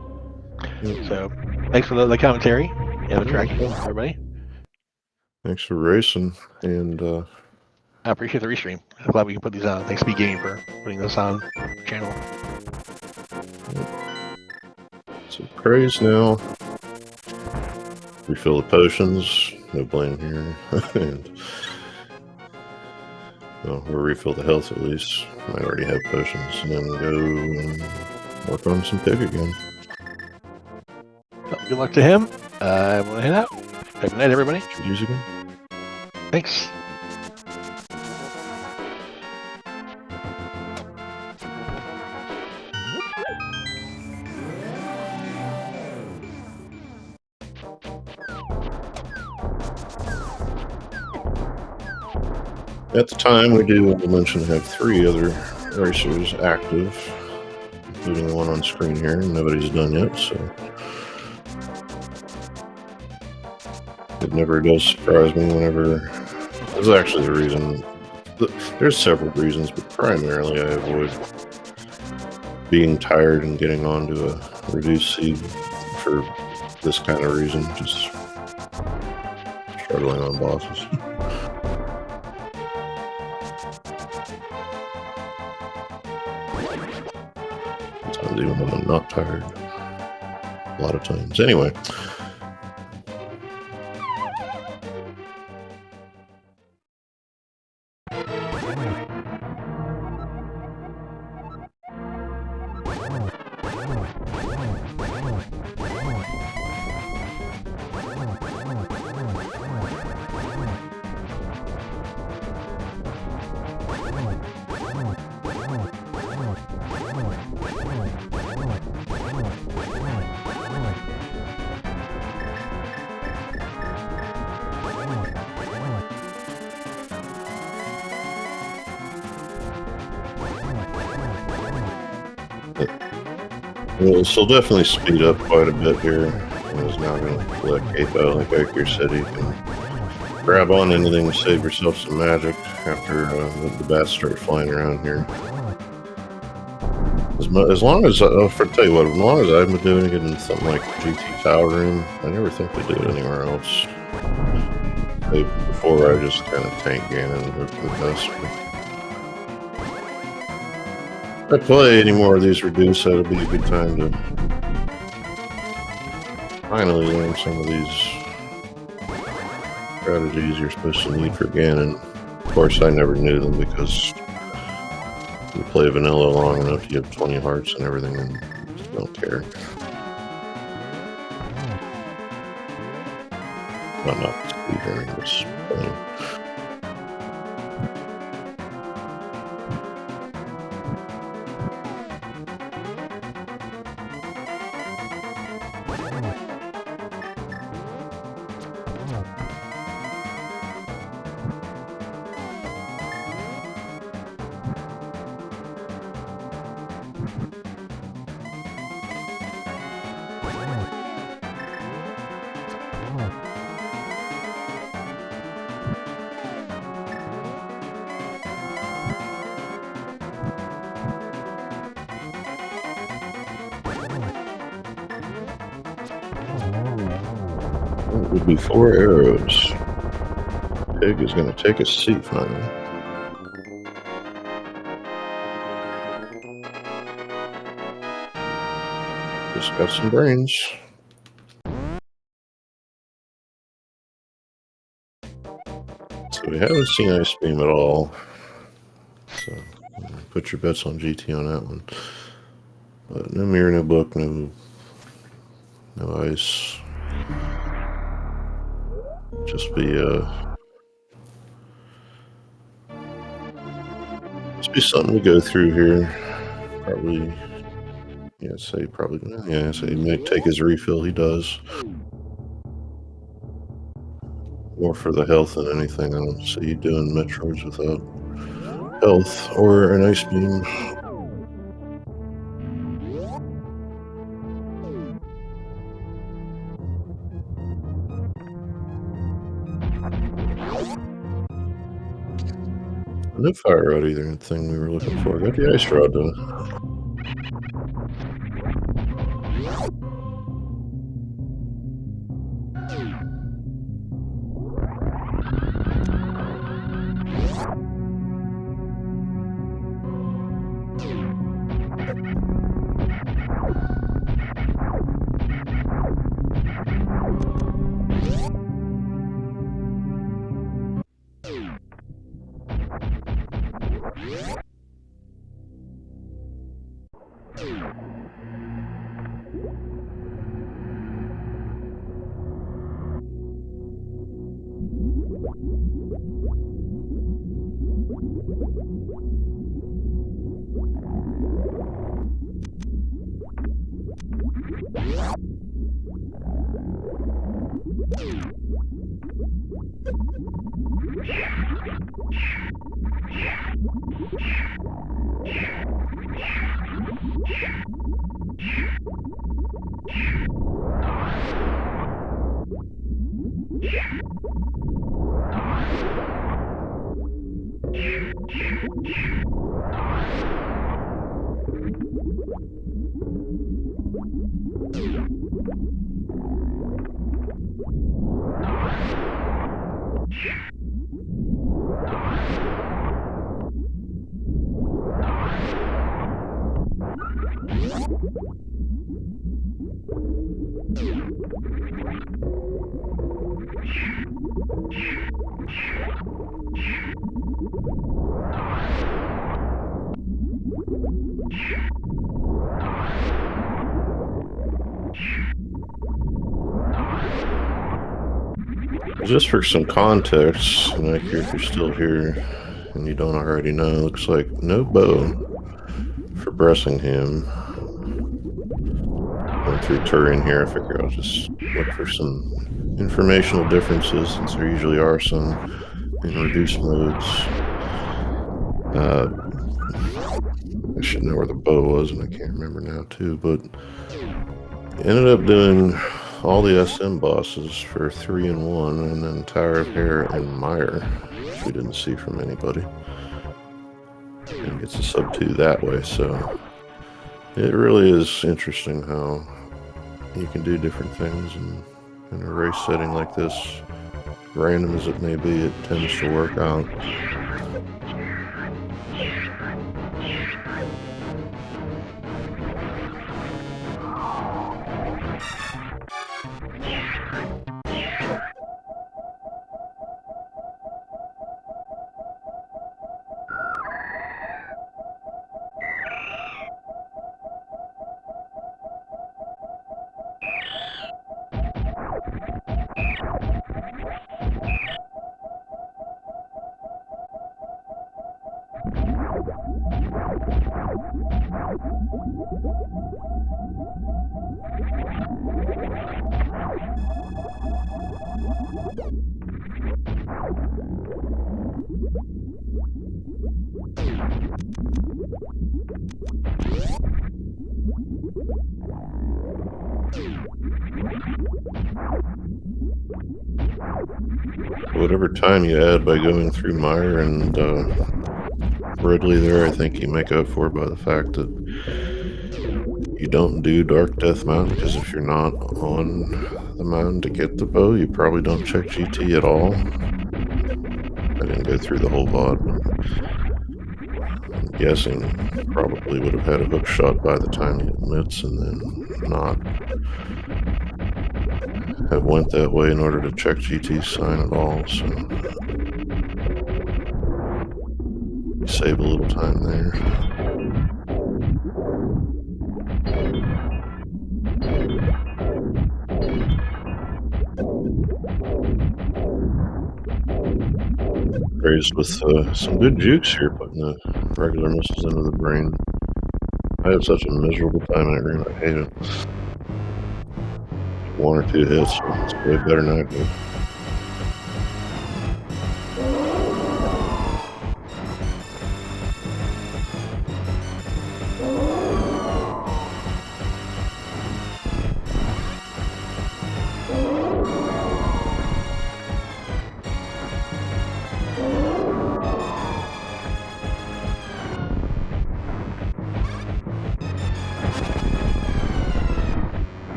So, thanks for the commentary and the tracking, everybody. Thanks for racing, and I appreciate the restream. I'm glad we can put these on. Thanks, BGame, for putting this on the channel. so praise now. Refill the potions. No blame here. And well, we'll refill the health at least. Might already have potions, and then go and work on some pig again. Well, good luck to him. I'm gonna head out. Good night, everybody. Use again. Thanks. At the time, we do mention to have 3 other racers active, including the one on screen here. Nobody's done yet, so it never does surprise me whenever. There's actually the reason. There's several reasons, but primarily I avoid being tired and getting onto a reduced seed for this kind of reason. Just struggling on bosses. Sometimes even when I'm not tired. A lot of times. Anyway. This will definitely speed up quite a bit here. It's now going to collect capo, like Akir said. You can grab on anything to save yourself some magic after the bats start flying around here. As long as, for tell you what, as long as I've been doing it in something like GT Tower Room, I never think they do it anywhere else. Before I just kind of tank Ganon and hope for the best. If I play any more of these reduced, that'll be a good time to finally learn some of these strategies you're supposed to need for Ganon. Of course, I never knew them because you play vanilla long enough, you have 20 hearts and everything, and you just don't care. Well, not speedrunning, but playing. It would be 4 arrows. Pig is going to take a seat finally. Just got some brains. So we haven't seen Ice Beam at all. So Put your bets on GT on that one. But no mirror, no book, no ice. Just be something to go through here. Probably, say he might take his refill. He does. More for the health than anything. I don't see you doing Metroids without health or an ice beam. No fire rod either, the thing we were looking for. Got the ice rod though. Just for some context, like if you're still here and you don't already know, looks like no bow for Bressingham. Went through Turing here. I figure I'll just look for some informational differences, since there usually are some in reduced modes. I should know where the bow was, and I can't remember now too, but ended up doing all the SM bosses for 3 and 1, and then Tower of Hair and Meyer, which we didn't see from anybody. And gets a sub 2 that way, so it really is interesting how you can do different things in a race setting like this. Random as it may be, it tends to work out. Whatever time you add by going through Meyer and Ridley there, I think you make up for by the fact that you don't do Dark Death Mountain, because if you're not on the mountain to get the bow, you probably don't check GT at all. I didn't go through the whole VOD, but I'm guessing probably would have had a hook shot by the time he admits, and then not have went that way in order to check GT's sign at all. So save a little time there. Raised with some good jukes here, putting the regular missiles into the brain. I had such a miserable time in that room. I hate it. 1 or 2 hits, it's way better than not good.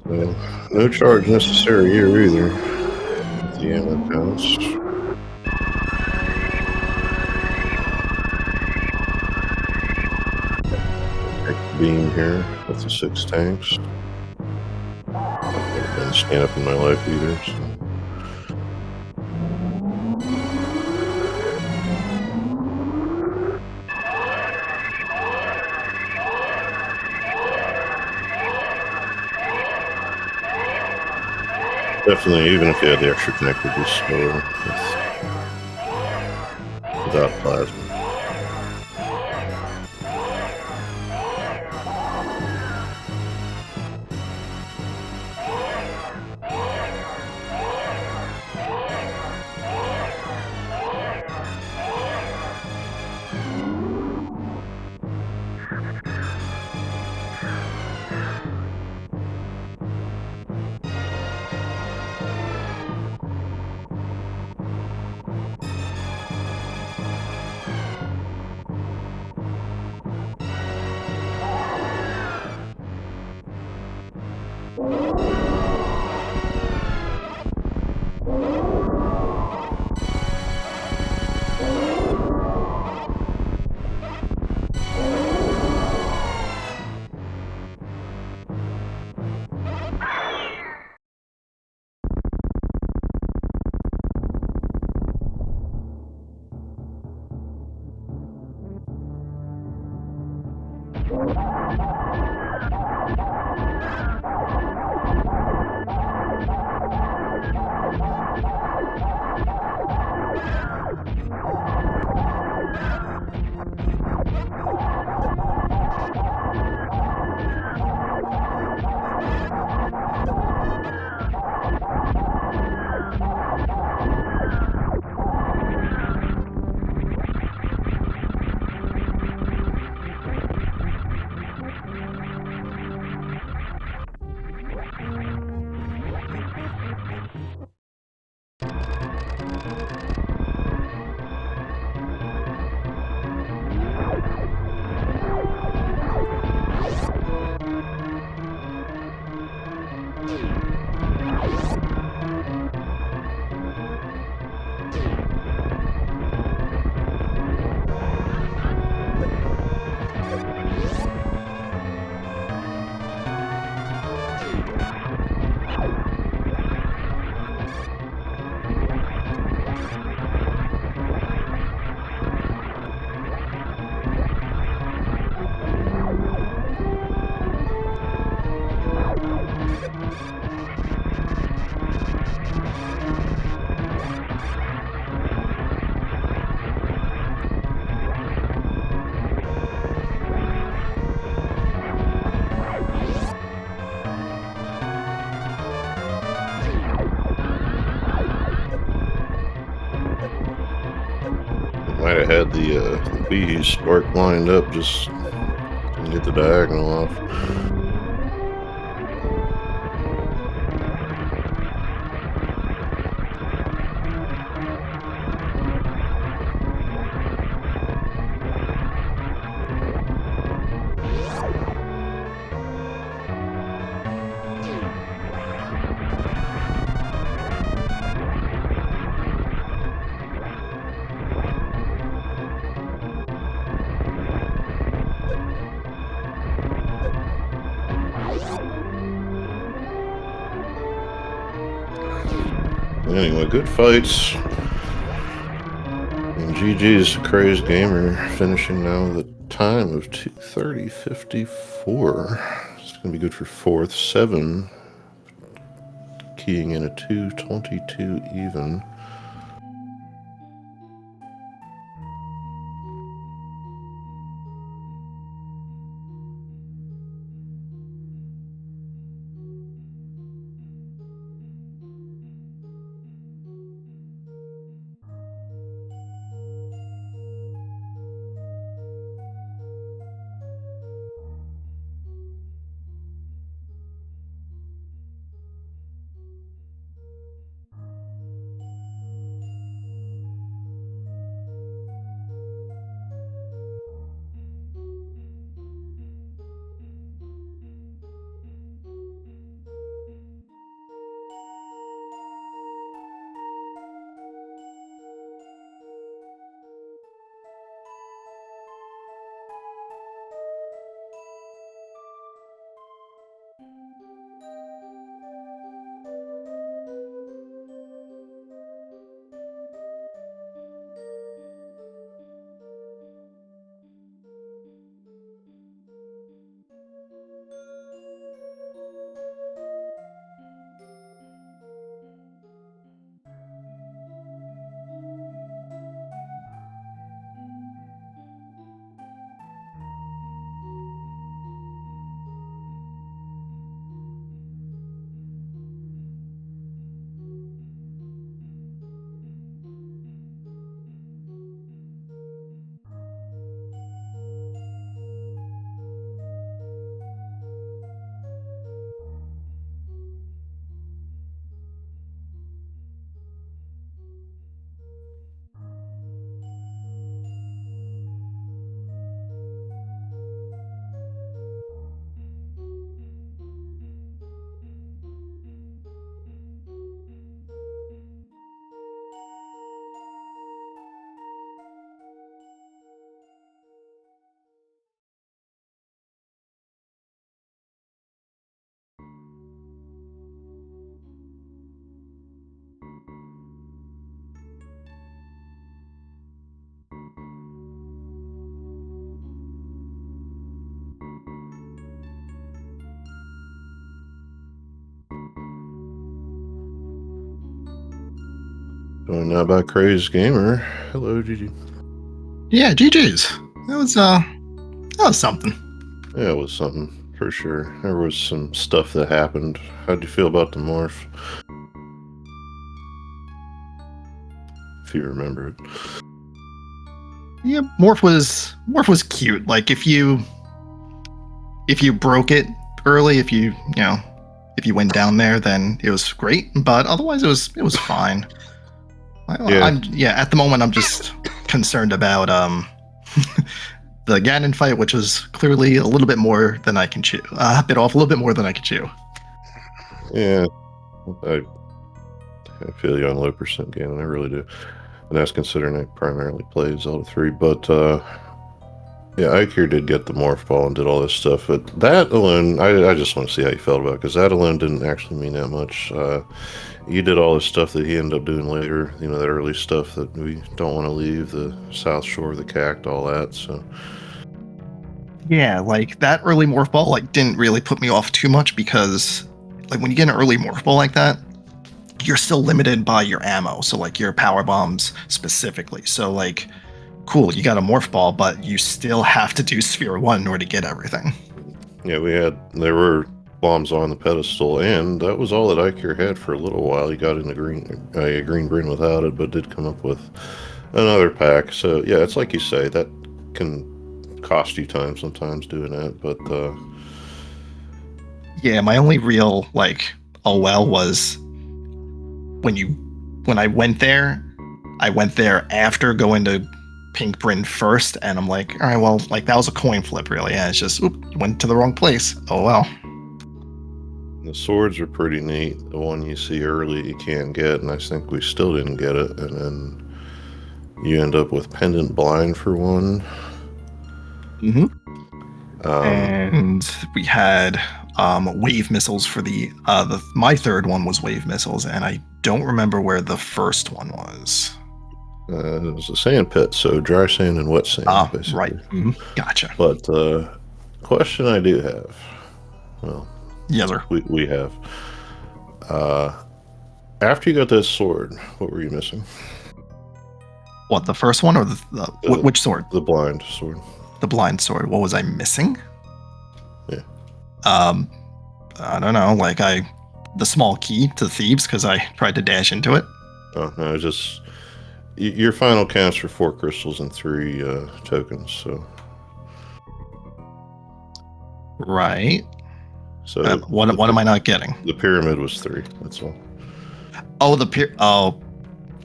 So, no charge necessary here either. With the ammo counts. Take the beam here with the 6 tanks. I've never done a scan up in my life either, so. Definitely, even if you had the extra tank, it would be slower without plasma. Might have had the B spark lined up, just didn't get the diagonal off. Anyway, good fights. And GG's Crazed Gamer finishing now with a time of 2:30:54. It's going to be good for fourth. 7 keying in a 2:22 even. Joined now by Crazed Gamer. Hello, GG. Yeah, GG's. That was something. Yeah, it was something for sure. There was some stuff that happened. How'd you feel about the morph? If you remember it. Yeah, Morph was cute. Like if you broke it early, if you went down there, then it was great. But otherwise, it was fine. At the moment, I'm just concerned about the Ganon fight, which was clearly a little bit more than I can chew. Bit off a little bit more than I can chew. Yeah, I feel you on low percent Ganon. I really do. And that's considering I primarily played Zelda 3. But yeah, Ikir did get the morph ball and did all this stuff. But that alone, I just want to see how you felt about it, because that alone didn't actually mean that much. You did all this stuff that he ended up doing later, that early stuff that we don't want to leave, the South Shore of the Cact, all that, so. Yeah, like that early morph ball didn't really put me off too much, because when you get an early morph ball like that, you're still limited by your ammo, so your power bombs specifically. So cool, you got a morph ball, but you still have to do Sphere 1 in order to get everything. Yeah, there were bombs on the pedestal, and that was all that Ikir had for a little while. He got in a green Bryn without it, but did come up with another pack. So yeah, it's like you say, that can cost you time sometimes doing that, but yeah, my only real was when I went there after going to Pink Bryn first, and I'm like, all right, well, that was a coin flip, really. Yeah, it's just, you went to the wrong place. Oh well. The swords are pretty neat. The one you see early you can't get, and I think we still didn't get it. And then you end up with Pendant Blind for one. Mm-hmm. And we had wave missiles for my third one was wave missiles, and I don't remember where the first one was. It was a sand pit, so dry sand and wet sand, basically. Right. Gotcha. But question I do have, well, yes, sir. We have. After you got that sword, what were you missing? What, the first one or which sword? The blind sword. The blind sword. What was I missing? Yeah. I don't know. Like the small key to thieves because I tried to dash into it. Oh no, it's just your final counts for 4 crystals and 3 tokens. So. Right. So what am I not getting? The pyramid was 3. That's all. Oh,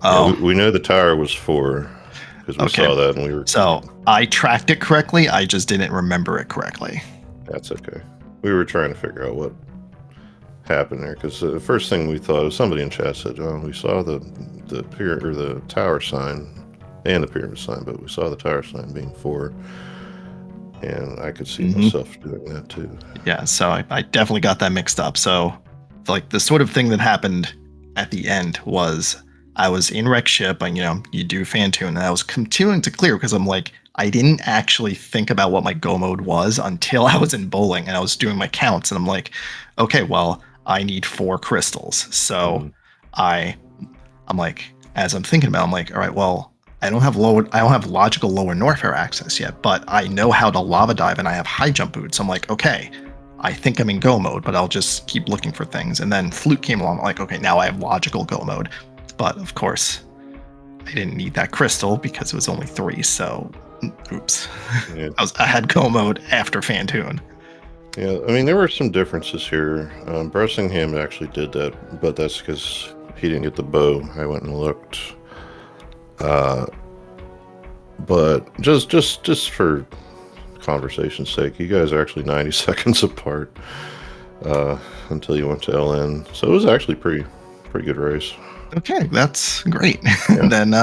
Yeah, we know the tower was 4 because we saw that and we were. So I tracked it correctly. I just didn't remember it correctly. That's okay. We were trying to figure out what happened there because the first thing we thought was somebody in chat said, "Oh, we saw the tower sign and the pyramid sign, but we saw the tower sign being 4." And I could see myself doing that too. Yeah, so I definitely got that mixed up. So, like, the sort of thing that happened at the end was I was in wreck ship, and you do fan tune, and I was continuing to clear because I'm like, I didn't actually think about what my go mode was until I was in bowling and I was doing my counts, and I'm like, okay, well, I need 4 crystals. So I'm like, as I'm thinking about it, I'm like, all right, well, I don't have logical lower Norfair access yet, but I know how to lava dive and I have high jump boots. So I'm like, okay, I think I'm in go mode, but I'll just keep looking for things. And then Flute came along. I'm like, okay, now I have logical go mode. But of course, I didn't need that crystal because it was only 3. So, oops. Yeah. I had go mode after Fantoon. Yeah, I mean, there were some differences here. Bressingham actually did that, but that's because he didn't get the bow. I went and looked. But just for conversation's sake, you guys are actually 90 seconds apart until you went to LN. So it was actually pretty good race. Okay, that's great. Yeah. And then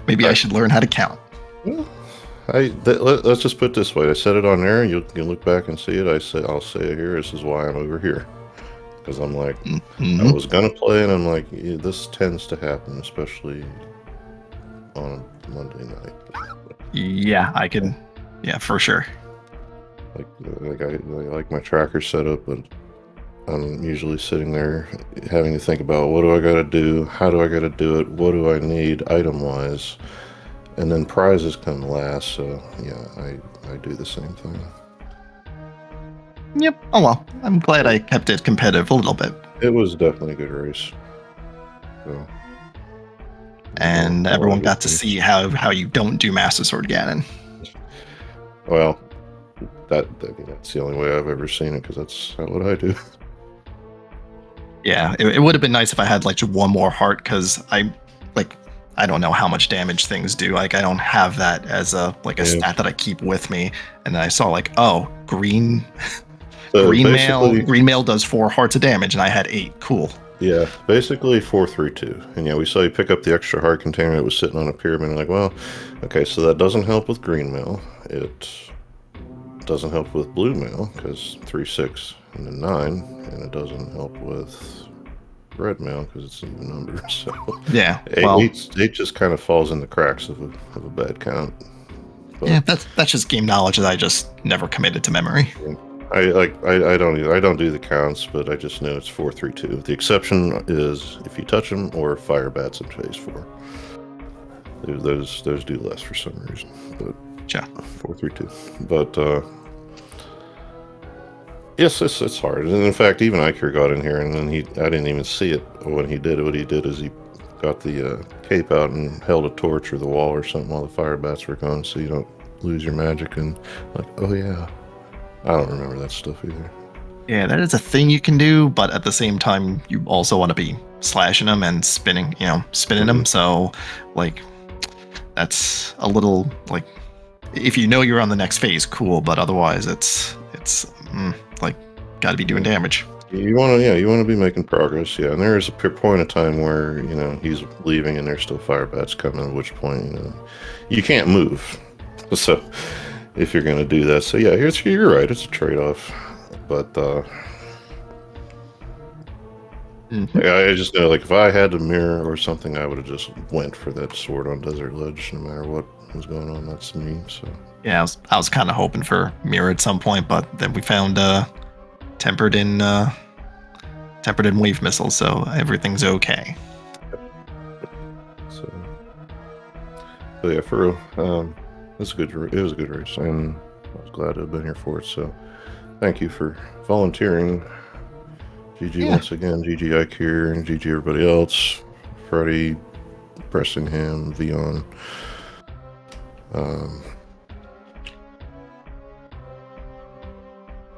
maybe I should learn how to count. Well, let's just put it this way. I said it on there. You look back and see it. I'll say it here. This is why I'm over here. Because I'm like, I was gonna play, and I'm like, yeah, this tends to happen, especially on a Monday night. Yeah, I can. Yeah, for sure. Like I like my tracker set up, but I'm usually sitting there having to think about what do I got to do, how do I got to do it, what do I need item wise, and then prizes come last. So yeah, I do the same thing. Yep. Oh well, I'm glad I kept it competitive a little bit. It was definitely a good race. So. And everyone got to see how you don't do Master Sword Ganon. Well, that's the only way I've ever seen it, because that's not what I do. Yeah, it would have been nice if I had like one more heart, because I don't know how much damage things do. Like, I don't have that as a stat that I keep with me. And then I saw green mail does 4 hearts of damage, and I had 8. Cool. Yeah, basically 432. And yeah, we saw you pick up the extra heart container that was sitting on a pyramid. And like, well, okay, so that doesn't help with green mail. It doesn't help with blue mail because 3-6 and then 9, and it doesn't help with red mail because it's even number. So yeah, 8 just kind of falls in the cracks of a bad count. But, yeah, that's just game knowledge that I just never committed to memory. I don't do the counts, but I just know it's 432. The exception is if you touch them or fire bats in phase 4. Those do less for some reason, but yeah, 432. But yes, it's hard. And in fact, even Iker got in here, and then I didn't even see it when he did it. What he did is he got the cape out and held a torch or the wall or something while the fire bats were going, so you don't lose your magic. And like, oh yeah. I don't remember that stuff either. Yeah, that is a thing you can do, but at the same time, you also want to be slashing them and spinning them. So, that's a little if you know you're on the next phase, cool. But otherwise, it's got to be doing damage. You want to be making progress. Yeah, and there is a point of time where he's leaving and there's still fire bats coming. At which point, you can't move. So. If you're going to do that. So yeah, you're right. It's a trade-off. But Mhm. Like, I just know, like, if I had a mirror or something, I would have just went for that sword on Desert Ledge, no matter what was going on. That's me. So Yeah, I was kind of hoping for mirror at some point, but then we found tempered in wave missiles, so everything's okay. so. But yeah, for real, it was a good race, and I was glad to have been here for it. So thank you for volunteering. GG Yeah. once again, GG Ike here, and GG everybody else. Freddie, Pressingham, Vion.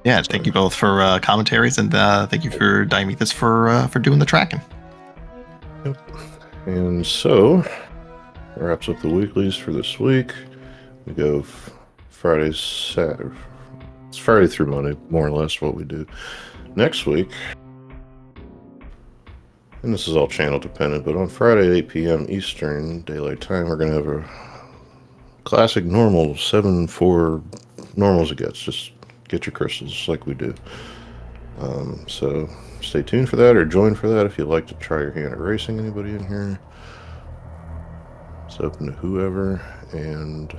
Yeah, thank you both for commentaries, and thank you for Diamethus for doing the tracking. Yep. And so wraps up the weeklies for this week. We go Fridays, Saturday. It's Friday through Monday, more or less what we do. Next week, and this is all channel dependent, but on Friday, 8 p.m. Eastern Daylight Time, we're going to have a classic normal 7-4 normal as it gets. Just get your crystals like we do. So stay tuned for that, or join for that if you'd like to try your hand at racing. Anybody in here? It's open to whoever. And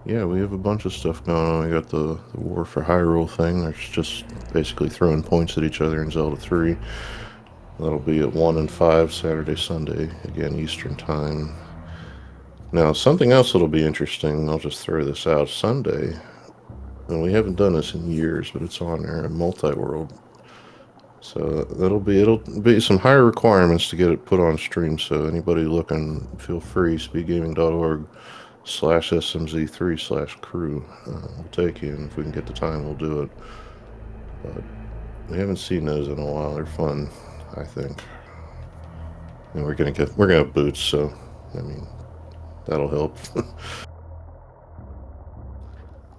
yeah, we have a bunch of stuff going on. We got the War for Hyrule thing. There's just basically throwing points at each other in Zelda 3. That'll be at 1 and 5 Saturday, Sunday, again Eastern Time. Now, something else that'll be interesting, I'll just throw this out. Sunday, and we haven't done this in years, but it's on there, multi-world. So it'll be some higher requirements to get it put on stream. So anybody looking, feel free, speedgaming.org/SMZ3/crew. We'll take you, and if we can get the time, we'll do it. But we haven't seen those in a while. They're fun, I think. And we're gonna have boots, so I mean that'll help.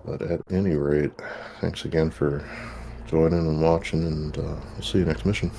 But at any rate, thanks again for joining and watching, and we'll see you next mission.